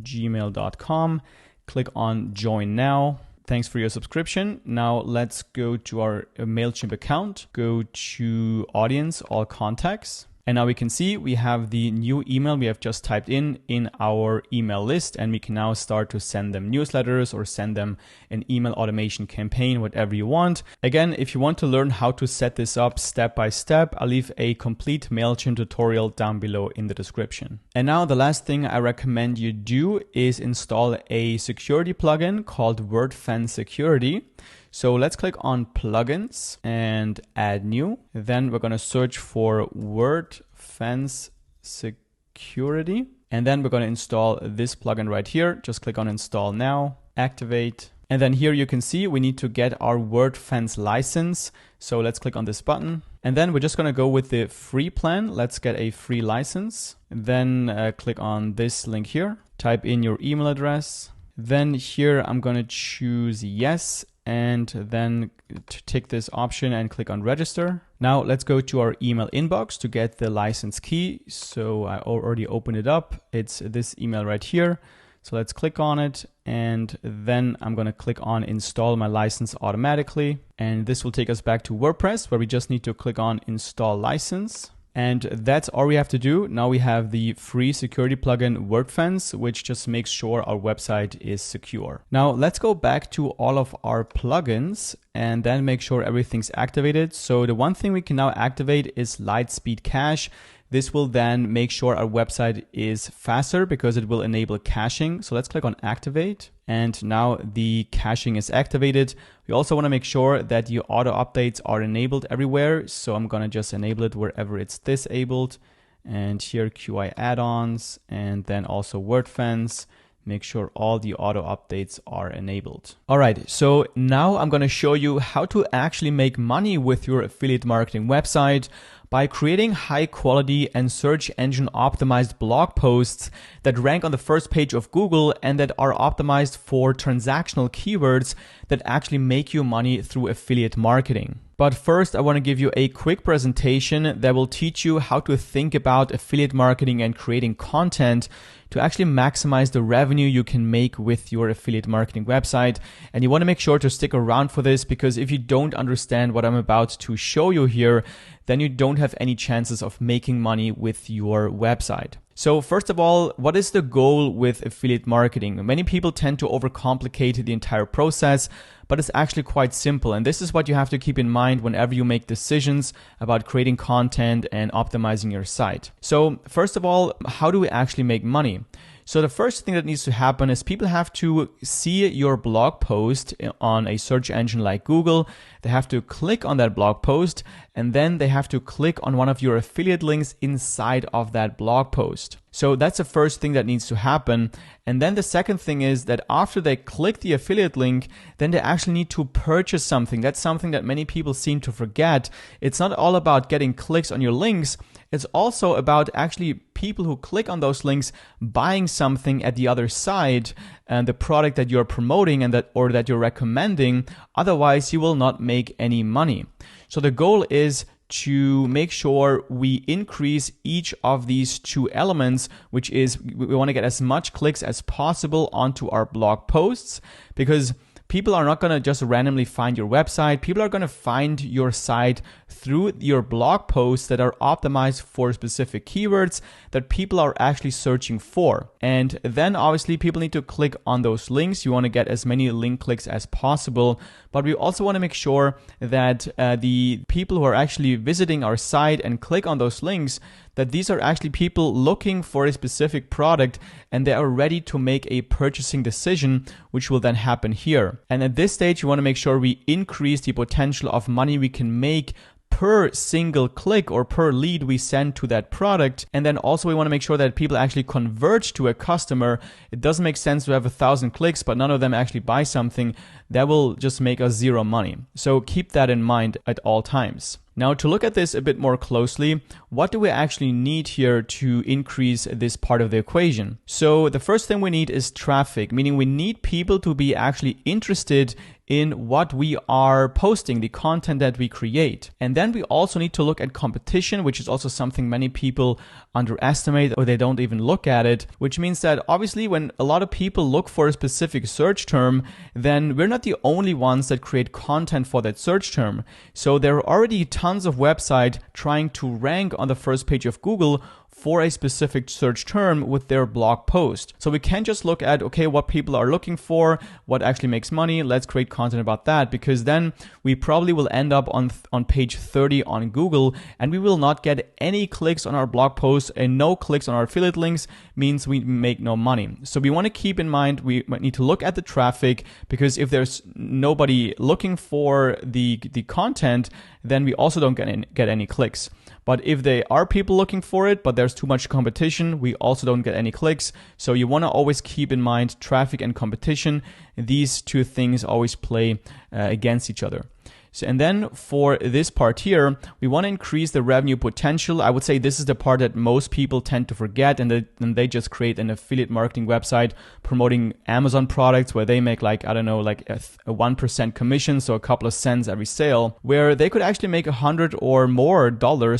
gmail.com. Click on Join Now. Thanks for your subscription. Now let's go to our MailChimp account, go to audience, all contacts. And now we can see we have the new email we have just typed in our email list, and we can now start to send them newsletters or send them an email automation campaign, whatever you want. Again, if you want to learn how to set this up step by step, I'll leave a complete MailChimp tutorial down below in the description. And now the last thing I recommend you do is install a security plugin called WordFence Security. So let's click on plugins and add new. Then we're going to search for WordFence Security. And then we're going to install this plugin right here. Just click on install now, activate. And then here you can see we need to get our WordFence license. So let's click on this button. And then we're just going to go with the free plan. Let's get a free license. Then click on this link here. Type in your email address. Then here I'm going to choose yes. And then tick this option and click on register. Now let's go to our email inbox to get the license key. So I already opened it up. It's this email right here. So let's click on it. And then I'm going to click on install my license automatically. And this will take us back to WordPress, where we just need to click on install license. And that's all we have to do. Now we have the free security plugin WordFence, which just makes sure our website is secure. Now let's go back to all of our plugins and then make sure everything's activated. So the one thing we can now activate is Lightspeed Cache. This will then make sure our website is faster because it will enable caching. So let's click on activate. And now the caching is activated. We also want to make sure that the auto updates are enabled everywhere. So I'm going to just enable it wherever it's disabled. And here QI add-ons and then also WordFence. Make sure all the auto updates are enabled. All right, so now I'm going to show you how to actually make money with your affiliate marketing website by creating high quality and search engine optimized blog posts that rank on the first page of Google and that are optimized for transactional keywords that actually make you money through affiliate marketing. But first, I want to give you a quick presentation that will teach you how to think about affiliate marketing and creating content to actually maximize the revenue you can make with your affiliate marketing website. And you want to make sure to stick around for this, because if you don't understand what I'm about to show you here, then you don't have any chances of making money with your website. So first of all, what is the goal with affiliate marketing? Many people tend to overcomplicate the entire process, but it's actually quite simple. And this is what you have to keep in mind whenever you make decisions about creating content and optimizing your site. So first of all, how do we actually make money? So the first thing that needs to happen is people have to see your blog post on a search engine like Google. They have to click on that blog post, and then they have to click on one of your affiliate links inside of that blog post. So that's the first thing that needs to happen. And then the second thing is that after they click the affiliate link, then they actually need to purchase something. That's something that many people seem to forget. It's not all about getting clicks on your links. It's also about actually people who click on those links buying something at the other side, and the product that you're promoting and that you're recommending. Otherwise, you will not make any money. So the goal is to make sure we increase each of these two elements, which is we want to get as much clicks as possible onto our blog posts, because people are not going to just randomly find your website. People are going to find your site through your blog posts that are optimized for specific keywords that people are actually searching for. And then obviously people need to click on those links. You want to get as many link clicks as possible, but we also want to make sure that the people who are actually visiting our site and click on those links, that these are actually people looking for a specific product and they are ready to make a purchasing decision, which will then happen here. And at this stage, you want to make sure we increase the potential of money we can make per single click or per lead we send to that product. And then also we want to make sure that people actually convert to a customer. It doesn't make sense to have 1,000 clicks, but none of them actually buy something. That will just make us zero money. So keep that in mind at all times. Now, to look at this a bit more closely, what do we actually need here to increase this part of the equation? So the first thing we need is traffic, meaning we need people to be actually interested in what we are posting, the content that we create. And then we also need to look at competition, which is also something many people underestimate or they don't even look at it, which means that obviously when a lot of people look for a specific search term, then we're not the only ones that create content for that search term. So there are already tons of websites trying to rank on the first page of Google for a specific search term with their blog post. So we can't just look at, okay, what people are looking for, what actually makes money, let's create content about that, because then we probably will end up on page 30 on Google and we will not get any clicks on our blog post, and no clicks on our affiliate links means we make no money. So we want to keep in mind, we need to look at the traffic, because if there's nobody looking for the content, then we also don't get any clicks. But if there are people looking for it, but there's too much competition, we also don't get any clicks. So you want to always keep in mind traffic and competition. These two things always play against each other. So, and then for this part here, we want to increase the revenue potential. I would say this is the part that most people tend to forget, and then they just create an affiliate marketing website promoting Amazon products where they make like, I don't know, like a 1% commission, so a couple of cents every sale, where they could actually make $100 or more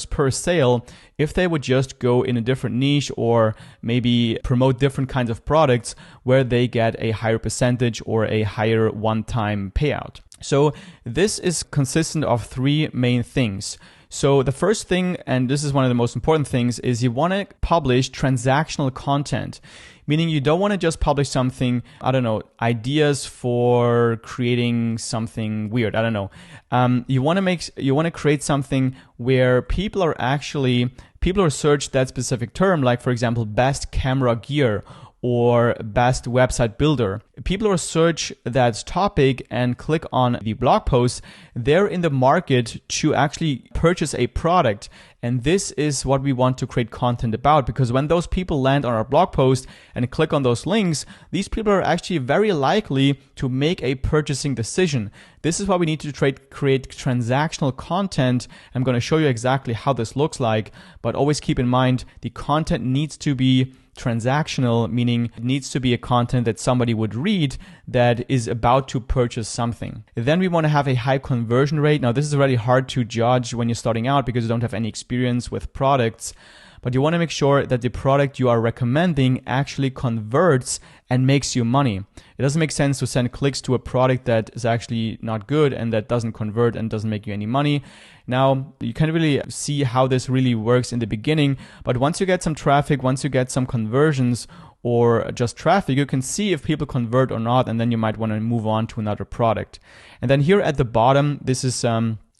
per sale if they would just go in a different niche or maybe promote different kinds of products where they get a higher percentage or a higher one-time payout. So this is consistent of three main things. So the first thing, and this is one of the most important things, is you want to publish transactional content, meaning you don't want to just publish something, I don't know, ideas for creating something weird. I don't know. You want to create something where people are search that specific term, like for example, best camera gear or best website builder. People who search that topic and click on the blog post, they're in the market to actually purchase a product. And this is what we want to create content about, because when those people land on our blog post and click on those links, these people are actually very likely to make a purchasing decision. This is why we need to create transactional content. I'm going to show you exactly how this looks like, but always keep in mind the content needs to be transactional, meaning it needs to be a content that somebody would read that is about to purchase something. Then we want to have a high conversion rate. Now, this is really hard to judge when you're starting out because you don't have any experience with products, but you want to make sure that the product you are recommending actually converts and makes you money. It doesn't make sense to send clicks to a product that is actually not good and that doesn't convert and doesn't make you any money. Now, you can't really see how this really works in the beginning, but once you get some traffic, once you get some conversions or just traffic, you can see if people convert or not, and then you might want to move on to another product. And then here at the bottom, this is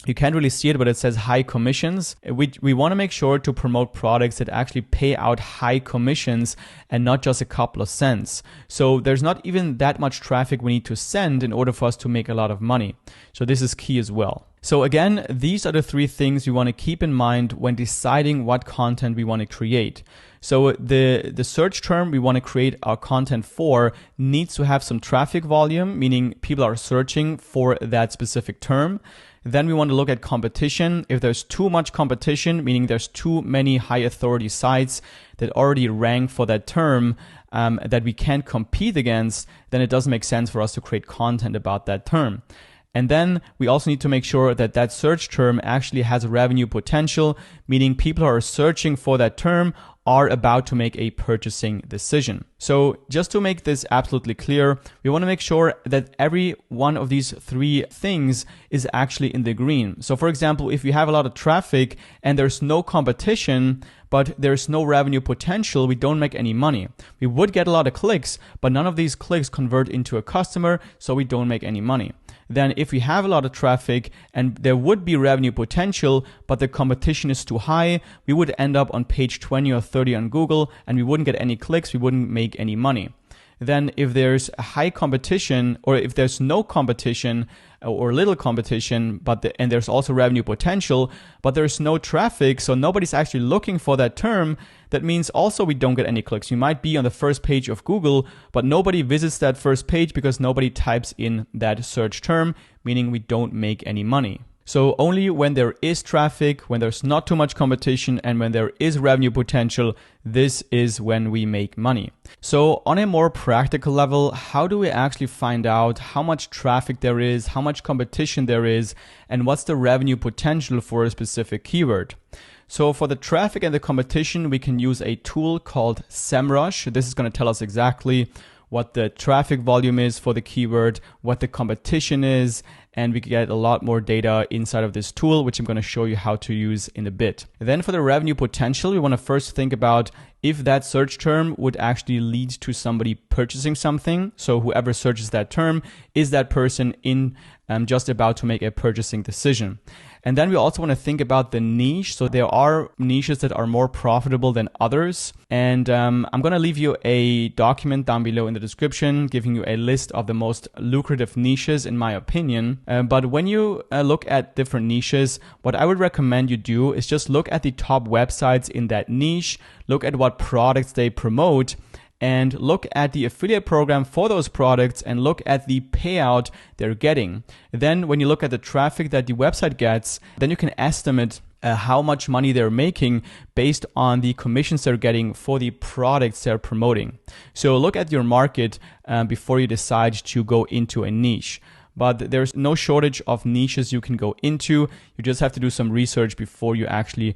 you can't really see it, but it says high commissions. We want to make sure to promote products that actually pay out high commissions and not just a couple of cents. So there's not even that much traffic we need to send in order for us to make a lot of money. So this is key as well. So again, these are the three things you want to keep in mind when deciding what content we want to create. So the search term we want to create our content for needs to have some traffic volume, meaning people are searching for that specific term. Then we want to look at competition. If there's too much competition, meaning there's too many high authority sites that already rank for that term that we can't compete against, then it doesn't make sense for us to create content about that term. And then we also need to make sure that that search term actually has revenue potential, meaning people who are searching for that term are about to make a purchasing decision. So just to make this absolutely clear, we want to make sure that every one of these three things is actually in the green. So for example, if you have a lot of traffic and there's no competition, but there's no revenue potential, we don't make any money. We would get a lot of clicks, but none of these clicks convert into a customer, so we don't make any money. Then if we have a lot of traffic and there would be revenue potential, but the competition is too high, we would end up on page 20 or 30 on Google and we wouldn't get any clicks, we wouldn't make any money. Then if there's a high competition, or if there's no competition or little competition, and there's also revenue potential, but there's no traffic, so nobody's actually looking for that term, that means also we don't get any clicks. You might be on the first page of Google, but nobody visits that first page because nobody types in that search term, meaning we don't make any money. So only when there is traffic, when there's not too much competition, and when there is revenue potential, this is when we make money. So on a more practical level, how do we actually find out how much traffic there is, how much competition there is, and what's the revenue potential for a specific keyword? So for the traffic and the competition, we can use a tool called SEMrush. This is going to tell us exactly what the traffic volume is for the keyword, what the competition is, and we can get a lot more data inside of this tool, which I'm going to show you how to use in a bit. Then for the revenue potential, we want to first think about if that search term would actually lead to somebody purchasing something. So whoever searches that term, is that person just about to make a purchasing decision? And then we also want to think about the niche. So there are niches that are more profitable than others. And I'm going to leave you a document down below in the description, giving you a list of the most lucrative niches, in my opinion. But when you look at different niches, what I would recommend you do is just look at the top websites in that niche, look at what products they promote, and look at the affiliate program for those products and look at the payout they're getting. Then when you look at the traffic that the website gets, then you can estimate how much money they're making based on the commissions they're getting for the products they're promoting. So look at your market before you decide to go into a niche. But there's no shortage of niches you can go into. You just have to do some research before you actually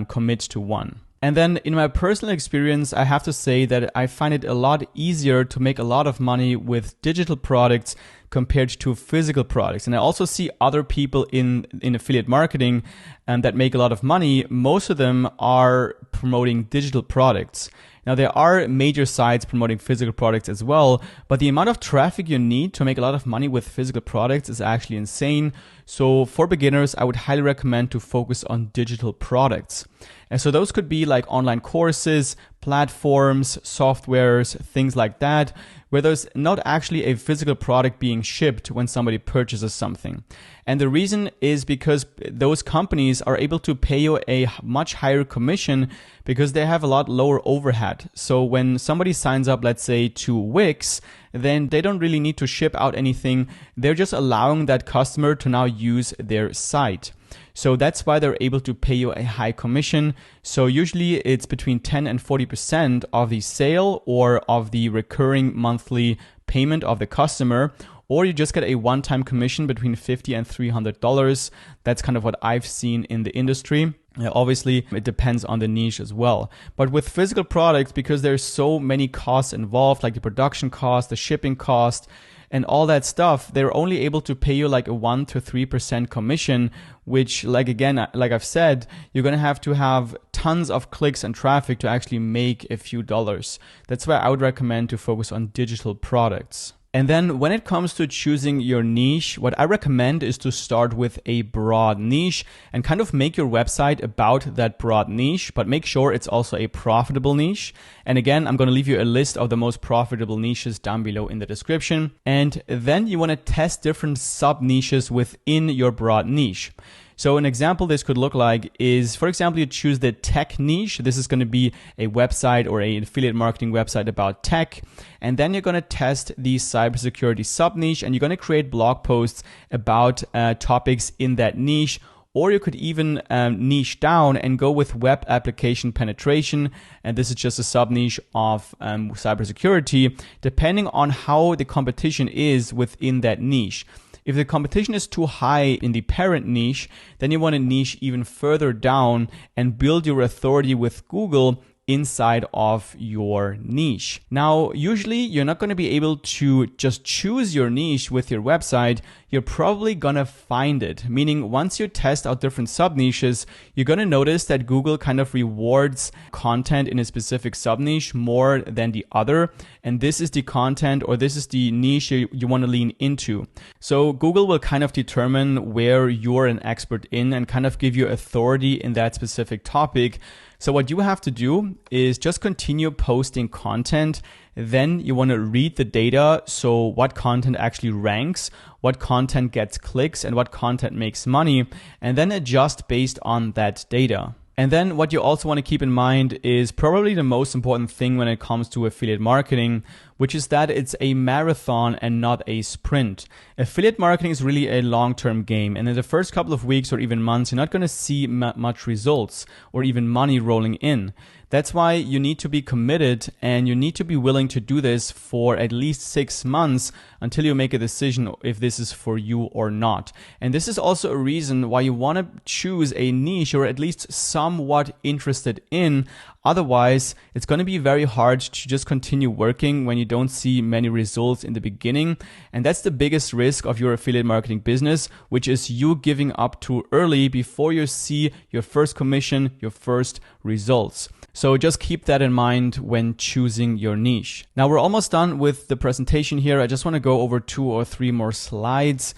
commit to one. And then in my personal experience, I have to say that I find it a lot easier to make a lot of money with digital products compared to physical products. And I also see other people in affiliate marketing that make a lot of money. Most of them are promoting digital products. Now, there are major sites promoting physical products as well, but the amount of traffic you need to make a lot of money with physical products is actually insane. So for beginners, I would highly recommend to focus on digital products. And so those could be like online courses, platforms, softwares, things like that, where there's not actually a physical product being shipped when somebody purchases something. And the reason is because those companies are able to pay you a much higher commission because they have a lot lower overhead. So when somebody signs up, let's say to Wix, then they don't really need to ship out anything. They're just allowing that customer to now use their site. So that's why they're able to pay you a high commission. So usually it's between 10 and 40% of the sale or of the recurring monthly payment of the customer, or you just get a one-time commission between $50 and $300. That's kind of what I've seen in the industry. Obviously, it depends on the niche as well. But with physical products, because there's so many costs involved, like the production cost, the shipping cost, and all that stuff, they're only able to pay you like a 1 to 3% commission, which like I've said, you're going to have tons of clicks and traffic to actually make a few dollars. That's why I would recommend to focus on digital products. And then when it comes to choosing your niche, what I recommend is to start with a broad niche and kind of make your website about that broad niche, but make sure it's also a profitable niche. And again, I'm going to leave you a list of the most profitable niches down below in the description. And then you want to test different sub niches within your broad niche. So an example this could look like is, for example, you choose the tech niche. This is going to be a website or an affiliate marketing website about tech. And then you're going to test the cybersecurity sub niche and you're going to create blog posts about topics in that niche. Or you could even niche down and go with web application penetration. And this is just a sub niche of cybersecurity, depending on how the competition is within that niche. If the competition is too high in the parent niche, then you want to niche even further down and build your authority with Google inside of your niche. Now, usually you're not going to be able to just choose your niche with your website. You're probably going to find it, meaning once you test out different sub niches, you're going to notice that Google kind of rewards content in a specific sub niche more than the other. And this is the content, or this is the niche you want to lean into. So Google will kind of determine where you're an expert in and kind of give you authority in that specific topic. So what you have to do is just continue posting content. Then you want to read the data. So what content actually ranks, what content gets clicks, and what content makes money, and then adjust based on that data. And then what you also want to keep in mind is probably the most important thing when it comes to affiliate marketing, which is that it's a marathon and not a sprint. Affiliate marketing is really a long-term game. And in the first couple of weeks or even months, you're not going to see much results or even money rolling in. That's why you need to be committed, and you need to be willing to do this for at least 6 months until you make a decision if this is for you or not. And this is also a reason why you want to choose a niche you're at least somewhat interested in. Otherwise, it's going to be very hard to just continue working when you don't see many results in the beginning. And that's the biggest risk of your affiliate marketing business, which is you giving up too early before you see your first commission, your first results. So just keep that in mind when choosing your niche. Now we're almost done with the presentation here. I just want to go over 2 or 3 more slides.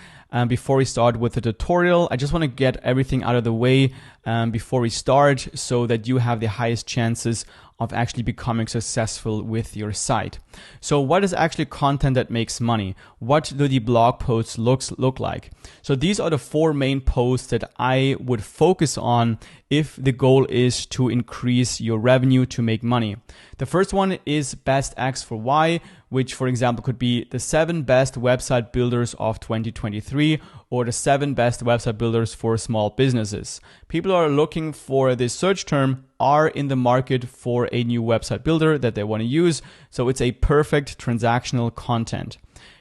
Before we start with the tutorial, I just want to get everything out of the way before we start so that you have the highest chances of actually becoming successful with your site. So what is actually content that makes money? What do the blog posts look like? So these are the 4 main posts that I would focus on if the goal is to increase your revenue to make money. The first one is Best X for Y, which for example could be the 7 best website builders of 2023 or the 7 best website builders for small businesses. People are looking for this search term, are in the market for a new website builder that they want to use. So it's a perfect transactional content.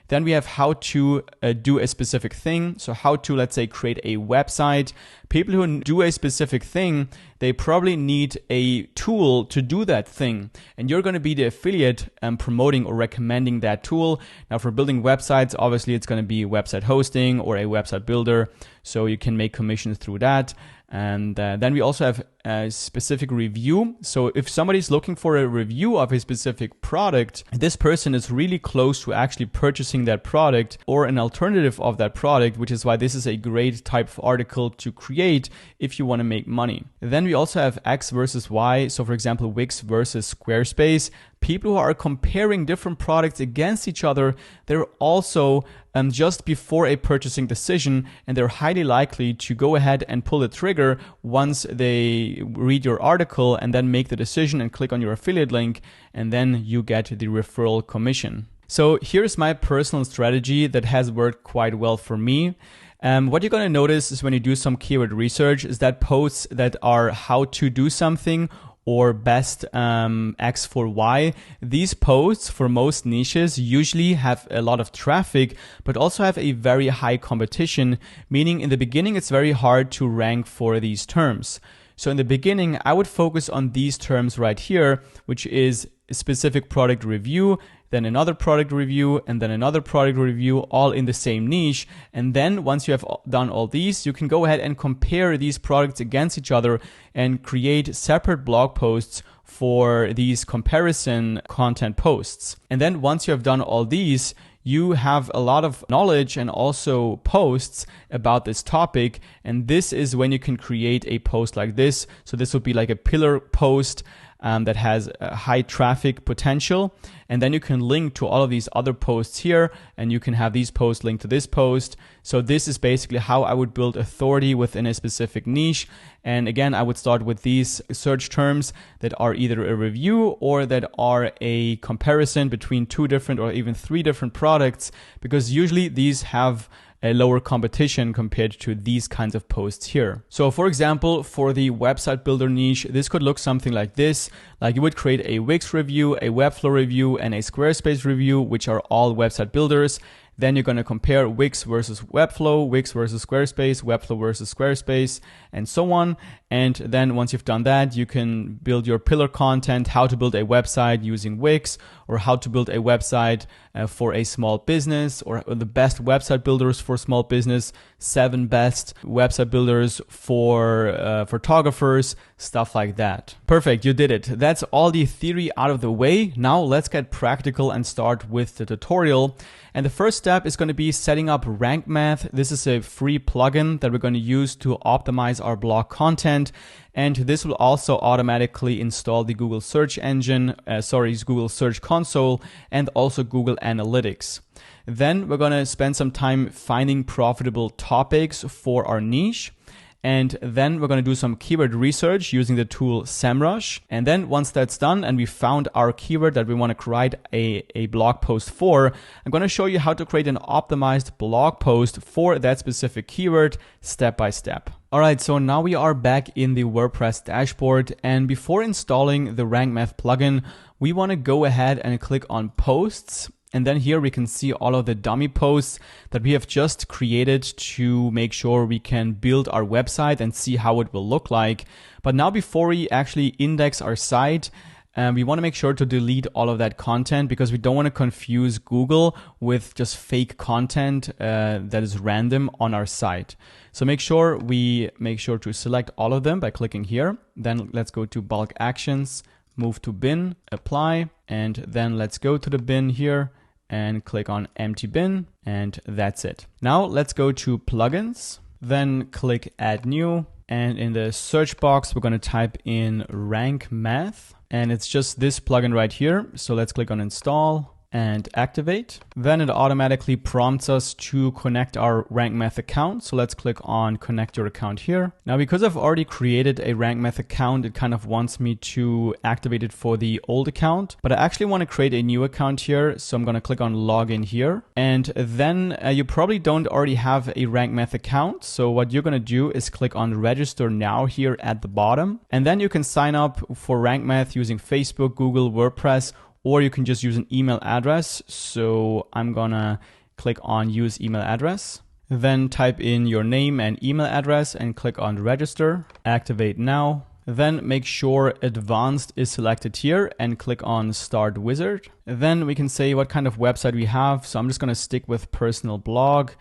Then we have how to do a specific thing. So how to, let's say, create a website. People who do a specific thing, they probably need a tool to do that thing. And you're going to be the affiliate promoting or recommending that tool. Now for building websites, obviously it's going to be website hosting or a website builder. So you can make commissions through that. And then we also have a specific review. So if somebody's looking for a review of a specific product, this person is really close to actually purchasing that product or an alternative of that product, which is why this is a great type of article to create if you want to make money. Then we also have X versus Y. So for example, Wix versus Squarespace. People who are comparing different products against each other, they're also just before a purchasing decision, and they're highly likely to go ahead and pull the trigger once they read your article and then make the decision and click on your affiliate link, and then you get the referral commission. So here's my personal strategy that has worked quite well for me. What you're going to notice is when you do some keyword research is that posts that are how to do something or best X for Y. These posts for most niches usually have a lot of traffic, but also have a very high competition, meaning in the beginning it's very hard to rank for these terms. So in the beginning, I would focus on these terms right here, which is a specific product review, then another product review, and then another product review, all in the same niche. And then once you have done all these, you can go ahead and compare these products against each other and create separate blog posts for these comparison content posts. And then once you have done all these, you have a lot of knowledge and also posts about this topic. And this is when you can create a post like this. So this would be like a pillar post that has a high traffic potential. And then you can link to all of these other posts here, and you can have these posts linked to this post. So this is basically how I would build authority within a specific niche. And again, I would start with these search terms that are either a review or that are a comparison between 2 different or even 3 different products, because usually these have a lower competition compared to these kinds of posts here. So for example, for the website builder niche, this could look something like this. Like you would create a Wix review, a Webflow review, and a Squarespace review, which are all website builders. Then you're going to compare Wix versus Webflow, Wix versus Squarespace, Webflow versus Squarespace, and so on. And then once you've done that, you can build your pillar content, how to build a website using Wix, or how to build a website for a small business, or the best website builders for small business, 7 best website builders for photographers, stuff like that. Perfect, you did it. That's all the theory out of the way. Now let's get practical and start with the tutorial. And the first step is going to be setting up Rank Math. This is a free plugin that we're going to use to optimize our blog content. And this will also automatically install the Google Search Engine, Google Search Console, and also Google Analytics. Then we're going to spend some time finding profitable topics for our niche. And then we're going to do some keyword research using the tool SEMrush. And then once that's done and we found our keyword that we want to write a blog post for, I'm going to show you how to create an optimized blog post for that specific keyword step by step. All right, so now we are back in the WordPress dashboard. And before installing the Rank Math plugin, we want to go ahead and click on Posts. And then here we can see all of the dummy posts that we have just created to make sure we can build our website and see how it will look like. But now before we actually index our site, we want to make sure to delete all of that content because we don't want to confuse Google with just fake content that is random on our site. So make sure to select all of them by clicking here. Then let's go to bulk actions, move to bin, apply, and then let's go to the bin here and click on empty bin, and that's it. Now let's go to plugins, then click add new, and in the search box we're going to type in Rank Math, and it's just this plugin right here. So let's click on install and activate. Then it automatically prompts us to connect our Rank Math account. So let's click on connect your account here. Now, because I've already created a Rank Math account, it kind of wants me to activate it for the old account, but I actually want to create a new account here. So I'm going to click on login here. And then you probably don't already have a Rank Math account. So what you're going to do is click on register now here at the bottom. And then you can sign up for Rank Math using Facebook, Google, WordPress, or you can just use an email address. So I'm gonna click on use email address, then type in your name and email address and click on register, activate now. Then make sure advanced is selected here and click on start wizard. Then we can say what kind of website we have. So I'm just gonna stick with personal blog.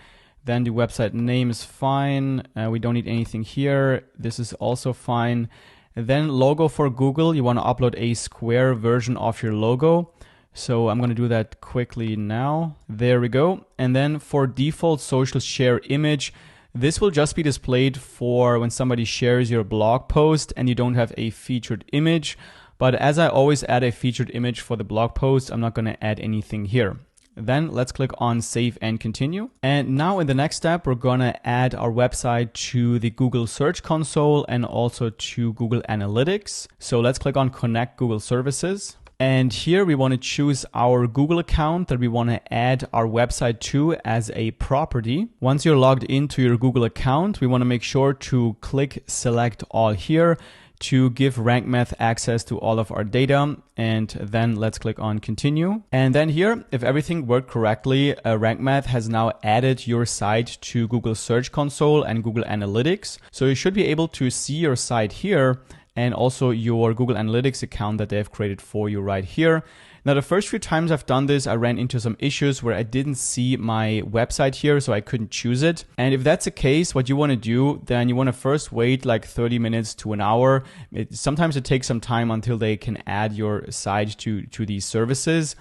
Then the website name is fine. We don't need anything here. This is also fine. Then logo for Google, you want to upload a square version of your logo. So I'm going to do that quickly now. There we go. And then for default social share image, this will just be displayed for when somebody shares your blog post and you don't have a featured image. But as I always add a featured image for the blog post, I'm not going to add anything here. Then let's click on save and continue. And now in the next step, we're gonna add our website to the Google Search Console and also to Google Analytics. So let's click on connect Google services. And here we want to choose our Google account that we want to add our website to as a property. Once you're logged into your Google account, we want to make sure to click select all here to give Rank Math access to all of our data. And then let's click on continue. And then here, if everything worked correctly, Rank Math has now added your site to Google Search Console and Google Analytics. So you should be able to see your site here and also your Google Analytics account that they have created for you right here. Now, the first few times I've done this, I ran into some issues where I didn't see my website here, so I couldn't choose it. And if that's the case, what you want to do, then you want to first wait like 30 minutes to an hour. Sometimes it takes some time until they can add your site to these services.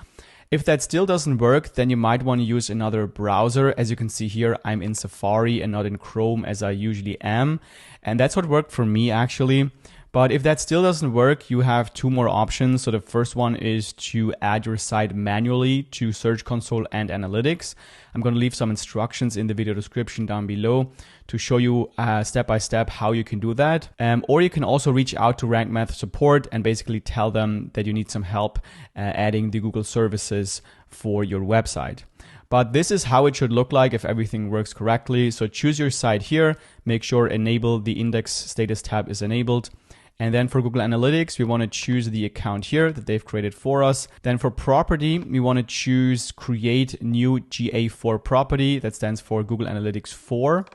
If that still doesn't work, then you might want to use another browser. As you can see here, I'm in Safari and not in Chrome as I usually am. And that's what worked for me actually. But if that still doesn't work, you have two more options. So the first one is to add your site manually to Search Console and Analytics. I'm going to leave some instructions in the video description down below to show you step by step how you can do that. Or you can also reach out to Rank Math support and basically tell them that you need some help adding the Google services for your website. But this is how it should look like if everything works correctly. So choose your site here, make sure enable the index status tab is enabled. And then for Google Analytics, we want to choose the account here that they've created for us. Then for property, we want to choose create new GA4 property. That stands for Google Analytics 4.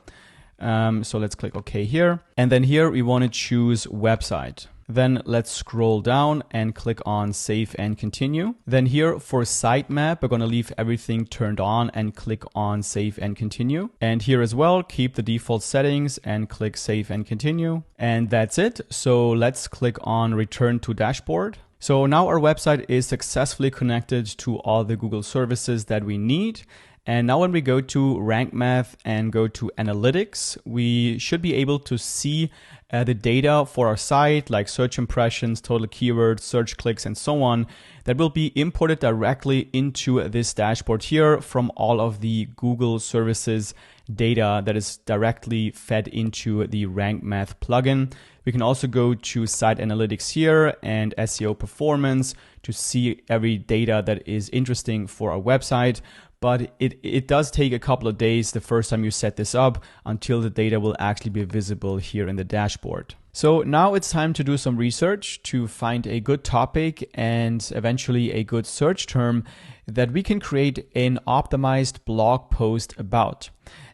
So let's click OK here. And then here we want to choose website. Then let's scroll down and click on Save and Continue. Then here for sitemap, we're going to leave everything turned on and click on Save and Continue. And here as well, keep the default settings and click Save and Continue. And that's it. So let's click on Return to Dashboard. So now our website is successfully connected to all the Google services that we need. And now when we go to Rank Math and go to Analytics, we should be able to see the data for our site, like search impressions, total keywords, search clicks, and so on, that will be imported directly into this dashboard here from all of the Google services data that is directly fed into the Rank Math plugin. We can also go to Site Analytics here and SEO Performance to see every data that is interesting for our website. But it does take a couple of days the first time you set this up until the data will actually be visible here in the dashboard. So now it's time to do some research to find a good topic and eventually a good search term that we can create an optimized blog post about.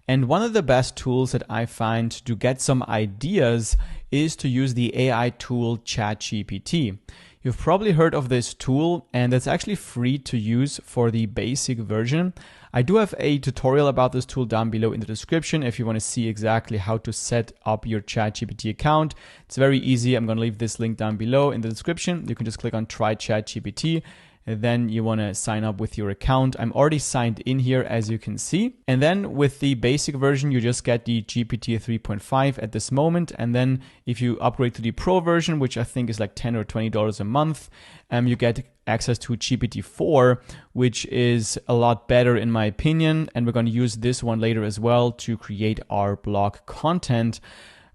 And one of the best tools that I find to get some ideas is to use the AI tool ChatGPT. You've probably heard of this tool, and it's actually free to use for the basic version. I do have a tutorial about this tool down below in the description if you want to see exactly how to set up your ChatGPT account. It's very easy. I'm going to leave this link down below in the description. You can just click on Try ChatGPT. And then you want to sign up with your account. I'm already signed in here, as you can see. And then with the basic version, you just get the GPT 3.5 at this moment. And then if you upgrade to the Pro version, which I think is like $10 or $20 a month, you get access to GPT-4, which is a lot better in my opinion. And we're going to use this one later as well to create our blog content.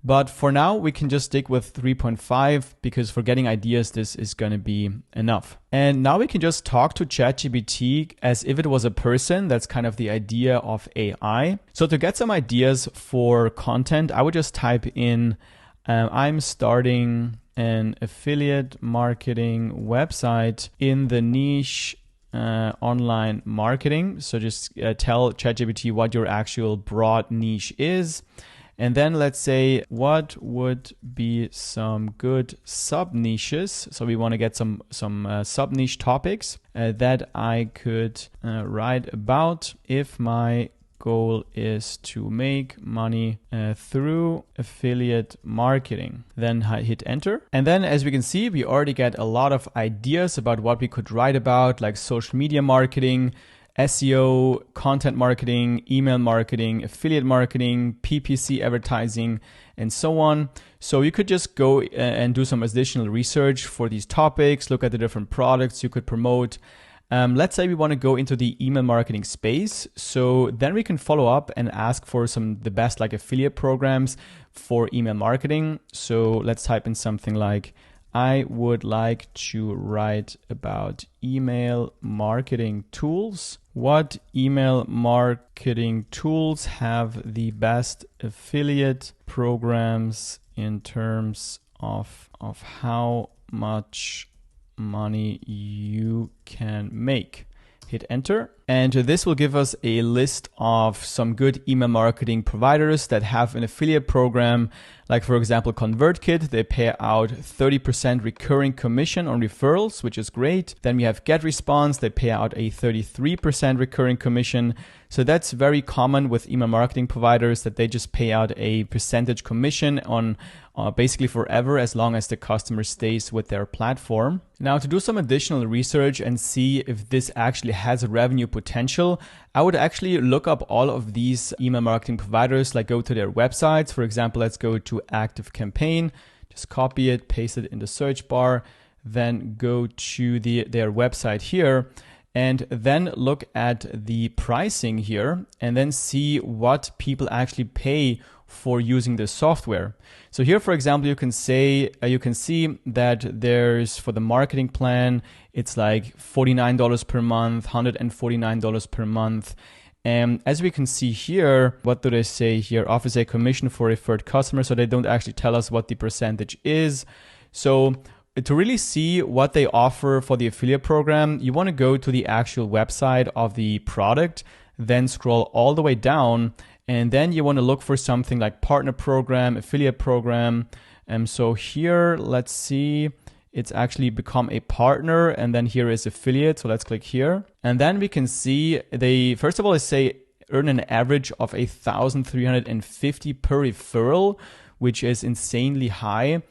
But for now, we can just stick with 3.5 because for getting ideas, this is going to be enough. And now we can just talk to ChatGPT as if it was a person. That's kind of the idea of AI. So to get some ideas for content, I would just type in, I'm starting an affiliate marketing website in the niche online marketing. So just tell ChatGPT what your actual broad niche is. And then let's say, what would be some good sub niches? So we want to get some sub niche topics that I could write about if my goal is to make money through affiliate marketing. Then hit enter. And then as we can see, we already get a lot of ideas about what we could write about, like social media marketing, SEO, content marketing, email marketing, affiliate marketing, PPC advertising, and so on. So you could just go and do some additional research for these topics, look at the different products you could promote. Let's say we want to go into the email marketing space. So then we can follow up and ask for the best like affiliate programs for email marketing. So let's type in something like, I would like to write about email marketing tools. What email marketing tools have the best affiliate programs in terms of how much money you can make? Hit enter. And this will give us a list of some good email marketing providers that have an affiliate program. Like for example, ConvertKit, they pay out 30% recurring commission on referrals, which is great. Then we have GetResponse, they pay out a 33% recurring commission. So that's very common with email marketing providers, that they just pay out a percentage commission on basically forever as long as the customer stays with their platform. Now to do some additional research and see if this actually has a revenue potential, I would actually look up all of these email marketing providers, like go to their websites. For example, let's go to ActiveCampaign, just copy it, paste it in the search bar, then go to their website here, and then look at the pricing here and then see what people actually pay for using the software. So here, for example, you can see that there's, for the marketing plan, it's like $49 per month, $149 per month. And as we can see here, what do they say here? Offers a commission for referred customers. So they don't actually tell us what the percentage is. So to really see what they offer for the affiliate program, you want to go to the actual website of the product, then scroll all the way down, and then you want to look for something like partner program, affiliate program. And so here, let's see, it's actually become a partner, and then here is affiliate. So let's click here. And then we can see they, first of all, they say earn an average of $1,350 per referral, which is insanely high.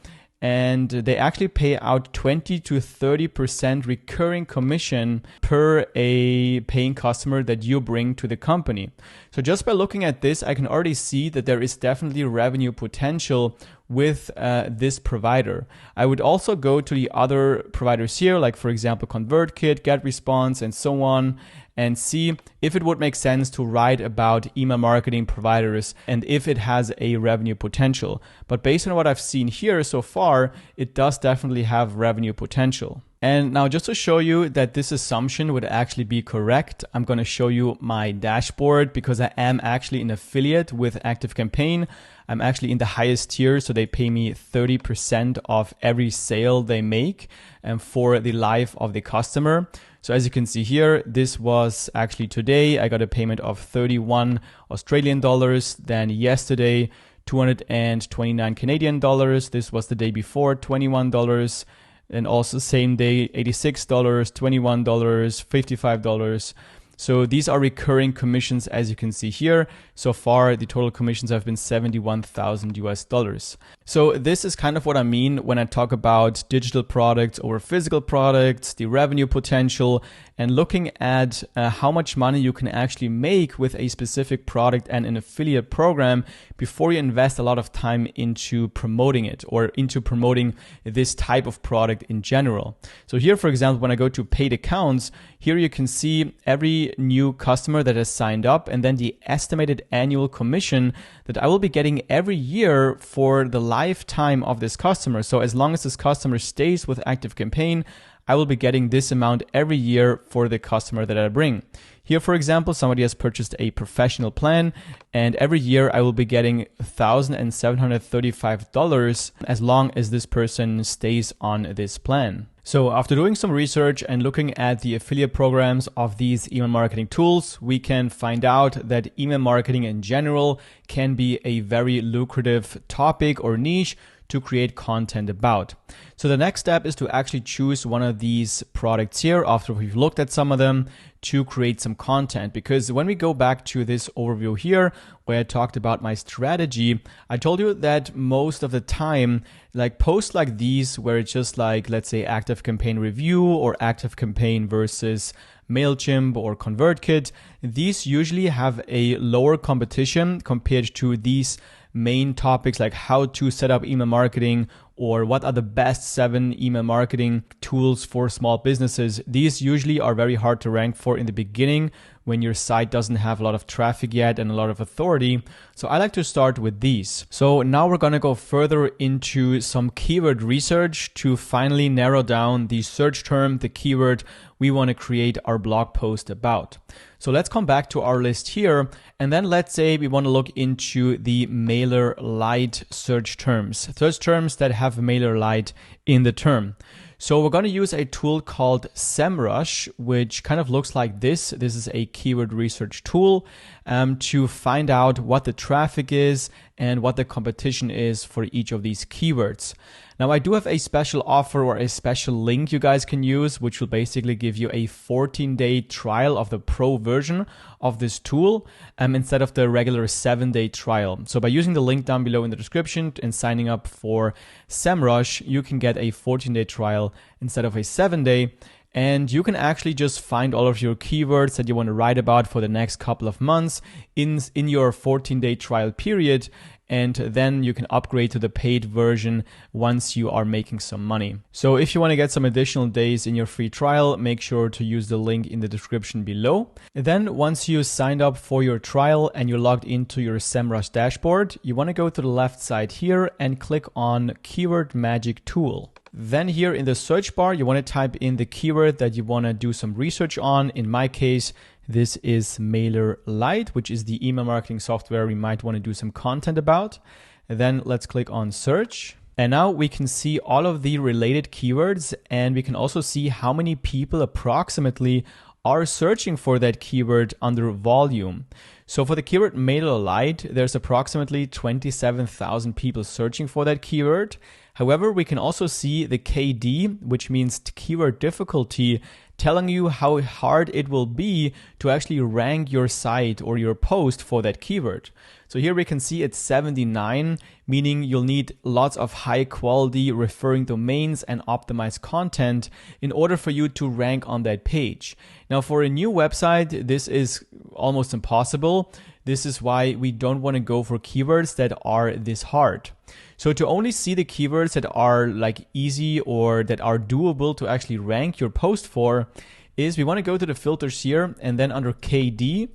And they actually pay out 20 to 30% recurring commission per a paying customer that you bring to the company. So just by looking at this, I can already see that there is definitely revenue potential with this provider. I would also go to the other providers here, like for example, ConvertKit, GetResponse, and so on, and see if it would make sense to write about email marketing providers and if it has a revenue potential. But based on what I've seen here so far, it does definitely have revenue potential. And now just to show you that this assumption would actually be correct, I'm going to show you my dashboard because I am actually an affiliate with ActiveCampaign. I'm actually in the highest tier, so they pay me 30% of every sale they make for the life of the customer. So as you can see here, this was actually today. I got a payment of 31 Australian dollars. Then yesterday, 229 Canadian dollars. This was the day before, $21. And also same day, $86, $21, $55. So these are recurring commissions, as you can see here. So far, the total commissions have been $71,000 US. So this is kind of what I mean when I talk about digital products over physical products, the revenue potential, and looking at how much money you can actually make with a specific product and an affiliate program before you invest a lot of time into promoting it or into promoting this type of product in general. So here, for example, when I go to paid accounts, here you can see every new customer that has signed up and then the estimated annual commission that I will be getting every year for the lifetime of this customer. So as long as this customer stays with ActiveCampaign, I will be getting this amount every year for the customer that I bring. Here, for example, somebody has purchased a professional plan, and every year I will be getting $1,735 as long as this person stays on this plan. So after doing some research and looking at the affiliate programs of these email marketing tools, we can find out that email marketing in general can be a very lucrative topic or niche to create content about. So the next step is to actually choose one of these products here after we've looked at some of them to create some content. Because when we go back to this overview here, where I talked about my strategy, I told you that most of the time, like posts like these, where it's just like, let's say ActiveCampaign review or ActiveCampaign versus MailChimp or ConvertKit, these usually have a lower competition compared to these main topics like how to set up email marketing or what are the best 7 email marketing tools for small businesses. These usually are very hard to rank for in the beginning when your site doesn't have a lot of traffic yet and a lot of authority. So I like to start with these. So now we're going to go further into some keyword research to finally narrow down the search term, the keyword we want to create our blog post about. So let's come back to our list here. And then let's say we want to look into the MailerLite search terms that have MailerLite in the term. So we're going to use a tool called SEMrush, which kind of looks like this. This is a keyword research tool to find out what the traffic is and what the competition is for each of these keywords. Now, I do have a special offer or a special link you guys can use, which will basically give you a 14-day trial of the pro version of this tool instead of the regular 7-day trial. So by using the link down below in the description and signing up for SEMrush, you can get a 14-day trial instead of a 7-day. And you can actually just find all of your keywords that you want to write about for the next couple of months in your 14-day trial period. And then you can upgrade to the paid version once you are making some money. So if you want to get some additional days in your free trial, make sure to use the link in the description below. And then once you signed up for your trial and you're logged into your SEMrush dashboard, you want to go to the left side here and click on Keyword Magic Tool. Then here in the search bar, you want to type in the keyword that you want to do some research on. In my case, this is MailerLite, which is the email marketing software we might want to do some content about. And then let's click on search. And now we can see all of the related keywords, and we can also see how many people approximately are searching for that keyword under volume. So for the keyword MailerLite, there's approximately 27,000 people searching for that keyword. However, we can also see the KD, which means keyword difficulty, telling you how hard it will be to actually rank your site or your post for that keyword. So here we can see it's 79, meaning you'll need lots of high quality referring domains and optimized content in order for you to rank on that page. Now for a new website, this is almost impossible. This is why we don't want to go for keywords that are this hard. So to only see the keywords that are like easy or that are doable to actually rank your post for is we want to go to the filters here, and then under KD,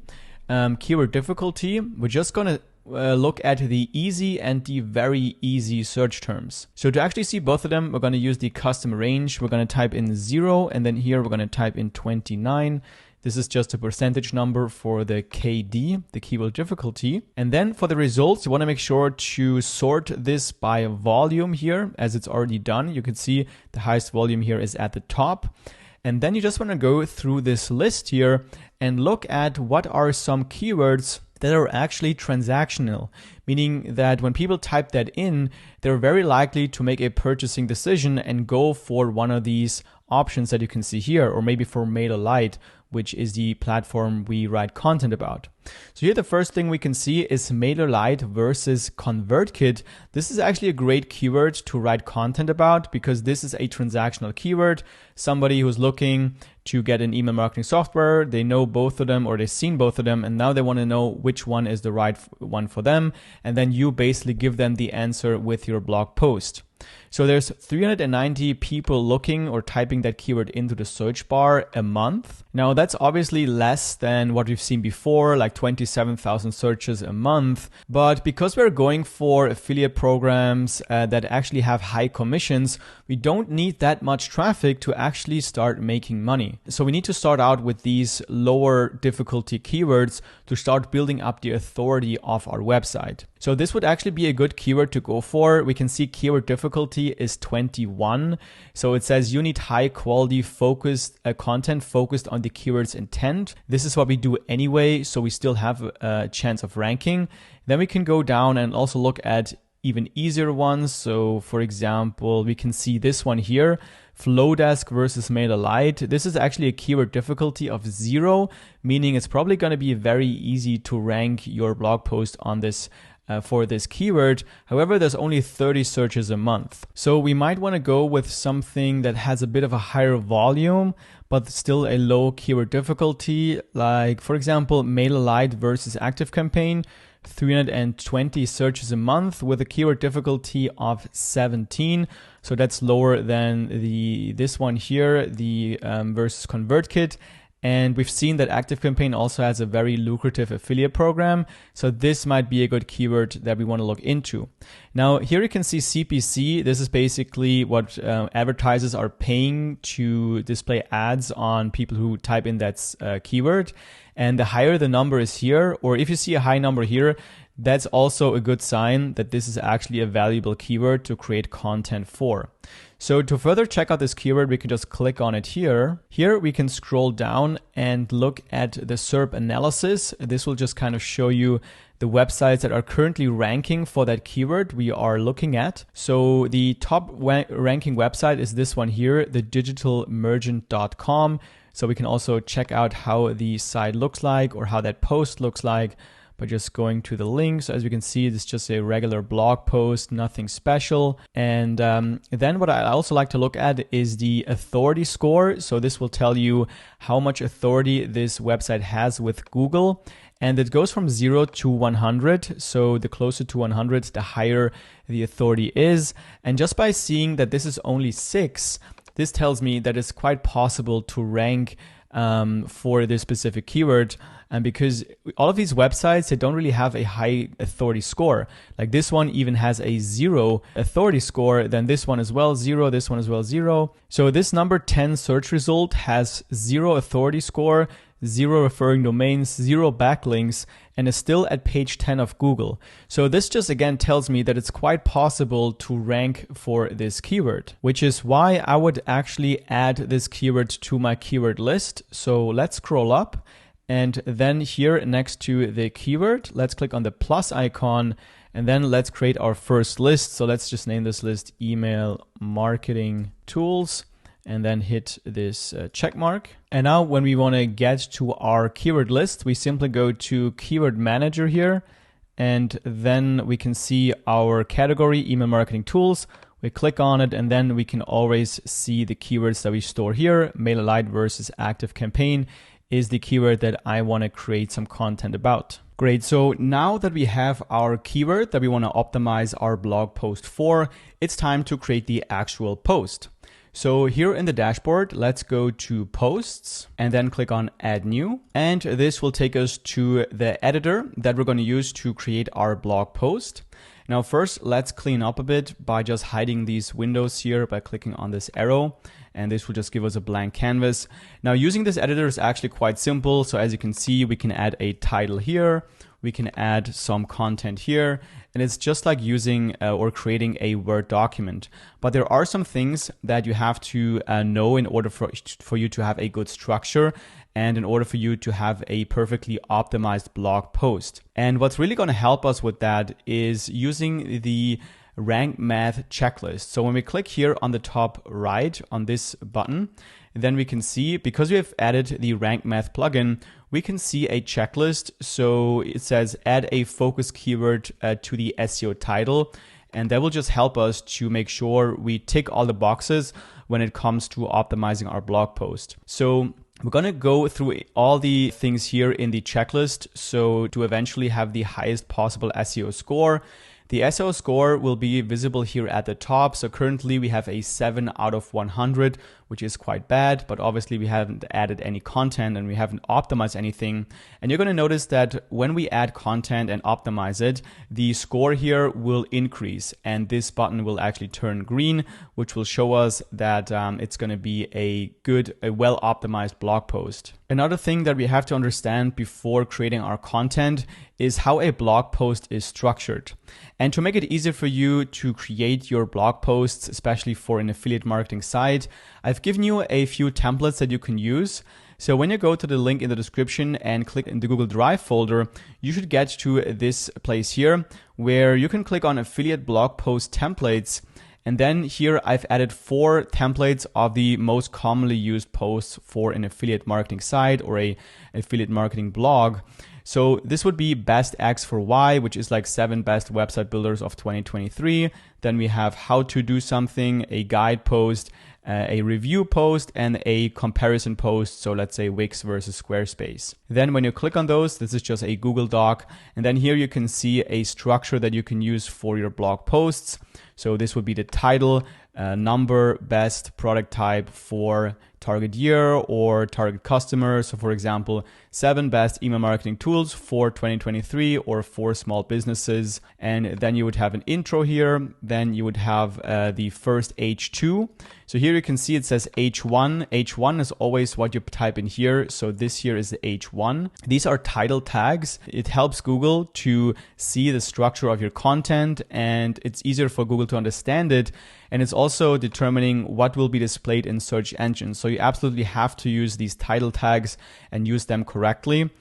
keyword difficulty, we're just going to look at the easy and the very easy search terms. So to actually see both of them, we're going to use the custom range. We're going to type in 0, and then here we're going to type in 29. This is just a percentage number for the KD, the keyword difficulty. And then for the results, you want to make sure to sort this by volume here, as it's already done. You can see the highest volume here is at the top. And then you just want to go through this list here and look at what are some keywords that are actually transactional, meaning that when people type that in, they're very likely to make a purchasing decision and go for one of these options that you can see here, or maybe for MailerLite, which is the platform we write content about. So here the first thing we can see is MailerLite versus ConvertKit. This is actually a great keyword to write content about because this is a transactional keyword. Somebody who's looking to get an email marketing software, they know both of them or they've seen both of them, and now they want to know which one is the right one for them. And then you basically give them the answer with your blog post. So there's 390 people looking or typing that keyword into the search bar a month. Now that's obviously less than what we've seen before, like 27,000 searches a month. But because we're going for affiliate programs that actually have high commissions, we don't need that much traffic to actually start making money. So we need to start out with these lower difficulty keywords to start building up the authority of our website. So this would actually be a good keyword to go for. We can see keyword difficulty is 21. So it says you need high quality focused content focused on the keyword's intent. This is what we do anyway, so we still have a chance of ranking. Then we can go down and also look at even easier ones. So for example, we can see this one here, Flowdesk versus MailerLite. This is actually a keyword difficulty of 0, meaning it's probably going to be very easy to rank your blog post on this for this keyword. However, there's only 30 searches a month. So we might want to go with something that has a bit of a higher volume, but still a low keyword difficulty. Like for example, MailerLite versus ActiveCampaign, 320 searches a month with a keyword difficulty of 17. So that's lower than this one here, the versus ConvertKit. And we've seen that ActiveCampaign also has a very lucrative affiliate program. So this might be a good keyword that we want to look into. Now here you can see CPC. This is basically what advertisers are paying to display ads on people who type in that keyword. And the higher the number is here, or if you see a high number here, that's also a good sign that this is actually a valuable keyword to create content for. So to further check out this keyword, we can just click on it here. Here we can scroll down and look at the SERP analysis. This will just kind of show you the websites that are currently ranking for that keyword we are looking at. So the top ranking website is this one here, thedigitalmerchant.com. So we can also check out how the site looks like or how that post looks like by just going to the links. As you can see, it's just a regular blog post, nothing special. And then what I also like to look at is the authority score. So this will tell you how much authority this website has with Google. And it goes from 0 to 100. So the closer to 100, the higher the authority is. And just by seeing that this is only 6, this tells me that it's quite possible to rank for this specific keyword. And because all of these websites, they don't really have a high authority score. Like this one even has a 0 authority score, then this one as well, 0, this one as well, 0. So this number 10 search result has 0 authority score. 0 referring domains, 0 backlinks, and is still at page 10 of Google. So this just again tells me that it's quite possible to rank for this keyword, which is why I would actually add this keyword to my keyword list. So let's scroll up, and then here next to the keyword, let's click on the plus icon, and then let's create our first list. So let's just name this list email marketing tools, and then hit this check mark. And now when we want to get to our keyword list, we simply go to keyword manager here, and then we can see our category email marketing tools. We click on it, and then we can always see the keywords that we store here. MailerLite versus Active Campaign is the keyword that I want to create some content about. Great, so now that we have our keyword that we want to optimize our blog post for, it's time to create the actual post. So here in the dashboard, let's go to posts and then click on add new. And this will take us to the editor that we're going to use to create our blog post. Now first, let's clean up a bit by just hiding these windows here by clicking on this arrow. And this will just give us a blank canvas. Now using this editor is actually quite simple. So as you can see, we can add a title here. We can add some content here, and it's just like using or creating a Word document. But there are some things that you have to know in order for you to have a good structure and in order for you to have a perfectly optimized blog post. And what's really going to help us with that is using the Rank Math checklist. So when we click here on the top right on this button, then we can see, because we have added the Rank Math plugin, we can see a checklist. So it says add a focus keyword to the SEO title. And that will just help us to make sure we tick all the boxes when it comes to optimizing our blog post. So we're going to go through all the things here in the checklist. So to eventually have the highest possible SEO score. The SEO score will be visible here at the top. So currently we have a 7 out of 100, which is quite bad, but obviously we haven't added any content and we haven't optimized anything. And you're going to notice that when we add content and optimize it, the score here will increase, and this button will actually turn green, which will show us that it's going to be a well optimized blog post. Another thing that we have to understand before creating our content is how a blog post is structured. And to make it easier for you to create your blog posts, especially for an affiliate marketing site, I've given you a few templates that you can use. So when you go to the link in the description and click in the Google Drive folder, you should get to this place here where you can click on affiliate blog post templates. And then here I've added 4 templates of the most commonly used posts for an affiliate marketing site or a affiliate marketing blog. So this would be best X for Y, which is like 7 best website builders of 2023. Then we have how to do something, a guide post, a review post, and a comparison post. So let's say Wix versus Squarespace. Then when you click on those, this is just a Google Doc. And then here you can see a structure that you can use for your blog posts. So this would be the title, number, best, product type for target year or target customer. So for example, 7 best email marketing tools for 2023 or for small businesses. And then you would have an intro here. Then you would have the first H2. So here you can see it says H1. H1 is always what you type in here. So this here is the H1. These are title tags. It helps Google to see the structure of your content, and it's easier for Google to understand it. And it's also determining what will be displayed in search engines. So you absolutely have to use these title tags and use them correctly.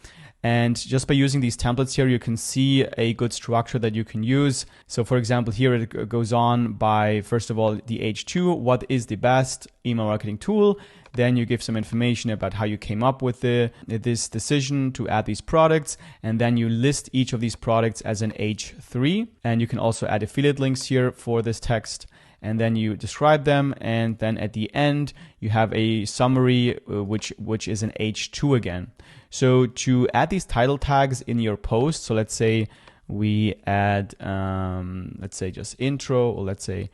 And just by using these templates here, you can see a good structure that you can use. So for example, here it goes on by, first of all, the H2, what is the best email marketing tool? Then you give some information about how you came up with this decision to add these products. And then you list each of these products as an H3. And you can also add affiliate links here for this text. And then you describe them, and then at the end you have a summary which is an H2 again. So to add these title tags in your post, so let's say we add let's say just intro, or let's say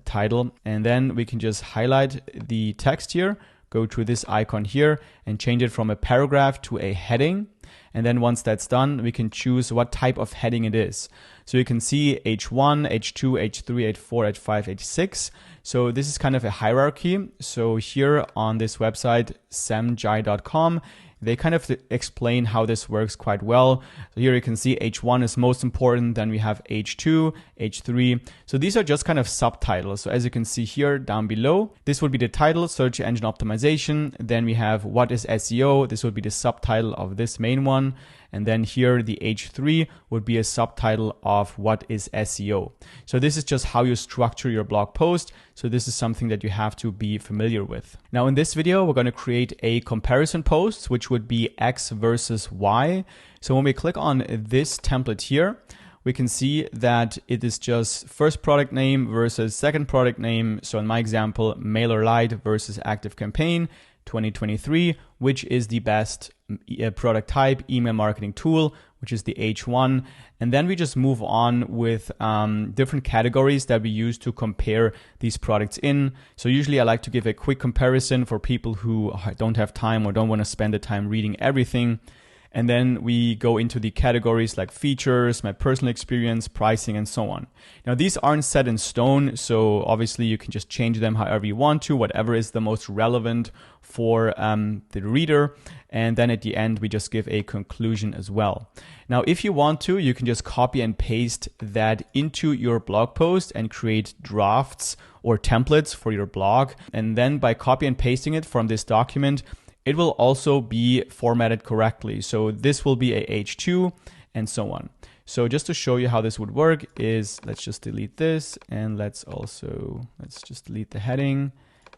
title, and then we can just highlight the text here, go to this icon here and change it from a paragraph to a heading. And then once that's done, we can choose what type of heading it is. So you can see H1, H2, H3, H4, H5, H6. So this is kind of a hierarchy. So here on this website, samjai.com, they kind of explain how this works quite well. So here you can see H1 is most important, then we have H2, H3. So these are just kind of subtitles. So as you can see here down below, this would be the title, search engine optimization. Then we have what is SEO. This would be the subtitle of this main one. And then here the H3 would be a subtitle of what is SEO. So this is just how you structure your blog post. So this is something that you have to be familiar with. Now in this video, we're going to create a comparison post, which would be X versus Y. So when we click on this template here, we can see that it is just first product name versus second product name. So in my example, MailerLite versus ActiveCampaign 2023, which is the best product type, email marketing tool, which is the H1. And then we just move on with different categories that we use to compare these products in. So usually I like to give a quick comparison for people who don't have time or don't want to spend the time reading everything. And then we go into the categories like features, my personal experience, pricing, and so on. Now, these aren't set in stone, so obviously you can just change them however you want to, whatever is the most relevant for the reader. And then at the end, we just give a conclusion as well. Now, if you want to, you can just copy and paste that into your blog post and create drafts or templates for your blog. And then by copy and pasting it from this document, it will also be formatted correctly. So this will be a H2 and so on. So just to show you how this would work is, let's just delete this and let's just delete the heading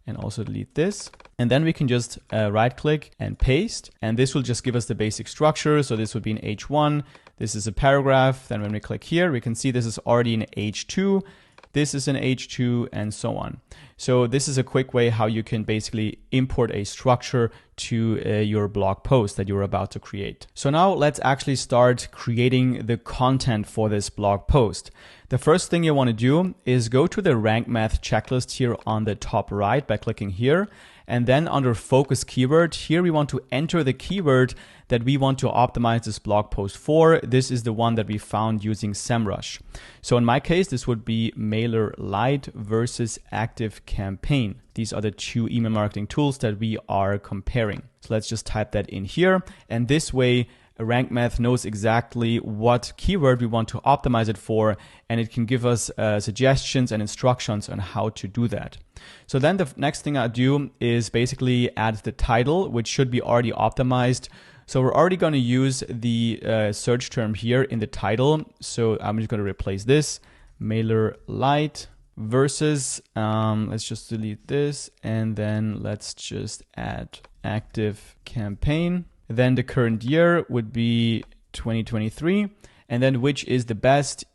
and also delete this. And then we can just right click and paste. And this will just give us the basic structure. So this would be an H1. This is a paragraph. Then when we click here, we can see this is already an H2. This is an H2 and so on. So this is a quick way how you can basically import a structure to your blog post that you're about to create. So now let's actually start creating the content for this blog post. The first thing you want to do is go to the Rank Math checklist here on the top right by clicking here. And then under focus keyword, here we want to enter the keyword that we want to optimize this blog post for. This is the one that we found using SEMrush. So in my case, this would be MailerLite versus ActiveCampaign. These are the two email marketing tools that we are comparing. So let's just type that in here. And this way, Rank Math knows exactly what keyword we want to optimize it for, and it can give us suggestions and instructions on how to do that. So then the next thing I do is basically add the title, which should be already optimized. So we're already going to use the search term here in the title. So I'm just going to replace this, MailerLite versus, let's just delete this, and then let's just add ActiveCampaign. Then the current year would be 2023. And then which is the best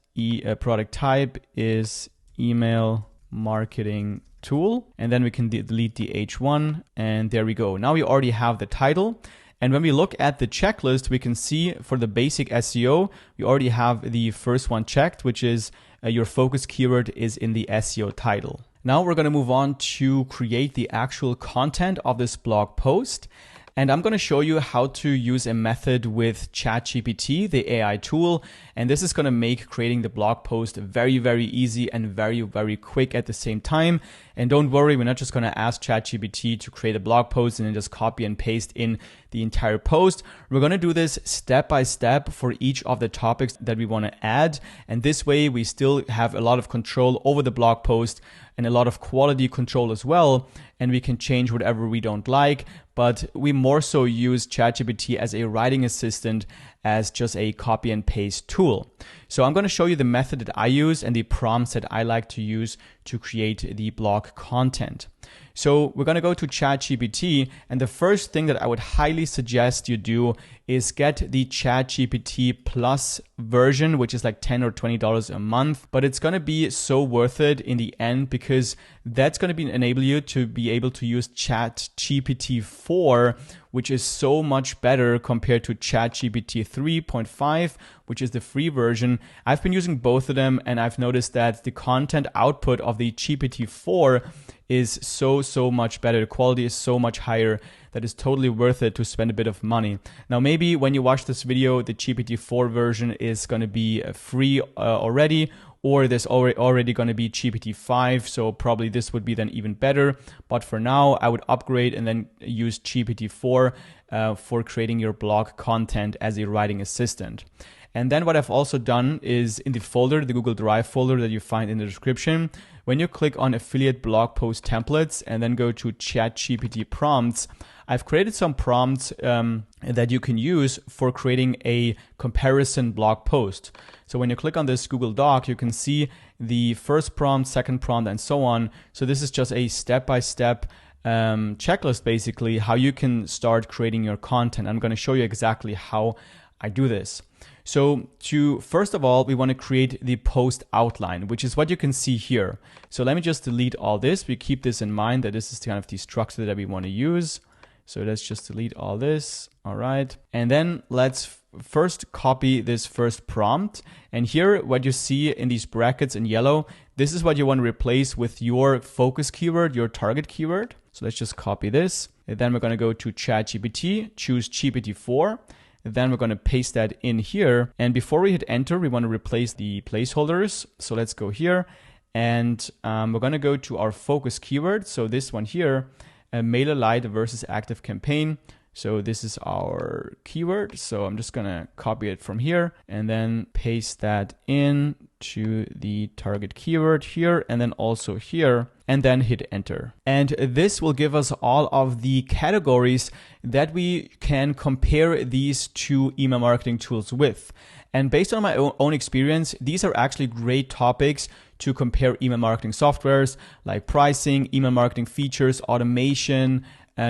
product type is email marketing tool. And then we can delete the H1 and there we go. Now we already have the title. And when we look at the checklist, we can see for the basic SEO, we already have the first one checked, which is your focus keyword is in the SEO title. Now we're going to move on to create the actual content of this blog post. And I'm going to show you how to use a method with ChatGPT, the AI tool. And this is going to make creating the blog post very, very easy and very, very quick at the same time. And don't worry, we're not just going to ask ChatGPT to create a blog post and then just copy and paste in the entire post. We're going to do this step by step for each of the topics that we want to add. And this way we still have a lot of control over the blog post and a lot of quality control as well. And we can change whatever we don't like. But we more so use ChatGPT as a writing assistant as just a copy and paste tool. So I'm going to show you the method that I use and the prompts that I like to use to create the blog content. So we're going to go to ChatGPT, and the first thing that I would highly suggest you do is get the ChatGPT Plus version, which is like $10 or $20 a month. But it's going to be so worth it in the end because that's going to enable you to be able to use ChatGPT 4, which is so much better compared to ChatGPT 3.5, which is the free version. I've been using both of them, and I've noticed that the content output of the GPT-4 is so so much better. The quality is so much higher that it's totally worth it to spend a bit of money. Now, maybe when you watch this video, the GPT-4 version is going to be free already, or there's already going to be GPT-5, so probably this would be then even better. But for now, I would upgrade and then use GPT-4 for creating your blog content as a writing assistant. And then what I've also done is in the folder, the Google Drive folder that you find in the description, when you click on affiliate blog post templates and then go to ChatGPT prompts, I've created some prompts that you can use for creating a comparison blog post. So when you click on this Google Doc, you can see the first prompt, second prompt, and so on. So this is just a step-by-step checklist, basically, how you can start creating your content. I'm going to show you exactly how I do this. So first of all, we want to create the post outline, which is what you can see here. So let me just delete all this. We keep this in mind that this is kind of the structure that we want to use. So let's just delete all this. All right. And then let's first copy this first prompt. And here, what you see in these brackets in yellow, this is what you want to replace with your focus keyword, your target keyword. So let's just copy this. And then we're going to go to ChatGPT, choose GPT-4. Then we're going to paste that in here. And before we hit enter, we want to replace the placeholders. So let's go here and we're going to go to our focus keyword. So this one here, MailerLite versus ActiveCampaign. So this is our keyword. So I'm just going to copy it from here and then paste that in to the target keyword here and then also here and then hit enter. And this will give us all of the categories that we can compare these two email marketing tools with. And based on my own experience, these are actually great topics to compare email marketing softwares like pricing, email marketing features, automation,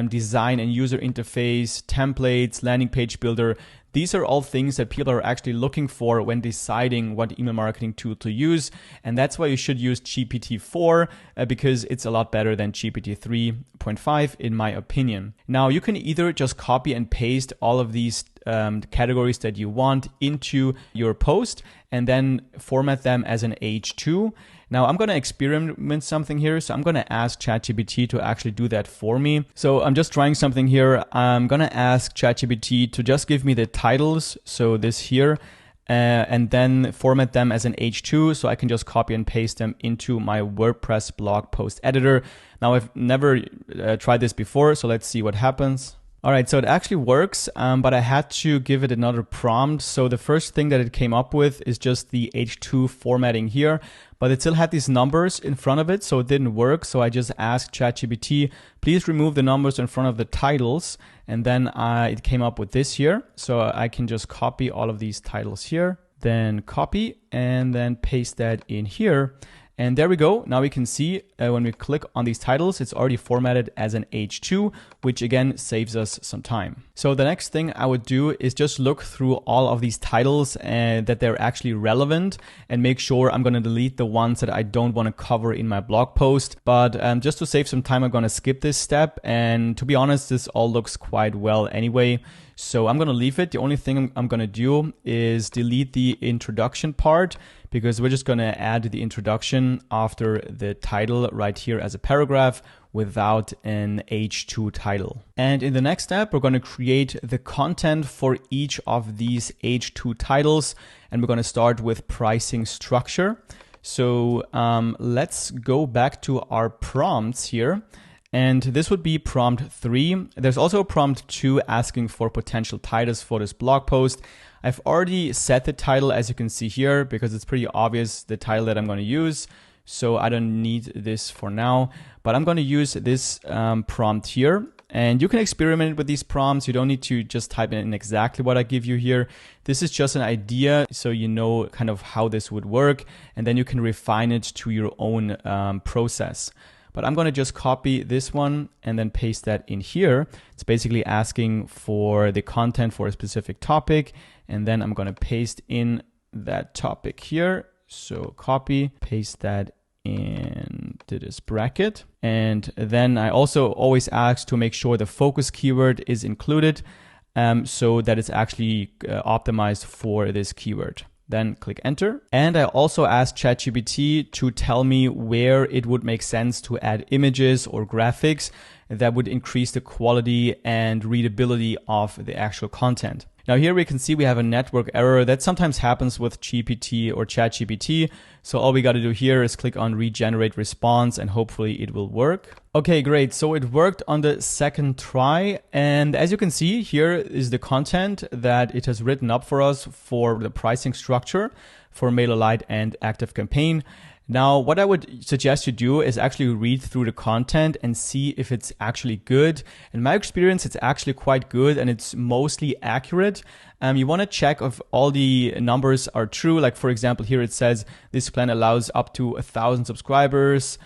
design and user interface, templates, landing page builder. These are all things that people are actually looking for when deciding what email marketing tool to use. And that's why you should use GPT-4 because it's a lot better than GPT 3.5 in my opinion. Now you can either just copy and paste all of these categories that you want into your post and then format them as an H2. Now I'm going to experiment something here. So I'm going to ask ChatGPT to actually do that for me. So I'm just trying something here. I'm going to ask ChatGPT to just give me the titles. So this here, and then format them as an H2. So I can just copy and paste them into my WordPress blog post editor. Now I've never tried this before. So let's see what happens. All right, so it actually works, but I had to give it another prompt. So the first thing that it came up with is just the H2 formatting here, but it still had these numbers in front of it, so it didn't work. So I just asked ChatGPT, please remove the numbers in front of the titles. And then it came up with this here. So I can just copy all of these titles here, then copy and then paste that in here. And there we go. Now we can see when we click on these titles, it's already formatted as an H2, which again saves us some time. So the next thing I would do is just look through all of these titles and that they're actually relevant and make sure I'm going to delete the ones that I don't want to cover in my blog post. But just to save some time, I'm going to skip this step. And to be honest, this all looks quite well anyway. So I'm going to leave it. The only thing I'm going to do is delete the introduction part because we're just going to add the introduction after the title right here as a paragraph without an H2 title. And in the next step, we're going to create the content for each of these H2 titles. And we're going to start with pricing structure. So let's go back to our prompts here. And this would be prompt 3. There's also prompt 2 asking for potential titles for this blog post. I've already set the title, as you can see here, because it's pretty obvious the title that I'm going to use. So I don't need this for now, but I'm going to use this prompt here. And you can experiment with these prompts. You don't need to just type in exactly what I give you here. This is just an idea, so you know kind of how this would work, and then you can refine it to your own process. But I'm going to just copy this one and then paste that in here. It's basically asking for the content for a specific topic. And then I'm going to paste in that topic here. So copy, paste that into this bracket. And then I also always ask to make sure the focus keyword is included so that it's actually optimized for this keyword. Then click enter. And I also asked ChatGPT to tell me where it would make sense to add images or graphics that would increase the quality and readability of the actual content. Now here we can see we have a network error that sometimes happens with GPT or ChatGPT. So all we got to do here is click on regenerate response and hopefully it will work. Okay, great. So it worked on the second try. And as you can see, here is the content that it has written up for us for the pricing structure for MailerLite and ActiveCampaign. Now, what I would suggest you do is actually read through the content and see if it's actually good. In my experience, it's actually quite good and it's mostly accurate. You want to check if all the numbers are true. Like for example, here it says this plan allows up to 1,000 subscribers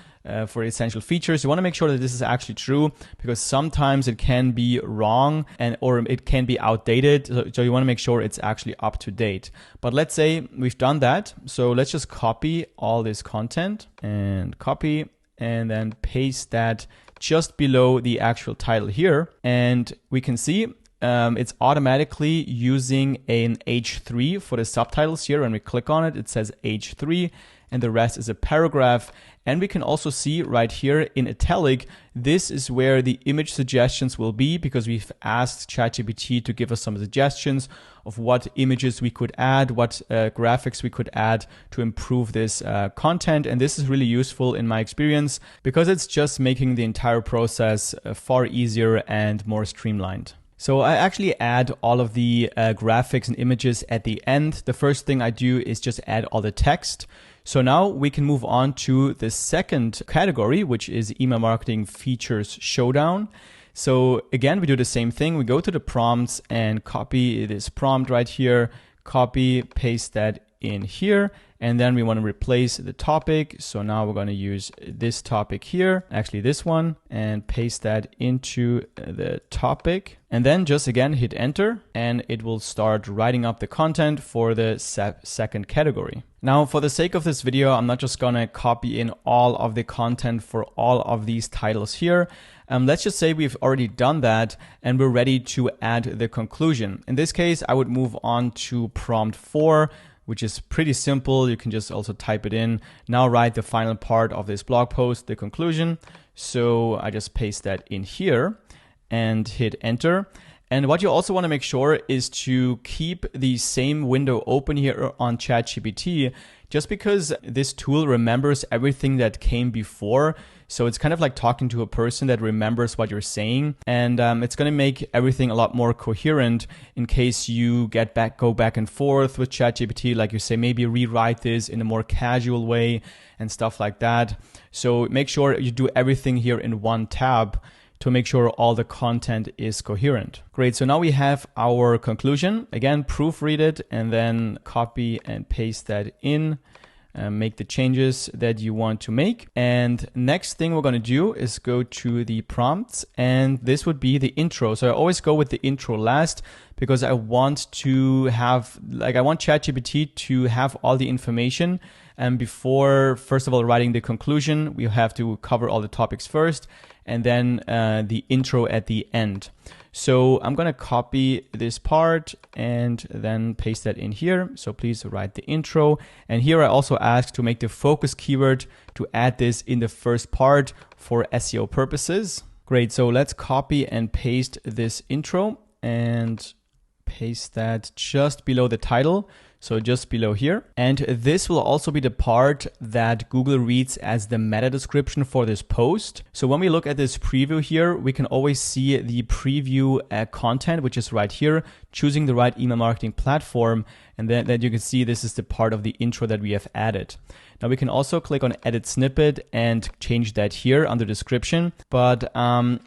for essential features. You want to make sure that this is actually true because sometimes it can be wrong or it can be outdated. So you want to make sure it's actually up to date. But let's say we've done that. So let's just copy all this content and copy and then paste that just below the actual title here. And we can see it's automatically using an H3 for the subtitles here. When we click on it, it says H3 and the rest is a paragraph. And we can also see right here in italic, this is where the image suggestions will be because we've asked ChatGPT to give us some suggestions of what images we could add, what graphics we could add to improve this content. And this is really useful in my experience because it's just making the entire process far easier and more streamlined. So I actually add all of the graphics and images at the end. The first thing I do is just add all the text. So now we can move on to the second category, which is email marketing features showdown. So again, we do the same thing. We go to the prompts and copy this prompt right here, copy, paste that in here. And then we want to replace the topic. So now we're going to use this topic here, actually this one, and paste that into the topic. And then just again, hit enter and it will start writing up the content for the second category. Now, for the sake of this video, I'm not just going to copy in all of the content for all of these titles here. Let's just say we've already done that and we're ready to add the conclusion. In this case, I would move on to prompt 4, which is pretty simple. You can just also type it in. Now write the final part of this blog post, the conclusion. So I just paste that in here and hit enter. And what you also want to make sure is to keep the same window open here on ChatGPT, just because this tool remembers everything that came before. So it's kind of like talking to a person that remembers what you're saying. And it's going to make everything a lot more coherent in case you go back and forth with ChatGPT. Like you say, maybe rewrite this in a more casual way and stuff like that. So make sure you do everything here in one tab to make sure all the content is coherent. Great, so now we have our conclusion. Again, proofread it and then copy and paste that in. Make the changes that you want to make. And next thing we're going to do is go to the prompts, and this would be the intro. So I always go with the intro last because I want to have, I want ChatGPT to have all the information. And before, first of all, writing the conclusion, we have to cover all the topics first and then the intro at the end. So I'm going to copy this part and then paste that in here. So please write the intro. And here I also ask to make the focus keyword to add this in the first part for SEO purposes. Great. So let's copy and paste this intro and paste that just below the title. So just below here. And this will also be the part that Google reads as the meta description for this post. So when we look at this preview here, we can always see the preview content, which is right here, choosing the right email marketing platform. And then you can see this is the part of the intro that we have added. Now we can also click on edit snippet and change that here under description. But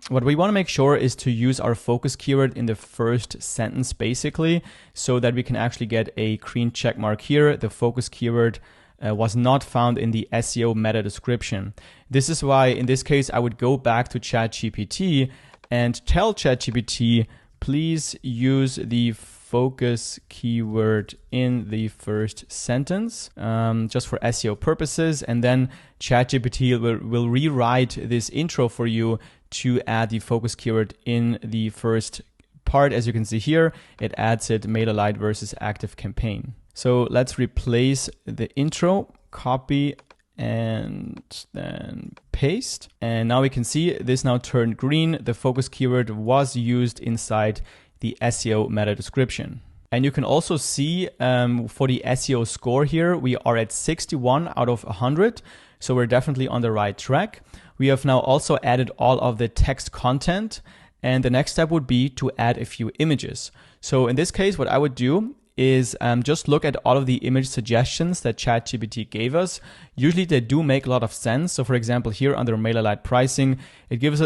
what we want to make sure is to use our focus keyword in the first sentence basically, so that we can actually get a green check mark here. The focus keyword was not found in the SEO meta description. This is why in this case I would go back to ChatGPT and tell ChatGPT, please use the focus keyword in the first sentence, just for SEO purposes. And then ChatGPT will rewrite this intro for you to add the focus keyword in the first part. As you can see here, it adds it MailerLite versus ActiveCampaign. So let's replace the intro, copy, and then paste. And now we can see this now turned green. The focus keyword was used inside the SEO meta description. And you can also see for the SEO score here, we are at 61 out of 100. So we're definitely on the right track. We have now also added all of the text content. And the next step would be to add a few images. So in this case, what I would do is just look at all of the image suggestions that ChatGPT gave us. Usually they do make a lot of sense. So for example, here under MailerLite pricing, it gives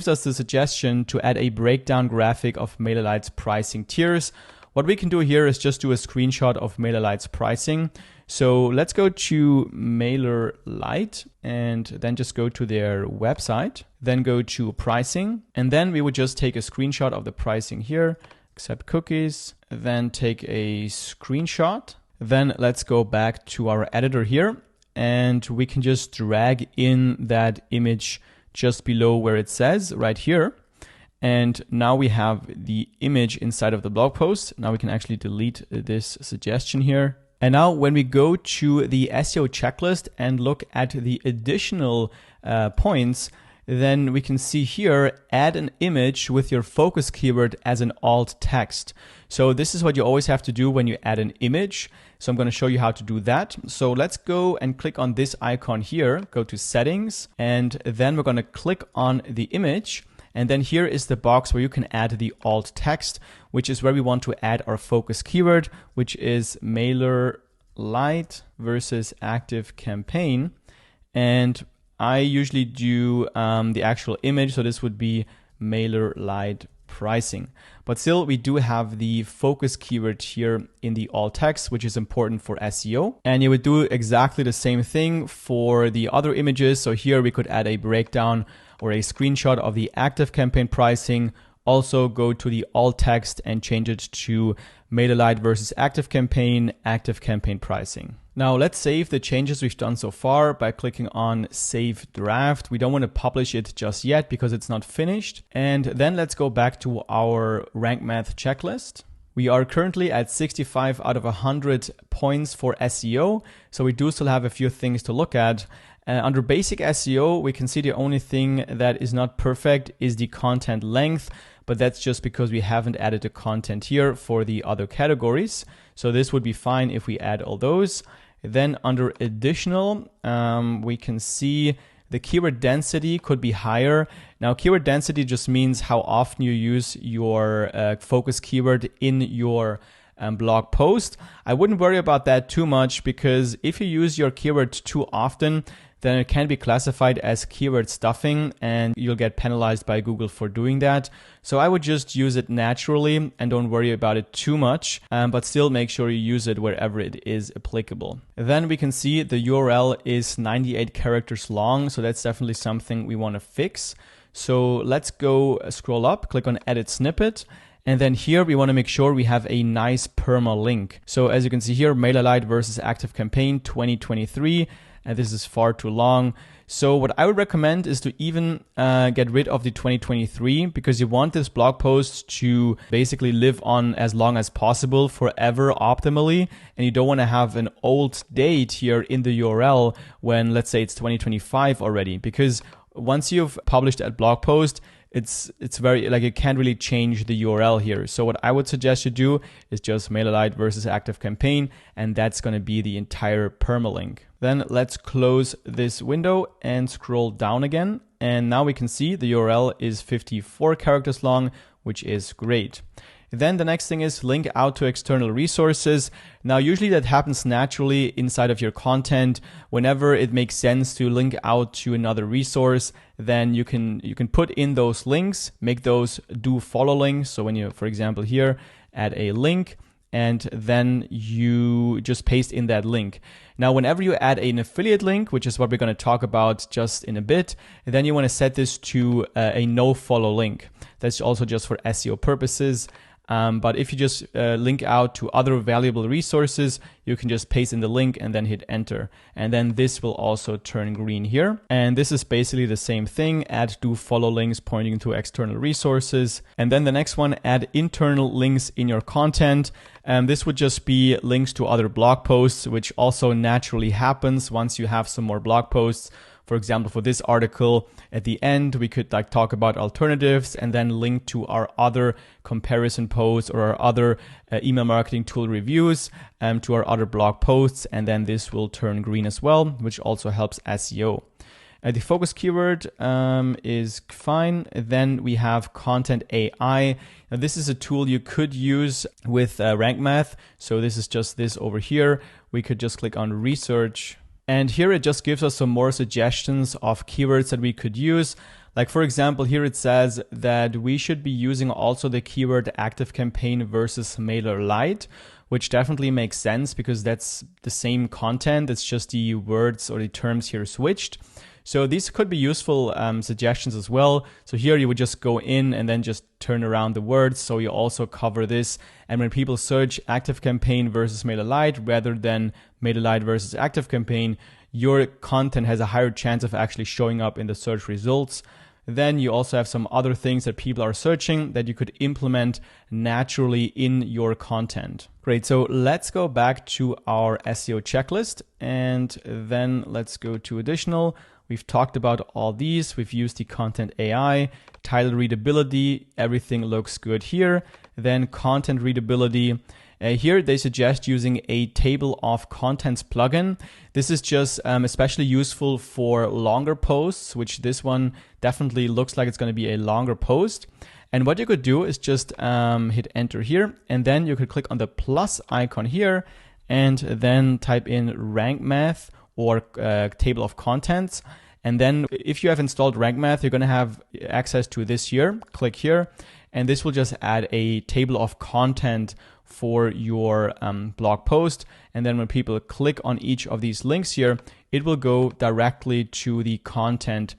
us the suggestion to add a breakdown graphic of MailerLite's pricing tiers. What we can do here is just do a screenshot of MailerLite's pricing. So let's go to MailerLite and then just go to their website, then go to pricing. And then we would just take a screenshot of the pricing here, accept cookies, then take a screenshot. Then let's go back to our editor here and we can just drag in that image just below where it says right here. And now we have the image inside of the blog post. Now we can actually delete this suggestion here. And now when we go to the SEO checklist and look at the additional points, then we can see here, add an image with your focus keyword as an alt text. So this is what you always have to do when you add an image. So I'm going to show you how to do that. So let's go and click on this icon here, go to settings, and then we're going to click on the image. And then here is the box where you can add the alt text, which is where we want to add our focus keyword, which is MailerLite versus active campaign. And I usually do the actual image. So this would be MailerLite pricing. But still, we do have the focus keyword here in the alt text, which is important for SEO. And you would do exactly the same thing for the other images. So here we could add a breakdown or a screenshot of the active campaign pricing. Also go to the alt text and change it to MailerLite versus active campaign pricing. Now let's save the changes we've done so far by clicking on Save Draft. We don't want to publish it just yet because it's not finished. And then let's go back to our Rank Math checklist. We are currently at 65 out of 100 points for SEO. So we do still have a few things to look at. Under basic SEO, we can see the only thing that is not perfect is the content length, but that's just because we haven't added the content here for the other categories. So this would be fine if we add all those. Then under additional, we can see the keyword density could be higher. Now, keyword density just means how often you use your focus keyword in your blog post. I wouldn't worry about that too much because if you use your keyword too often, then it can be classified as keyword stuffing and you'll get penalized by Google for doing that. So I would just use it naturally and don't worry about it too much, but still make sure you use it wherever it is applicable. Then we can see the URL is 98 characters long. So that's definitely something we want to fix. So let's go scroll up, click on Edit Snippet. And then here we want to make sure we have a nice permalink. So as you can see here, MailerLite versus Active Campaign 2023. And this is far too long. So what I would recommend is to even get rid of the 2023 because you want this blog post to basically live on as long as possible, forever optimally. And you don't want to have an old date here in the URL when, let's say, it's 2025 already. Because once you've published that blog post, it's very, like, you can't really change the URL here. So what I would suggest you do is just MailerLite versus Active Campaign, and that's going to be the entire permalink. Then let's close this window and scroll down again. And now we can see the URL is 54 characters long, which is great. Then the next thing is link out to external resources. Now, usually that happens naturally inside of your content. Whenever it makes sense to link out to another resource, then you can put in those links, make those do follow links. So when you, for example, here add a link, and then you just paste in that link. Now, whenever you add an affiliate link, which is what we're going to talk about just in a bit, then you want to set this to a no follow link. That's also just for SEO purposes. But if you just link out to other valuable resources, you can just paste in the link and then hit enter. And then this will also turn green here. And this is basically the same thing. Add do follow links pointing to external resources. And then the next one, add internal links in your content. This would just be links to other blog posts, which also naturally happens once you have some more blog posts. For example, for this article, at the end, we could like talk about alternatives and then link to our other comparison posts or our other email marketing tool reviews, to our other blog posts. And then this will turn green as well, which also helps SEO. The focus keyword is fine. Then we have Content AI. Now, this is a tool you could use with Rank Math. So this is just this over here. We could just click on research. And here it just gives us some more suggestions of keywords that we could use. Like for example, here it says that we should be using also the keyword ActiveCampaign versus MailerLite, which definitely makes sense because that's the same content. It's just the words or the terms here switched. So these could be useful suggestions as well. So here you would just go in and then just turn around the words. So you also cover this. And when people search ActiveCampaign versus MailerLite rather than MailerLite versus ActiveCampaign, your content has a higher chance of actually showing up in the search results. Then you also have some other things that people are searching that you could implement naturally in your content. Great, so let's go back to our SEO checklist and then let's go to additional. We've talked about all these. We've used the Content AI, title readability, everything looks good here. Then content readability. Here they suggest using a table of contents plugin. This is just especially useful for longer posts, which this one definitely looks like it's going to be a longer post. And what you could do is just hit enter here, and then you could click on the plus icon here and then type in Rank Math or table of contents. And then if you have installed Rank Math, you're going to have access to this here. Click here, and this will just add a table of content for your blog post. And then when people click on each of these links here, it will go directly to the content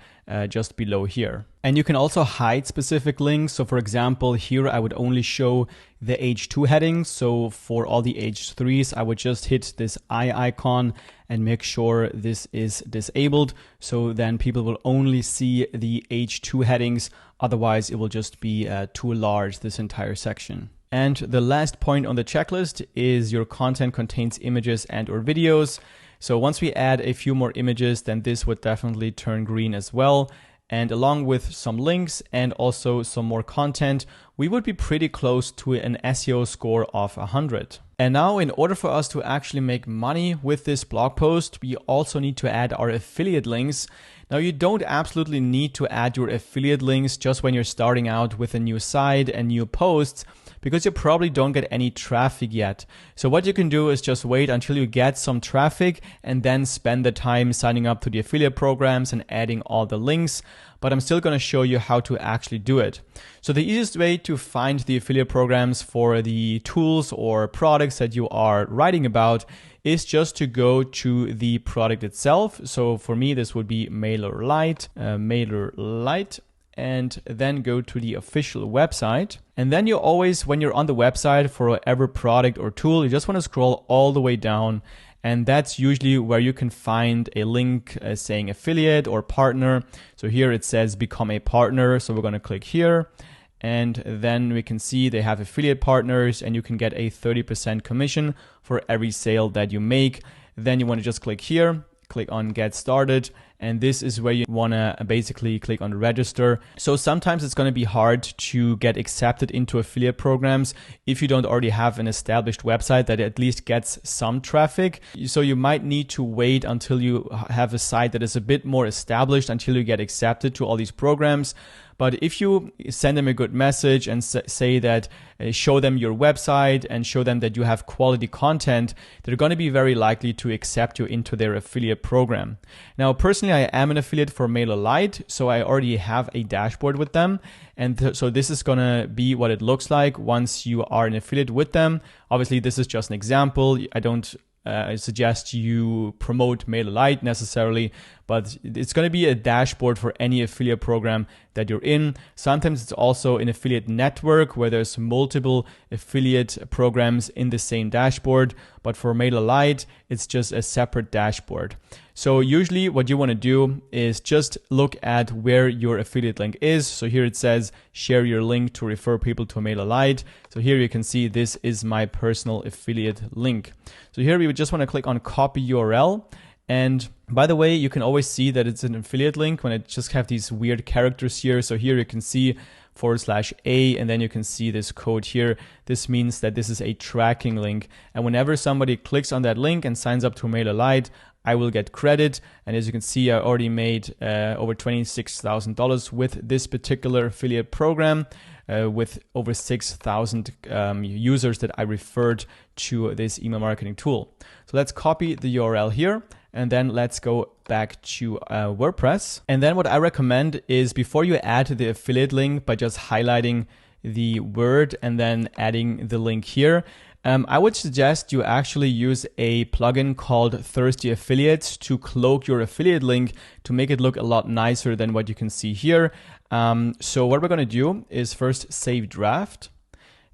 just below here. And you can also hide specific links. So for example, here I would only show the H2 headings. So for all the H3s, I would just hit this eye icon and make sure this is disabled. So then people will only see the H2 headings. Otherwise, it will just be too large, this entire section. And the last point on the checklist is your content contains images and or videos. So once we add a few more images, then this would definitely turn green as well. And along with some links and also some more content, we would be pretty close to an SEO score of 100. And now in order for us to actually make money with this blog post, we also need to add our affiliate links. Now you don't absolutely need to add your affiliate links just when you're starting out with a new site and new posts, because you probably don't get any traffic yet. So what you can do is just wait until you get some traffic and then spend the time signing up to the affiliate programs and adding all the links. But I'm still going to show you how to actually do it. So the easiest way to find the affiliate programs for the tools or products that you are writing about is just to go to the product itself. So for me, this would be MailerLite, and then go to the official website. And then you always, when you're on the website for whatever product or tool, you just want to scroll all the way down. And that's usually where you can find a link saying affiliate or partner. So here it says become a partner. So we're going to click here. And then we can see they have affiliate partners and you can get a 30% commission for every sale that you make. Then you want to just click here, click on get started. And this is where you want to basically click on register. So sometimes it's going to be hard to get accepted into affiliate programs if you don't already have an established website that at least gets some traffic. So you might need to wait until you have a site that is a bit more established until you get accepted to all these programs. But if you send them a good message and say that, show them your website and show them that you have quality content, they're going to be very likely to accept you into their affiliate program. Now, personally, I am an affiliate for MailerLite, so I already have a dashboard with them. And so this is going to be what it looks like once you are an affiliate with them. Obviously, this is just an example. I don't suggest you promote MailerLite necessarily, but it's going to be a dashboard for any affiliate program that you're in. Sometimes it's also an affiliate network where there's multiple affiliate programs in the same dashboard, but for MailerLite, it's just a separate dashboard. So usually what you want to do is just look at where your affiliate link is. So here it says share your link to refer people to MailerLite. So here you can see this is my personal affiliate link. So here we would just want to click on copy URL. And by the way, you can always see that it's an affiliate link when it just have these weird characters here. So here you can see /A, and then you can see this code here. This means that this is a tracking link. And whenever somebody clicks on that link and signs up to MailerLite, I will get credit. And as you can see, I already made over $26,000 with this particular affiliate program, with over 6,000 users that I referred to this email marketing tool. So let's copy the URL here. And then let's go back to WordPress. And then what I recommend is before you add the affiliate link by just highlighting the word and then adding the link here, I would suggest you actually use a plugin called Thirsty Affiliates to cloak your affiliate link to make it look a lot nicer than what you can see here. So what we're going to do is first save draft.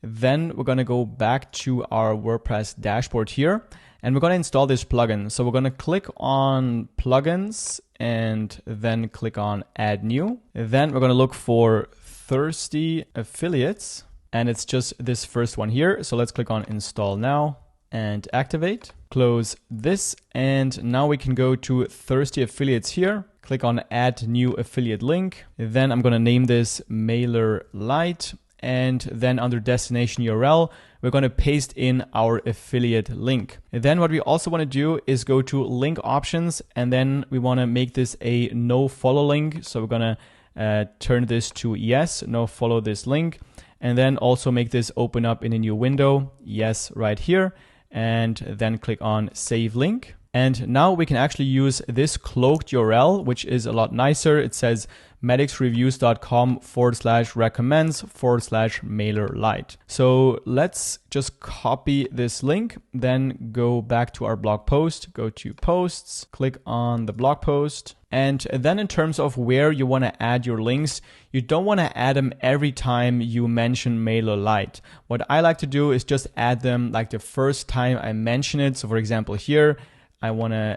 Then we're going to go back to our WordPress dashboard here. And we're going to install this plugin. So we're going to click on plugins and then click on add new. Then we're going to look for Thirsty Affiliates. And it's just this first one here. So let's click on install now and activate. Close this. And now we can go to Thirsty Affiliates here. Click on add new affiliate link. Then I'm going to name this MailerLite. And then under destination URL, we're going to paste in our affiliate link. And then what we also want to do is go to link options, and then we want to make this a no follow link. So we're going to turn this to yes, no follow this link, and then also make this open up in a new window. Yes, right here, and then click on save link. And now we can actually use this cloaked URL, which is a lot nicer. It says medicsreviews.com/recommends/MailerLite. So let's just copy this link, then go back to our blog post, go to posts, click on the blog post. And then in terms of where you want to add your links, you don't want to add them every time you mention MailerLite. What I like to do is just add them like the first time I mention it. So for example, here, I want to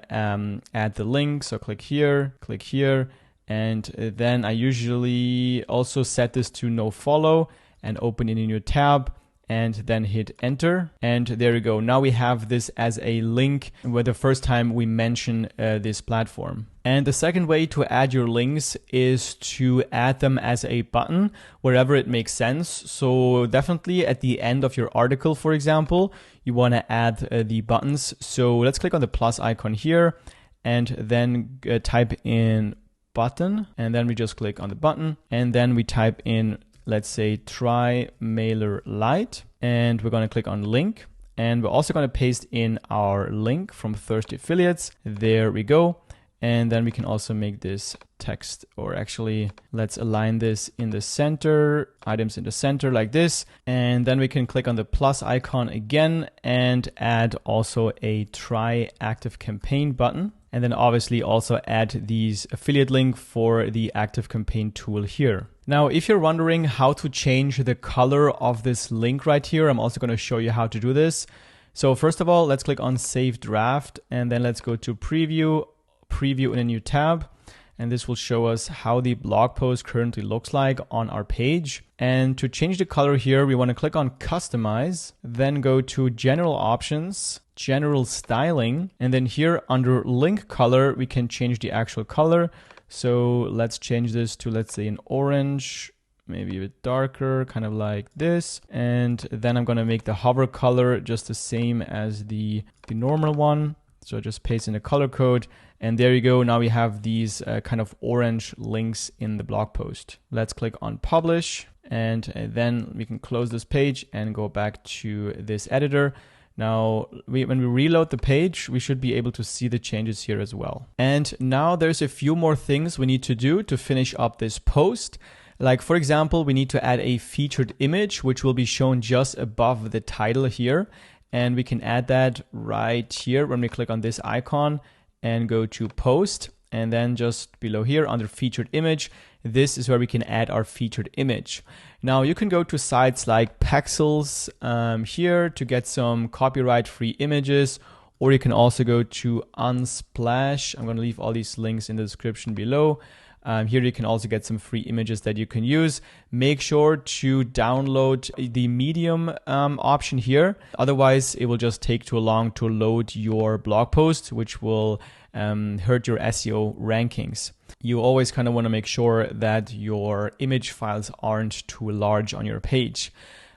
add the link. So click here, and then I usually also set this to no follow and open in a new tab and then hit enter. And there we go. Now we have this as a link where the first time we mention this platform. And the second way to add your links is to add them as a button wherever it makes sense. So definitely at the end of your article, for example, you want to add the buttons. So let's click on the plus icon here and then type in button, and then we just click on the button, and then we type in, let's say, try MailerLite, and we're going to click on link, and we're also going to paste in our link from Thirsty Affiliates. There we go. And then we can also make this text, or actually let's align this in the center, items in the center like this. And then we can click on the plus icon again and add also a try active campaign button. And then obviously also add these affiliate link for the active campaign tool here. Now, if you're wondering how to change the color of this link right here, I'm also going to show you how to do this. So first of all, let's click on save draft, and then let's go to preview in a new tab. And this will show us how the blog post currently looks like on our page. And to change the color here, we want to click on customize, then go to general options, general styling, and then here under link color, we can change the actual color. So let's change this to, let's say, an orange, maybe a bit darker, kind of like this. And then I'm going to make the hover color just the same as the normal one. So just paste in the color code, and there you go. Now we have these kind of orange links in the blog post. Let's click on publish, and then we can close this page and go back to this editor. Now, when we reload the page, we should be able to see the changes here as well. And now there's a few more things we need to do to finish up this post. Like, for example, we need to add a featured image, which will be shown just above the title here. and we can add that right here when we click on this icon and go to post. And then just below here under featured image, this is where we can add our featured image. Now you can go to sites like Pexels here to get some copyright free images, or you can also go to Unsplash. I'm going to leave all these links in the description below. Here you can also get some free images that you can use. Make sure to download the medium option here. Otherwise, it will just take too long to load your blog post, which will hurt your SEO rankings. You always kind of want to make sure that your image files aren't too large on your page.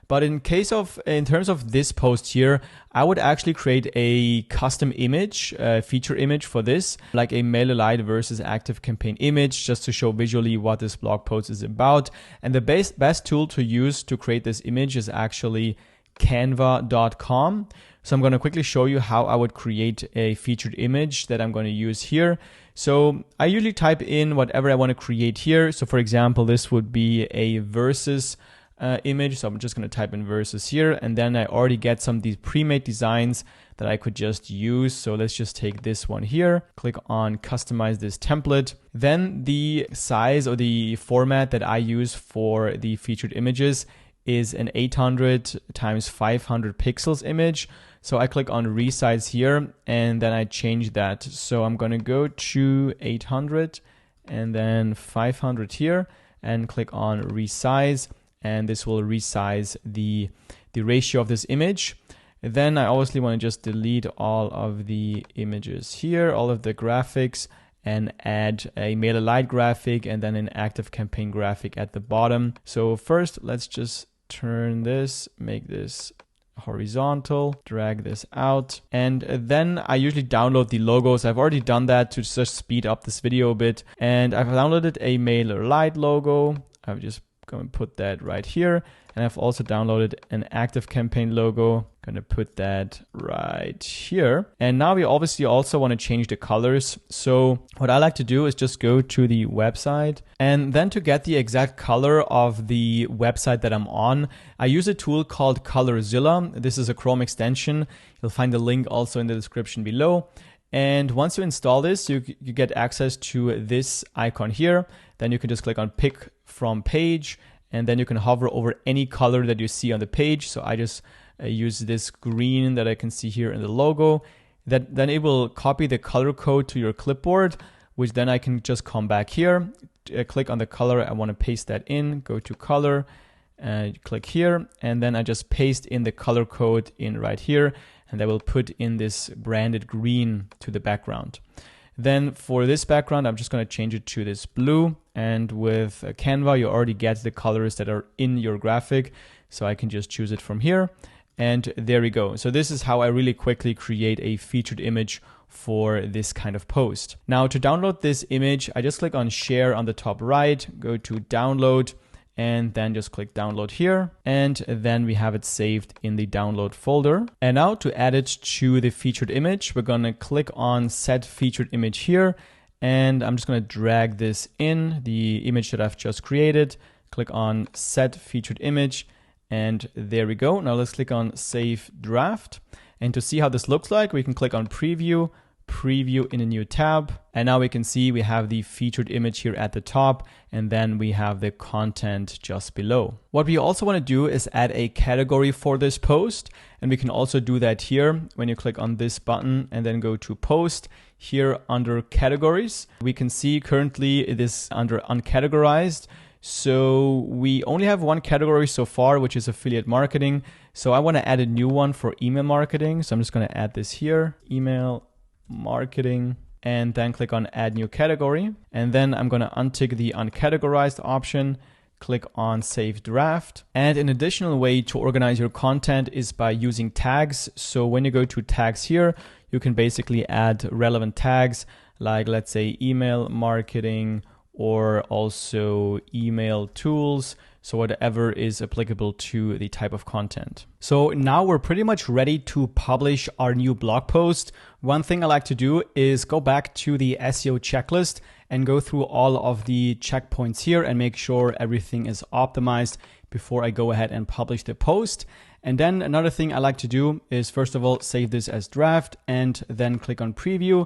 But in terms of this post here, I would actually create a custom image, feature image for this, like a MailerLite versus ActiveCampaign image, just to show visually what this blog post is about. And the best tool to use to create this image is actually canva.com. So I'm going to quickly show you how I would create a featured image that I'm going to use here. So I usually type in whatever I want to create here. So for example, this would be a versus image. So I'm just going to type in versus here, and then I already get some of these pre-made designs that I could just use. So let's just take this one here, click on customize this template. Then the size or the format that I use for the featured images is an 800 times 500 pixels image. So I click on resize here, and then I change that. So I'm going to go to 800 and then 500 here and click on resize. And this will resize the ratio of this image. Then I obviously want to just delete all of the images here, all of the graphics, and add a MailerLite graphic and then an ActiveCampaign graphic at the bottom. So first, let's just turn this, make this horizontal, drag this out, and then I usually download the logos. I've already done that to just speed up this video a bit, and I've downloaded a MailerLite logo. I've just going to put that right here, and I've also downloaded an ActiveCampaign logo. Going to put that right here. And now we obviously also want to change the colors. So what I like to do is just go to the website, and then to get the exact color of the website that I'm on, I use a tool called Colorzilla. This is a Chrome extension. You'll find the link also in the description below. And once you install this, you get access to this icon here. Then you can just click on pick from page, and then you can hover over any color that you see on the page. So I just use this green that I can see here in the logo. Then it will copy the color code to your clipboard, which then I can just come back here, click on the color I want to paste that in, go to color, and click here, and then I just paste in the color code in right here, and that will put in this branded green to the background. Then for this background, I'm just going to change it to this blue. And with Canva, you already get the colors that are in your graphic. So I can just choose it from here. And there we go. So this is how I really quickly create a featured image for this kind of post. Now to download this image, I just click on share on the top right, go to download, and then just click download here. And then we have it saved in the download folder. And now to add it to the featured image, we're going to click on set featured image here. And I'm just going to drag this in, the image that I've just created, click on set featured image, and there we go. Now let's click on save draft. And to see how this looks like, we can click on preview in a new tab. And now we can see we have the featured image here at the top, and then we have the content just below. What we also want to do is add a category for this post. And we can also do that here when you click on this button and then go to post. Here under categories, we can see currently it is under uncategorized. So we only have one category so far, which is affiliate marketing. So I want to add a new one for email marketing. So I'm just going to add this here, email marketing, and then click on add new category. And then I'm going to untick the uncategorized option, click on save draft. And an additional way to organize your content is by using tags. So when you go to tags here, you can basically add relevant tags like, let's say, email marketing, or also email tools. So whatever is applicable to the type of content. So now we're pretty much ready to publish our new blog post. One thing I like to do is go back to the SEO checklist and go through all of the checkpoints here and make sure everything is optimized before I go ahead and publish the post. And then another thing I like to do is, first of all, save this as draft and then click on preview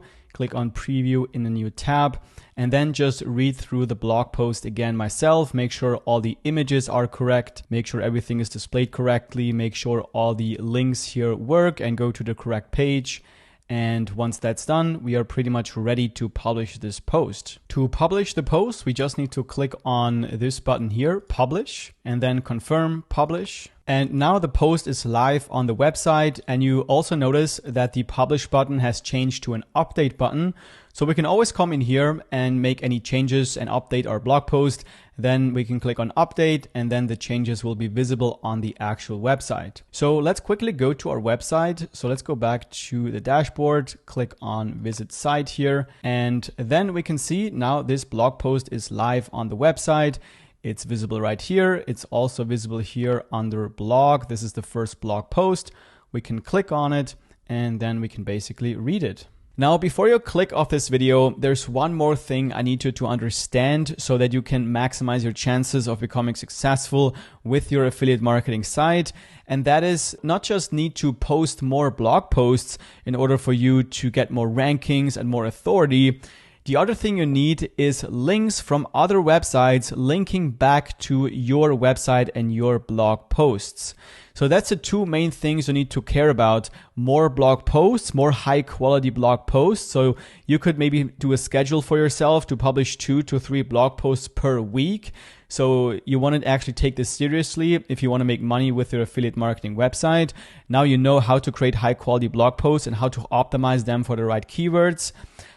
in a new tab, and then just read through the blog post again myself, make sure all the images are correct, make sure everything is displayed correctly, make sure all the links here work and go to the correct page. And once that's done, we are pretty much ready to publish this post. To publish the post, we just need to click on this button here, publish, and then confirm publish. And now the post is live on the website, and you also notice that the publish button has changed to an update button. So we can always come in here and make any changes and update our blog post. Then we can click on update, and then the changes will be visible on the actual website. So let's quickly go to our website. So let's go back to the dashboard, click on visit site here, and then we can see now this blog post is live on the website. It's visible right here. It's also visible here under blog. This is the first blog post. We can click on it and then we can basically read it. Now, before you click off this video, there's one more thing I need you to understand so that you can maximize your chances of becoming successful with your affiliate marketing site. And that is not just need to post more blog posts in order for you to get more rankings and more authority. The other thing you need is links from other websites linking back to your website and your blog posts. So that's the two main things you need to care about: more blog posts, more high quality blog posts. So you could maybe do a schedule for yourself to publish 2 to 3 blog posts per week. So you want to actually take this seriously if you want to make money with your affiliate marketing website. Now you know how to create high quality blog posts and how to optimize them for the right keywords.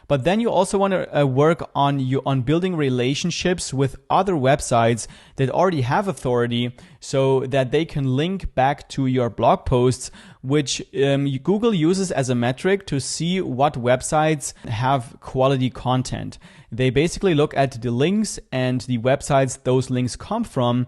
But then you also want to work on building relationships with other websites that already have authority so that they can link back to your blog posts, which Google uses as a metric to see what websites have quality content. They basically look at the links and the websites those links come from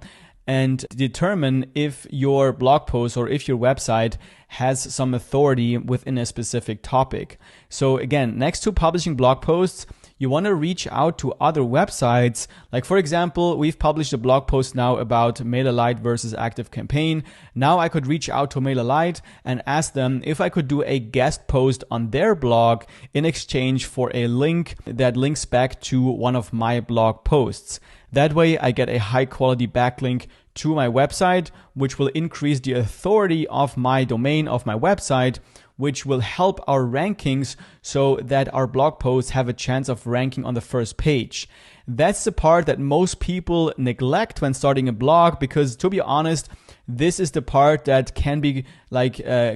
and determine if your blog post or if your website has some authority within a specific topic. So again, next to publishing blog posts, you want to reach out to other websites. Like for example, we've published a blog post now about MailerLite versus ActiveCampaign. Now I could reach out to MailerLite and ask them if I could do a guest post on their blog in exchange for a link that links back to one of my blog posts. That way I get a high quality backlink to my website, which will increase the authority of my domain, of my website, which will help our rankings so that our blog posts have a chance of ranking on the first page. That's the part that most people neglect when starting a blog, because to be honest, this is the part that can be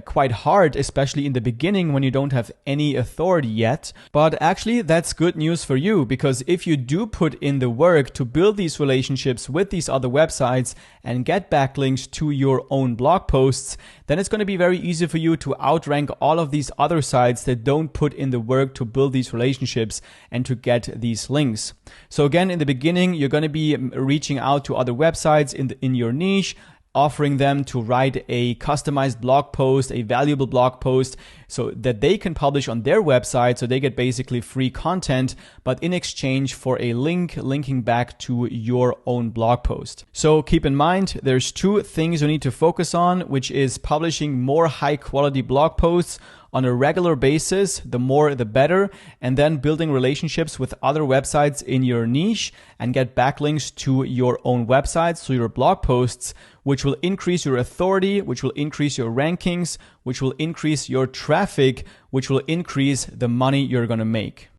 quite hard, especially in the beginning when you don't have any authority yet. But actually that's good news for you, because if you do put in the work to build these relationships with these other websites and get backlinks to your own blog posts, then it's going to be very easy for you to outrank all of these other sites that don't put in the work to build these relationships and to get these links. So again, in the beginning, you're going to be reaching out to other websites in your niche, offering them to write a customized blog post, a valuable blog post, so that they can publish on their website, so they get basically free content, but in exchange for a link linking back to your own blog post. So keep in mind, there's 2 things you need to focus on, which is publishing more high quality blog posts on a regular basis, the more the better, and then building relationships with other websites in your niche and get backlinks to your own websites, so your blog posts, which will increase your authority, which will increase your rankings, which will increase your traffic, which will increase the money you're going to make.